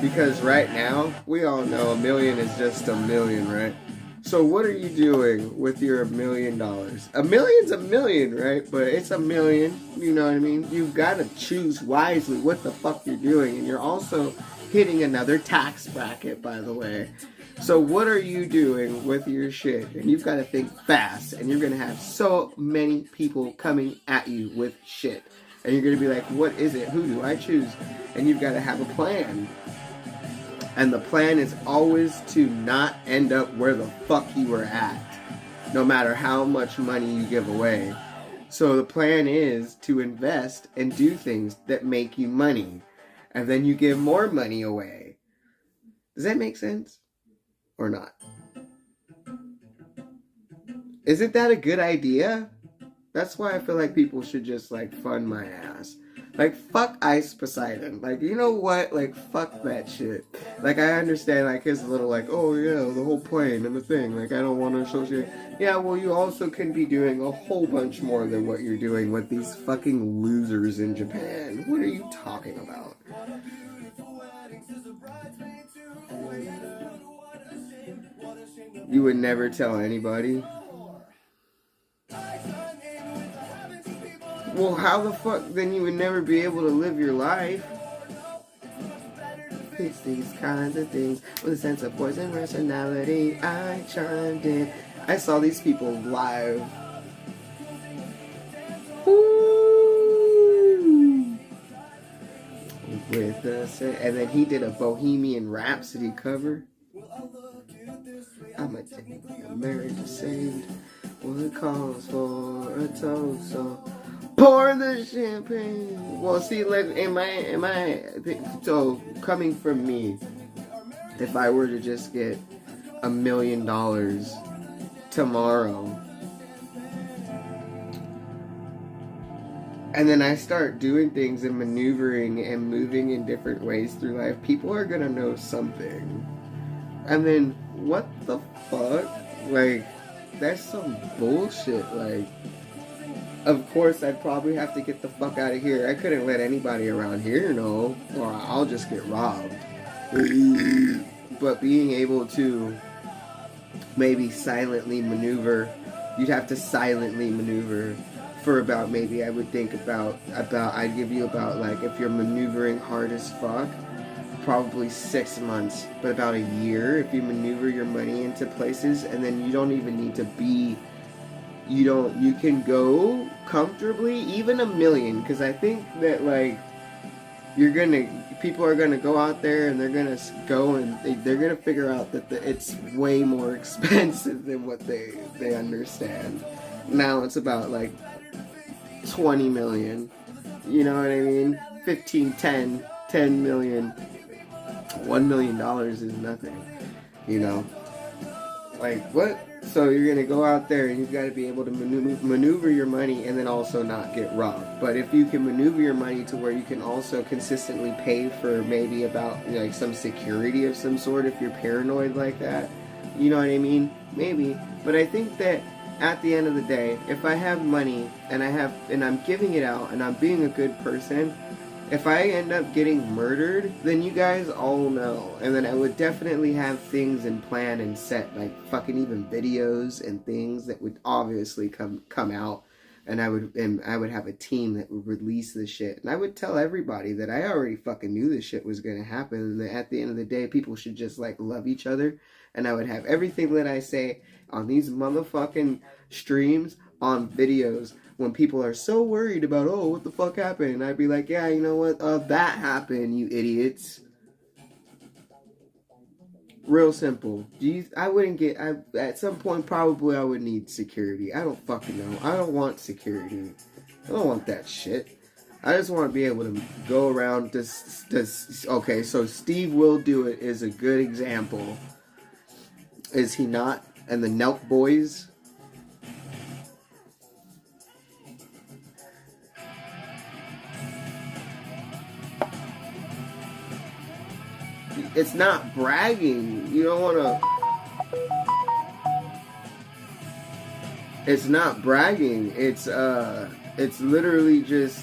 because right now, we all know $1 million is just $1 million, right? So what are you doing with your $1 million? $1 million's $1 million, right? But it's $1 million, you know what I mean? You've got to choose wisely what the fuck you're doing. And you're also hitting another tax bracket, by the way. So what are you doing with your shit? And you've got to think fast. And you're going to have so many people coming at you with shit. And you're going to be like, what is it? Who do I choose? And you've got to have a plan. And the plan is always to not end up where the fuck you were at, no matter how much money you give away. So the plan is to invest and do things that make you money. And then you give more money away. Does that make sense? Or not? Isn't that a good idea? That's why I feel like people should just like fund my ass. Like, fuck Ice Poseidon. Like, you know what? Like, fuck that shit. Like, I understand, like, his little, like, oh, yeah, the whole plane and the thing. Like, I don't want to associate. Yeah, well, you also can be doing a whole bunch more than what you're doing with these fucking losers in Japan. What are you talking about? You would never tell anybody? Well, how the fuck then you would never be able to live your life? Fix these kinds of things with a sense of poise and rationality. I chimed in. I saw these people live. Ooh. With us, and then he did a Bohemian Rhapsody cover. I'm a marriage is saved. What calls for a toast? So pour the champagne. Well, see, like, so coming from me, if I were to just get $1 million tomorrow, and then I start doing things and maneuvering and moving in different ways through life, people are gonna know something. And then, what the fuck? Like, that's some bullshit. Like, of course, I'd probably have to get the fuck out of here. I couldn't let anybody around here know, or I'll just get robbed. But being able to maybe silently maneuver, you'd have to silently maneuver for about, maybe I would think about I'd give you about, like, if you're maneuvering hard as fuck, probably 6 months, but about a year if you maneuver your money into places. And then you don't even need to be, you can go comfortably, even $1 million, because I think that, like, people are gonna go out there and they're gonna go and they're gonna figure out that it's way more expensive than what they understand. Now it's about, like, 20 million, you know what I mean? 10 million. $1 million is nothing, you know? Like, what? So you're gonna go out there and you've got to be able to maneuver your money and then also not get robbed. But if you can maneuver your money to where you can also consistently pay for maybe about, like, some security of some sort if you're paranoid like that, you know what I mean? Maybe. But I think that at the end of the day, if I have money and I'm giving it out and I'm being a good person, if I end up getting murdered, then you guys all know. And then I would definitely have things in plan and set, like fucking even videos and things that would obviously come out. And I would have a team that would release this shit. And I would tell everybody that I already fucking knew this shit was gonna happen. And that at the end of the day, people should just, like, love each other. And I would have everything that I say on these motherfucking streams on videos. When people are so worried about, oh, what the fuck happened? I'd be like, yeah, you know what? That happened, you idiots. Real simple. At some point, probably I would need security. I don't fucking know. I don't want security. I don't want that shit. I just want to be able to go around okay, so Steve Will Do It is a good example. Is he not? And the Nelk Boys. It's not bragging. You don't want to... It's not bragging. It's literally just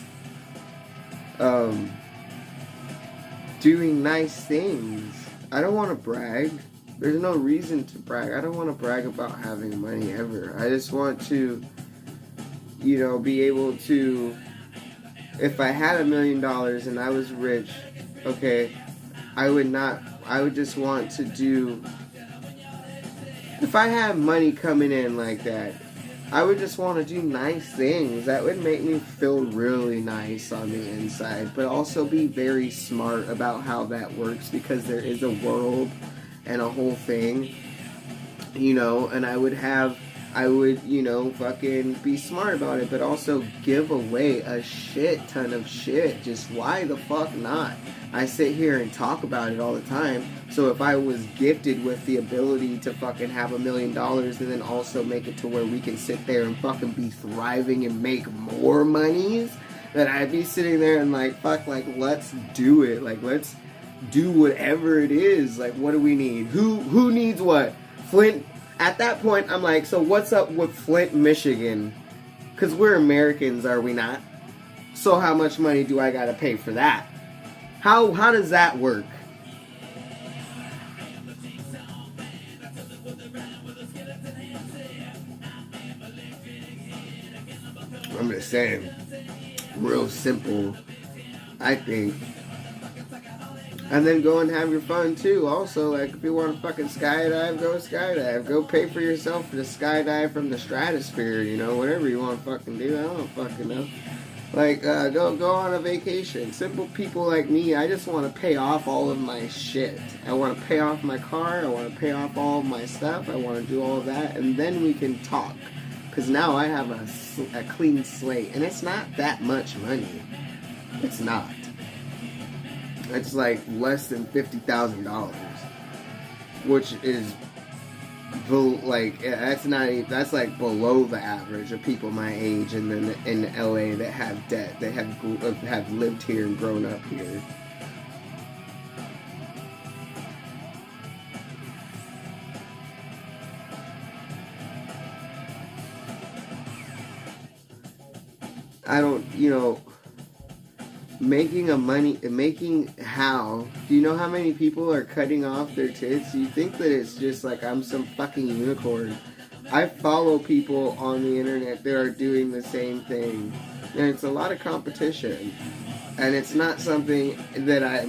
doing nice things. I don't want to brag. There's no reason to brag. I don't want to brag about having money ever. I just want to, you know, be able to... If I had $1 million and I was rich, okay, I would just want to do, if I had money coming in like that, I would just want to do nice things. That would make me feel really nice on the inside, but also be very smart about how that works, because there is a world and a whole thing, you know, and I would, you know, fucking be smart about it, but also give away a shit ton of shit. Just why the fuck not? I sit here and talk about it all the time. So if I was gifted with the ability to fucking have $1 million and then also make it to where we can sit there and fucking be thriving and make more monies, that I'd be sitting there and like, fuck, like, let's do it. Like, let's do whatever it is. Like, what do we need? Who needs what? Flint. At that point, I'm like, so what's up with Flint, Michigan? Because we're Americans, are we not? So how much money do I gotta pay for that? How does that work? I'm just saying, real simple, I think. And then go and have your fun too. Also, like, if you want to fucking skydive, go skydive. Go pay for yourself to skydive from the stratosphere, you know, whatever you want to fucking do. I don't fucking know. Like, go on a vacation. Simple people like me, I just want to pay off all of my shit. I want to pay off my car. I want to pay off all of my stuff. I want to do all of that. And then we can talk. Because now I have a clean slate. And it's not that much money. It's not. It's like less than $50,000. Which is... like, that's like below the average of people my age and then in LA that have debt, that have lived here and grown up here. I don't, you know, do you know how many people are cutting off their tits? You think that it's just like I'm some fucking unicorn. I follow people on the internet that are doing the same thing. And it's a lot of competition. And it's not something that I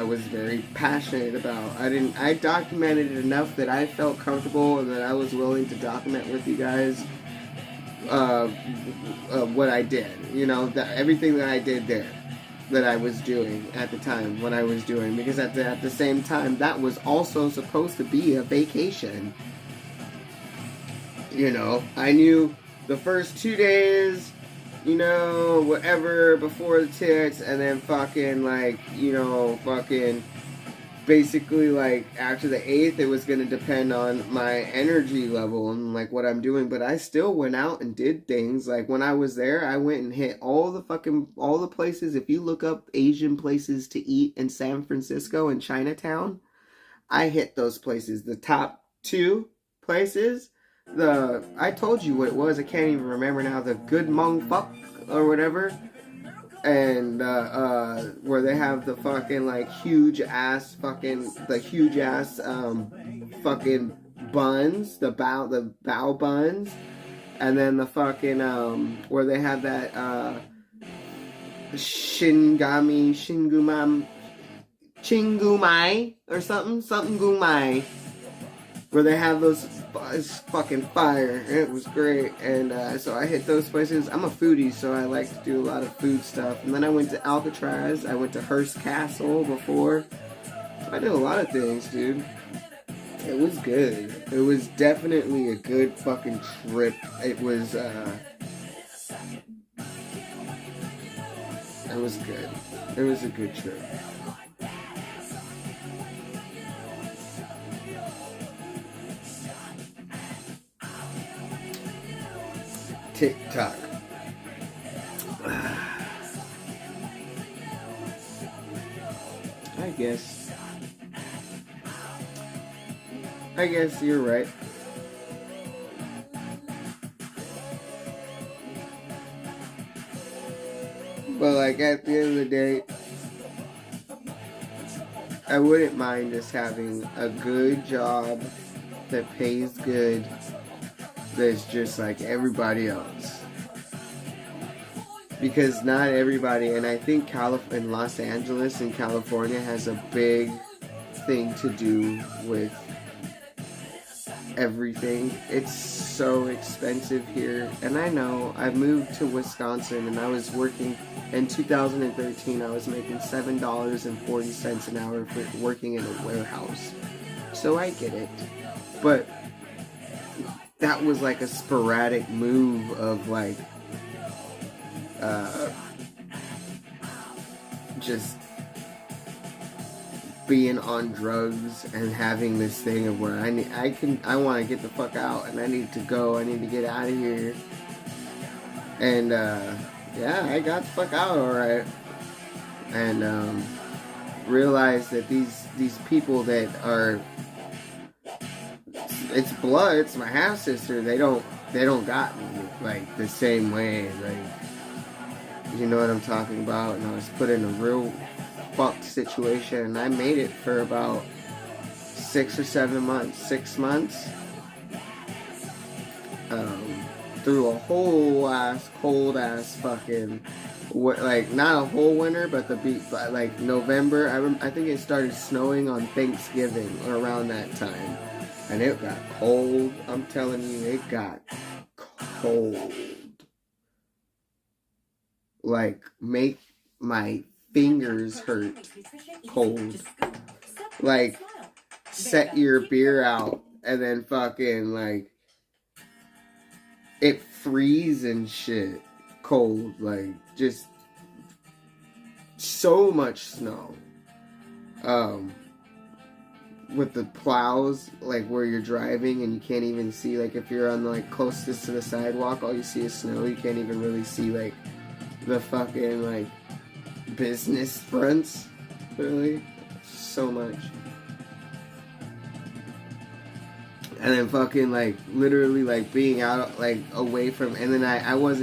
was very passionate about. I documented it enough that I felt comfortable and that I was willing to document with you guys what I did. You know, everything that I did there. That I was doing at the time, what I was doing, because at the same time, that was also supposed to be a vacation. You know, I knew the first 2 days, you know, whatever, before the tits, and then fucking, like, you know, fucking, basically, like, after the 8th, it was going to depend on my energy level and, like, what I'm doing, but I still went out and did things. Like, when I was there, I went and hit all the places. If you look up Asian places to eat in San Francisco and Chinatown, I hit those places. The top 2 places, I told you what it was, I can't even remember now, the Good Mong Fuck, or whatever. And, where they have the fucking, like, huge ass, fucking buns, the bao buns, and then the fucking, where they have that, Chingumai, or something gumai, where they have those, it's fucking fire. It was great. And so I hit those places. I'm a foodie, so I like to do a lot of food stuff. And then I went to Alcatraz. I went to Hearst Castle before. I did a lot of things, dude. It was good. It was definitely a good fucking trip. It was good. It was a good trip. TikTok. I guess you're right. But like at the end of the day, I wouldn't mind just having a good job that pays good, that's just like everybody else. Because not everybody, and I think in Los Angeles and California has a big thing to do with everything. It's so expensive here. And I know, I moved to Wisconsin and I was working, in 2013, I was making $7.40 an hour for working in a warehouse. So I get it. But that was like a sporadic move of like, just being on drugs and having this thing of where I want to get the fuck out and I need to go, I need to get out of here. And yeah, I got the fuck out alright. And realized that these people that are, it's blood, it's my half sister, they don't got me like the same way, like, you know what I'm talking about. And I was put in a real fucked situation, and I made it for about 6 or 7 months, 6 months, through a whole ass cold ass fucking, like, not a whole winter, but like November. I think it started snowing on Thanksgiving or around that time, and it got cold. I'm telling you, it got cold. Like, make my fingers hurt cold. Like, set your beer out and then fucking, like, it freeze and shit cold. Like, just so much snow. With the plows, like, where you're driving and you can't even see, like, if you're on, like, closest to the sidewalk, all you see is snow. You can't even really see, like, the fucking, like, business fronts, really. So much. And then fucking, like, literally, like, being out, like, away from, and then I was,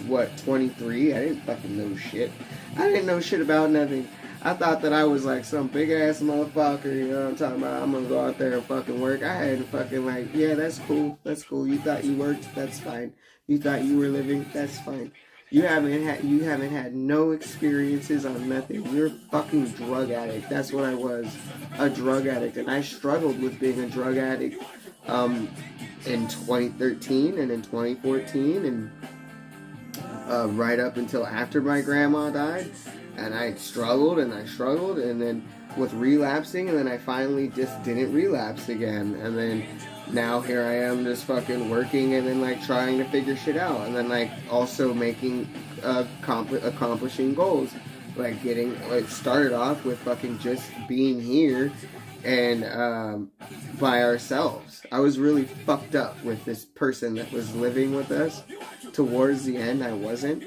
what, 23? I didn't fucking know shit. I didn't know shit about nothing. I thought that I was, like, some big-ass motherfucker, you know what I'm talking about? I'm gonna go out there and fucking work. I had to fucking, like, yeah, that's cool. You thought you worked? That's fine. You thought you were living? That's fine. You haven't had no experiences on nothing. You're a fucking drug addict. That's what I was, a drug addict. And I struggled with being a drug addict in 2013 and in 2014 and right up until after my grandma died. And I struggled, and then with relapsing, and then I finally just didn't relapse again. And then now here I am just fucking working and then, like, trying to figure shit out. And then, like, also making, accomplishing goals. Like, started off with fucking just being here and by ourselves. I was really fucked up with this person that was living with us. Towards the end, I wasn't.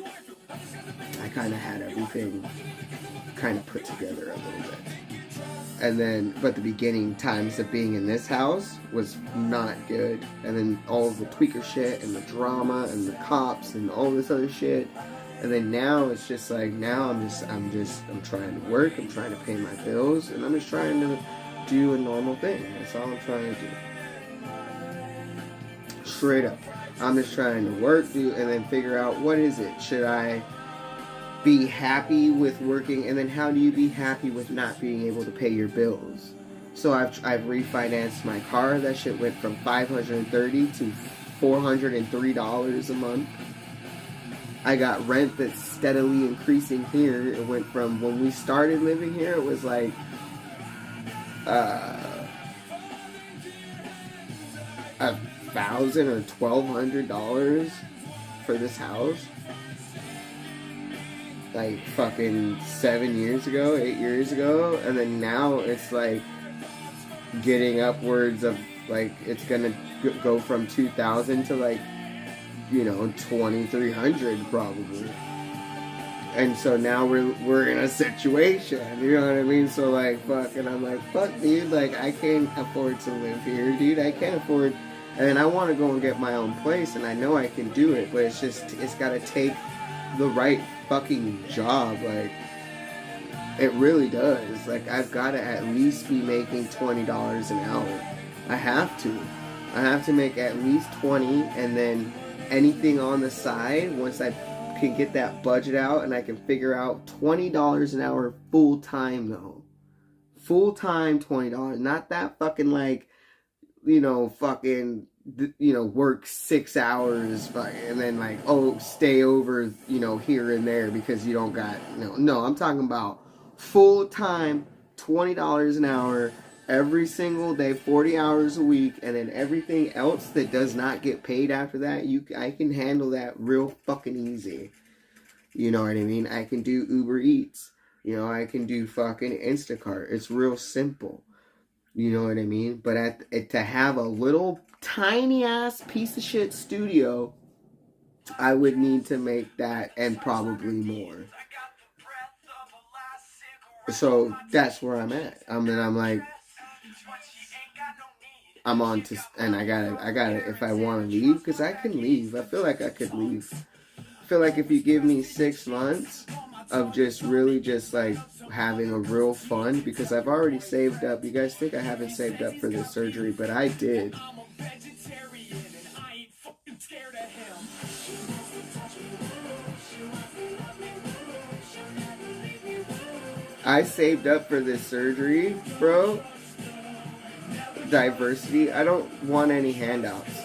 I kind of had everything kind of put together a little bit. And then, but the beginning times of being in this house was not good. And then all of the tweaker shit and the drama and the cops and all this other shit. And then now it's just like, now I'm trying to work, I'm trying to pay my bills, and I'm just trying to do a normal thing. That's all I'm trying to do. Straight up. I'm just trying to work, and then figure out, what is it? Should I be happy with working, and then how do you be happy with not being able to pay your bills? So I've refinanced my car. That shit went from $530 to $403 a month. I got rent that's steadily increasing here. It went from, when we started living here, it was like $1,000 or $1,200 for this house. Like fucking 7 years ago, 8 years ago, and then now it's like getting upwards of, like, it's gonna go from 2,000 to, like, you know, 2,300 probably. And so now we're in a situation, you know what I mean? So, like, fuck, and I'm like, fuck, dude, like, I can't afford to live here, dude. I can't afford, and I want to go and get my own place, and I know I can do it, but it's gotta take the right fucking job. Like, it really does. Like, I've got to at least be making $20 an hour. I have to make at least 20, and then anything on the side, once I can get that budget out and I can figure out $20 an hour full time, though. Full time $20, not that fucking, like, you know, fucking, you know, work 6 hours and then, like, oh, stay over, you know, here and there because you don't got, no, I'm talking about full time $20 an hour every single day, 40 hours a week, and then everything else that does not get paid after that, I can handle that real fucking easy. You know what I mean? I can do Uber Eats. You know, I can do fucking Instacart. It's real simple. You know what I mean? But to have a little tiny ass piece of shit studio I would need to make that and probably more. So that's where I'm at. I mean, I'm like, I'm on to, and I gotta, if I want to leave, because I can leave. I feel like I could leave. I feel like if you give me 6 months of just really just like having a real fun, because I've already saved up. You guys think I haven't saved up for this surgery, but I did. I saved up for this surgery, bro. Diversity. I don't want any handouts.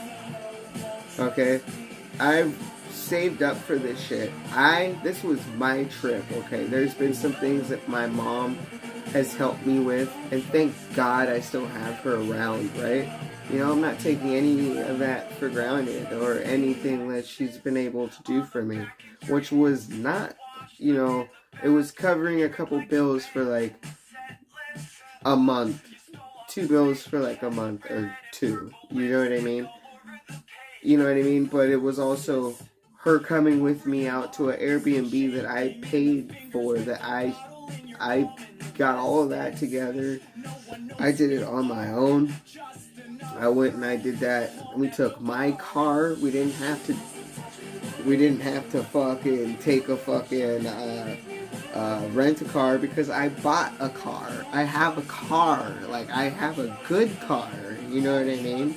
Okay? I've saved up for this shit. This was my trip, okay? There's been some things that my mom has helped me with, and thank God I still have her around, right? You know, I'm not taking any of that for granted or anything that she's been able to do for me, which was not, you know, it was covering a couple bills for like a month. 2 bills for like a month or 2. You know what I mean? You know what I mean? But it was also her coming with me out to an Airbnb that I paid for, that I got all of that together. I did it on my own. I went and I did that. We took my car. We didn't have to fucking take a fucking rent a car, because I bought a car. I have a car. Like, I have a good car. You know what I mean?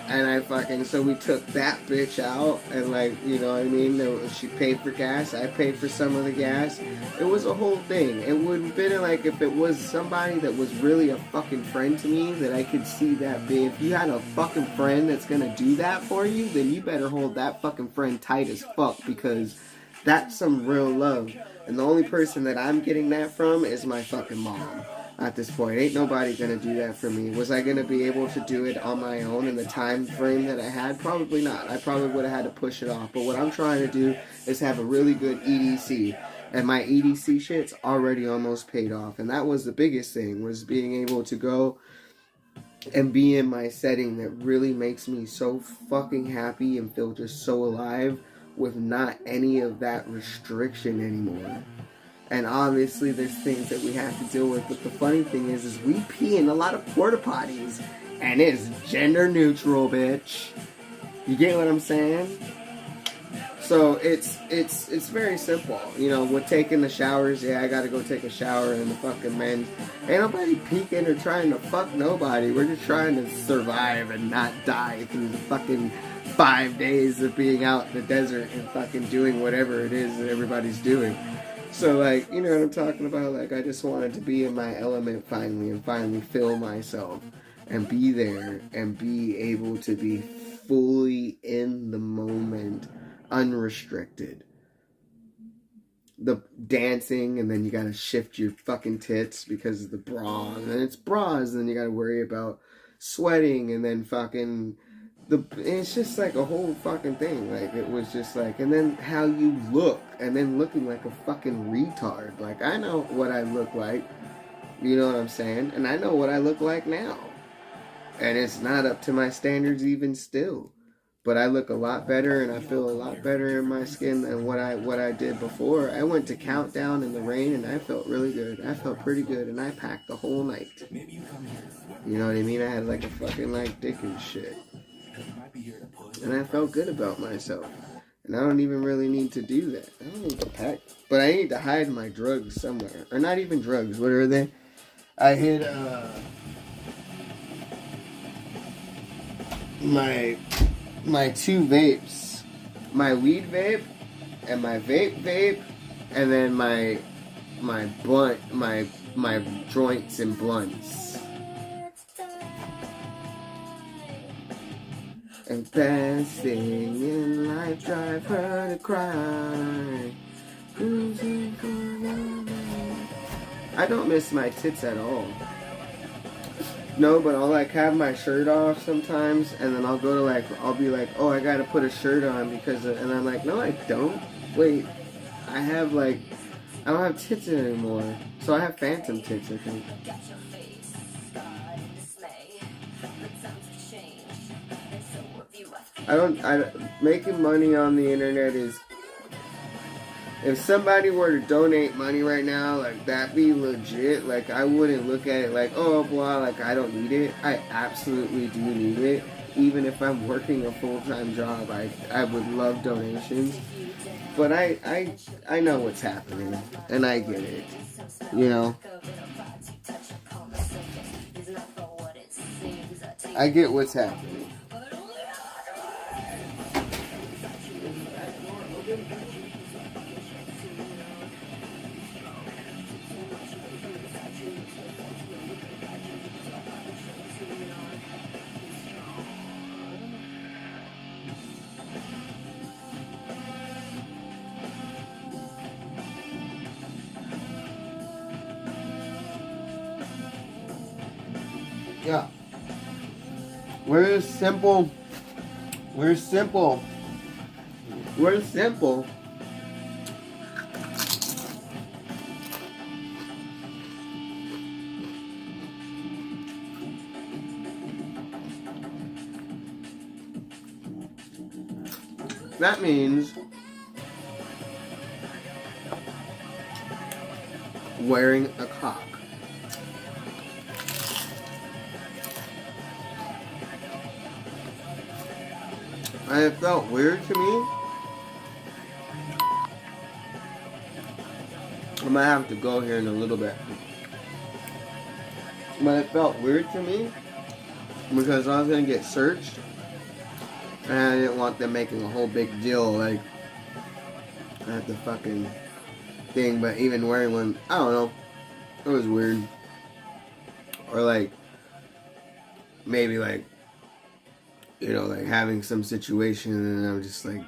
And so we took that bitch out, and like, you know what I mean? She paid for gas, I paid for some of the gas. It was a whole thing. It would have been like if it was somebody that was really a fucking friend to me, that I could see that be. If you had a fucking friend that's gonna do that for you, then you better hold that fucking friend tight as fuck, because that's some real love. And the only person that I'm getting that from is my fucking mom. At this point, ain't nobody gonna do that for me. Was I gonna be able to do it on my own in the time frame that I had? Probably not. I probably would have had to push it off. But what I'm trying to do is have a really good EDC. And my EDC shit's already almost paid off. And that was the biggest thing, was being able to go and be in my setting that really makes me so fucking happy and feel just so alive, with not any of that restriction anymore. And obviously there's things that we have to deal with, but the funny thing is we pee in a lot of porta potties, and it's gender neutral, bitch. You get what I'm saying? So it's very simple. You know, with taking the showers, yeah, I gotta go take a shower in the fucking men's. Ain't nobody peeking or trying to fuck nobody. We're just trying to survive and not die through the fucking 5 days of being out in the desert and fucking doing whatever it is that everybody's doing. So, like, you know what I'm talking about? Like, I just wanted to be in my element finally, and finally feel myself and be there and be able to be fully in the moment, unrestricted. The dancing, and then you gotta shift your fucking tits because of the bra, and then it's bras, and then you gotta worry about sweating, and then fucking... it's just like a whole fucking thing. Like, it was just like, and then how you look, and then looking like a fucking retard. Like, I know what I look like, you know what I'm saying, and I know what I look like now, and it's not up to my standards even still, but I look a lot better, and I feel a lot better in my skin than what I did before. I went to Countdown in the rain, and I felt really good. I felt pretty good, and I packed the whole night. You know what I mean? I had like a fucking like dick and shit. And I felt good about myself. And I don't even really need to do that. I don't need to pack. But I need to hide my drugs somewhere. Or not even drugs. What are they? I hid my 2 vapes. My weed vape and my vape, and then my blunt, my joints and blunts. And best thing in life, drive her to cry. I don't miss my tits at all. No, but I'll like have my shirt off sometimes, and then I'll go to like, I'll be like, oh, I gotta put a shirt on because, and I'm like, no, I don't. Wait, I don't have tits anymore. So I have phantom tits, I think. making money on the internet is, if somebody were to donate money right now, like, that'd be legit. Like, I wouldn't look at it like, oh, blah, like, I don't need it. I absolutely do need it. Even if I'm working a full-time job, I would love donations. But I know what's happening, and I get it. You know? I get what's happening. Yeah. We're simple. We're simple. We're simple. That means wearing a clock. And it felt weird to me. I might have to go here in a little bit. But it felt weird to me because I was going to get searched. And I didn't want them making a whole big deal, like, at the fucking thing. But even wearing one, I don't know. It was weird. Or, like, maybe, like, you know, like having some situation and I'm just like,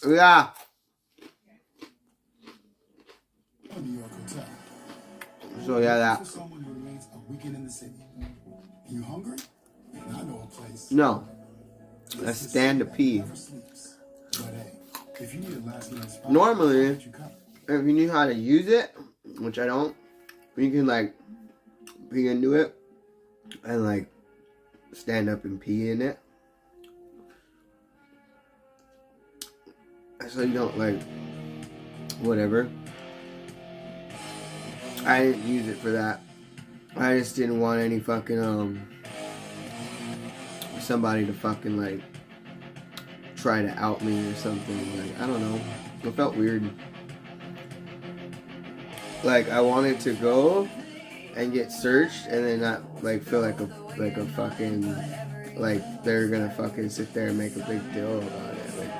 yeah. So yeah, that. You hungry? I know a place. No. I stand to pee. Normally, if you knew how to use it, which I don't, you can like, you can do it and like stand up and pee in it. So you don't like, whatever. I didn't use it for that. I just didn't want any fucking, somebody to fucking like try to out me or something. Like, I don't know. It felt weird. Like, I wanted to go and get searched and then not like feel like a fucking, like they're gonna fucking sit there and make a big deal about it. Like,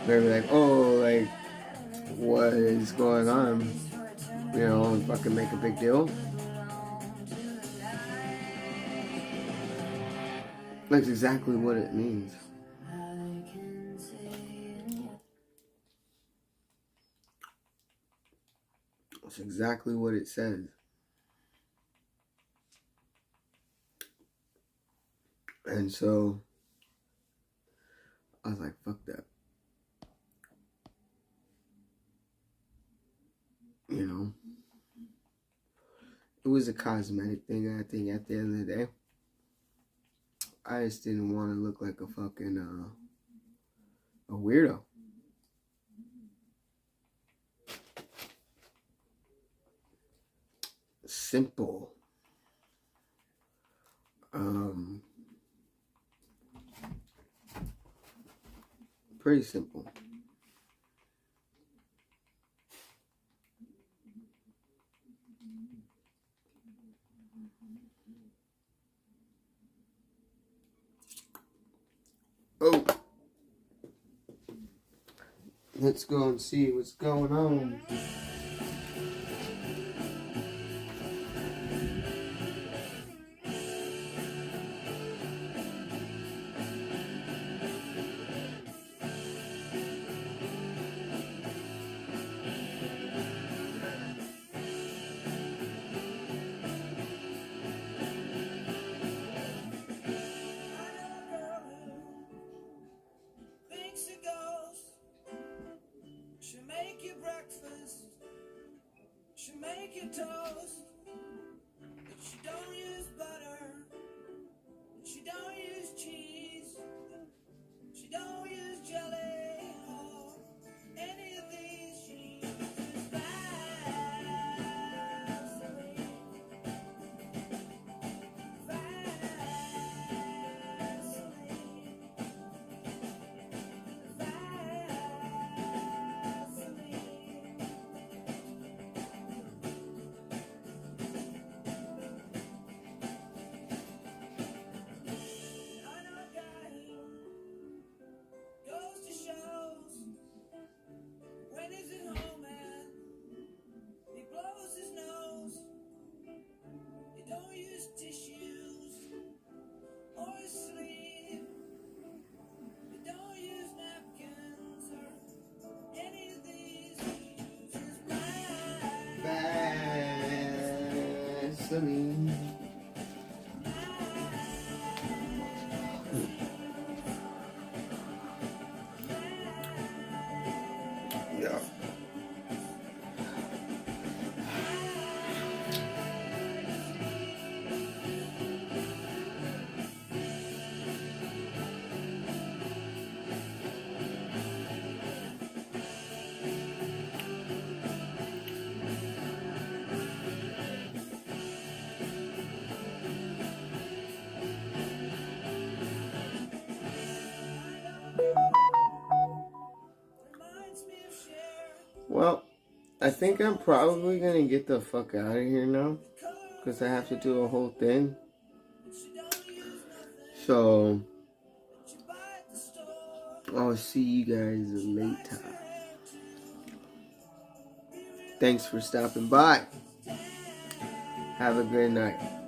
they're like, oh, like, what is going on? You know, and fucking make a big deal. That's exactly what it means. That's exactly what it says. And so I was like, fuck that. You know? It was a cosmetic thing, I think, at the end of the day. I just didn't want to look like a fucking, a weirdo. Simple. Pretty simple. Oh. Let's go and see what's going on. She'll make you breakfast, she'll make you toast, but she don't use butter, she don't I think I'm probably gonna get the fuck out of here now, because I have to do a whole thing. So I'll see you guys later. Thanks for stopping by. Have a good night.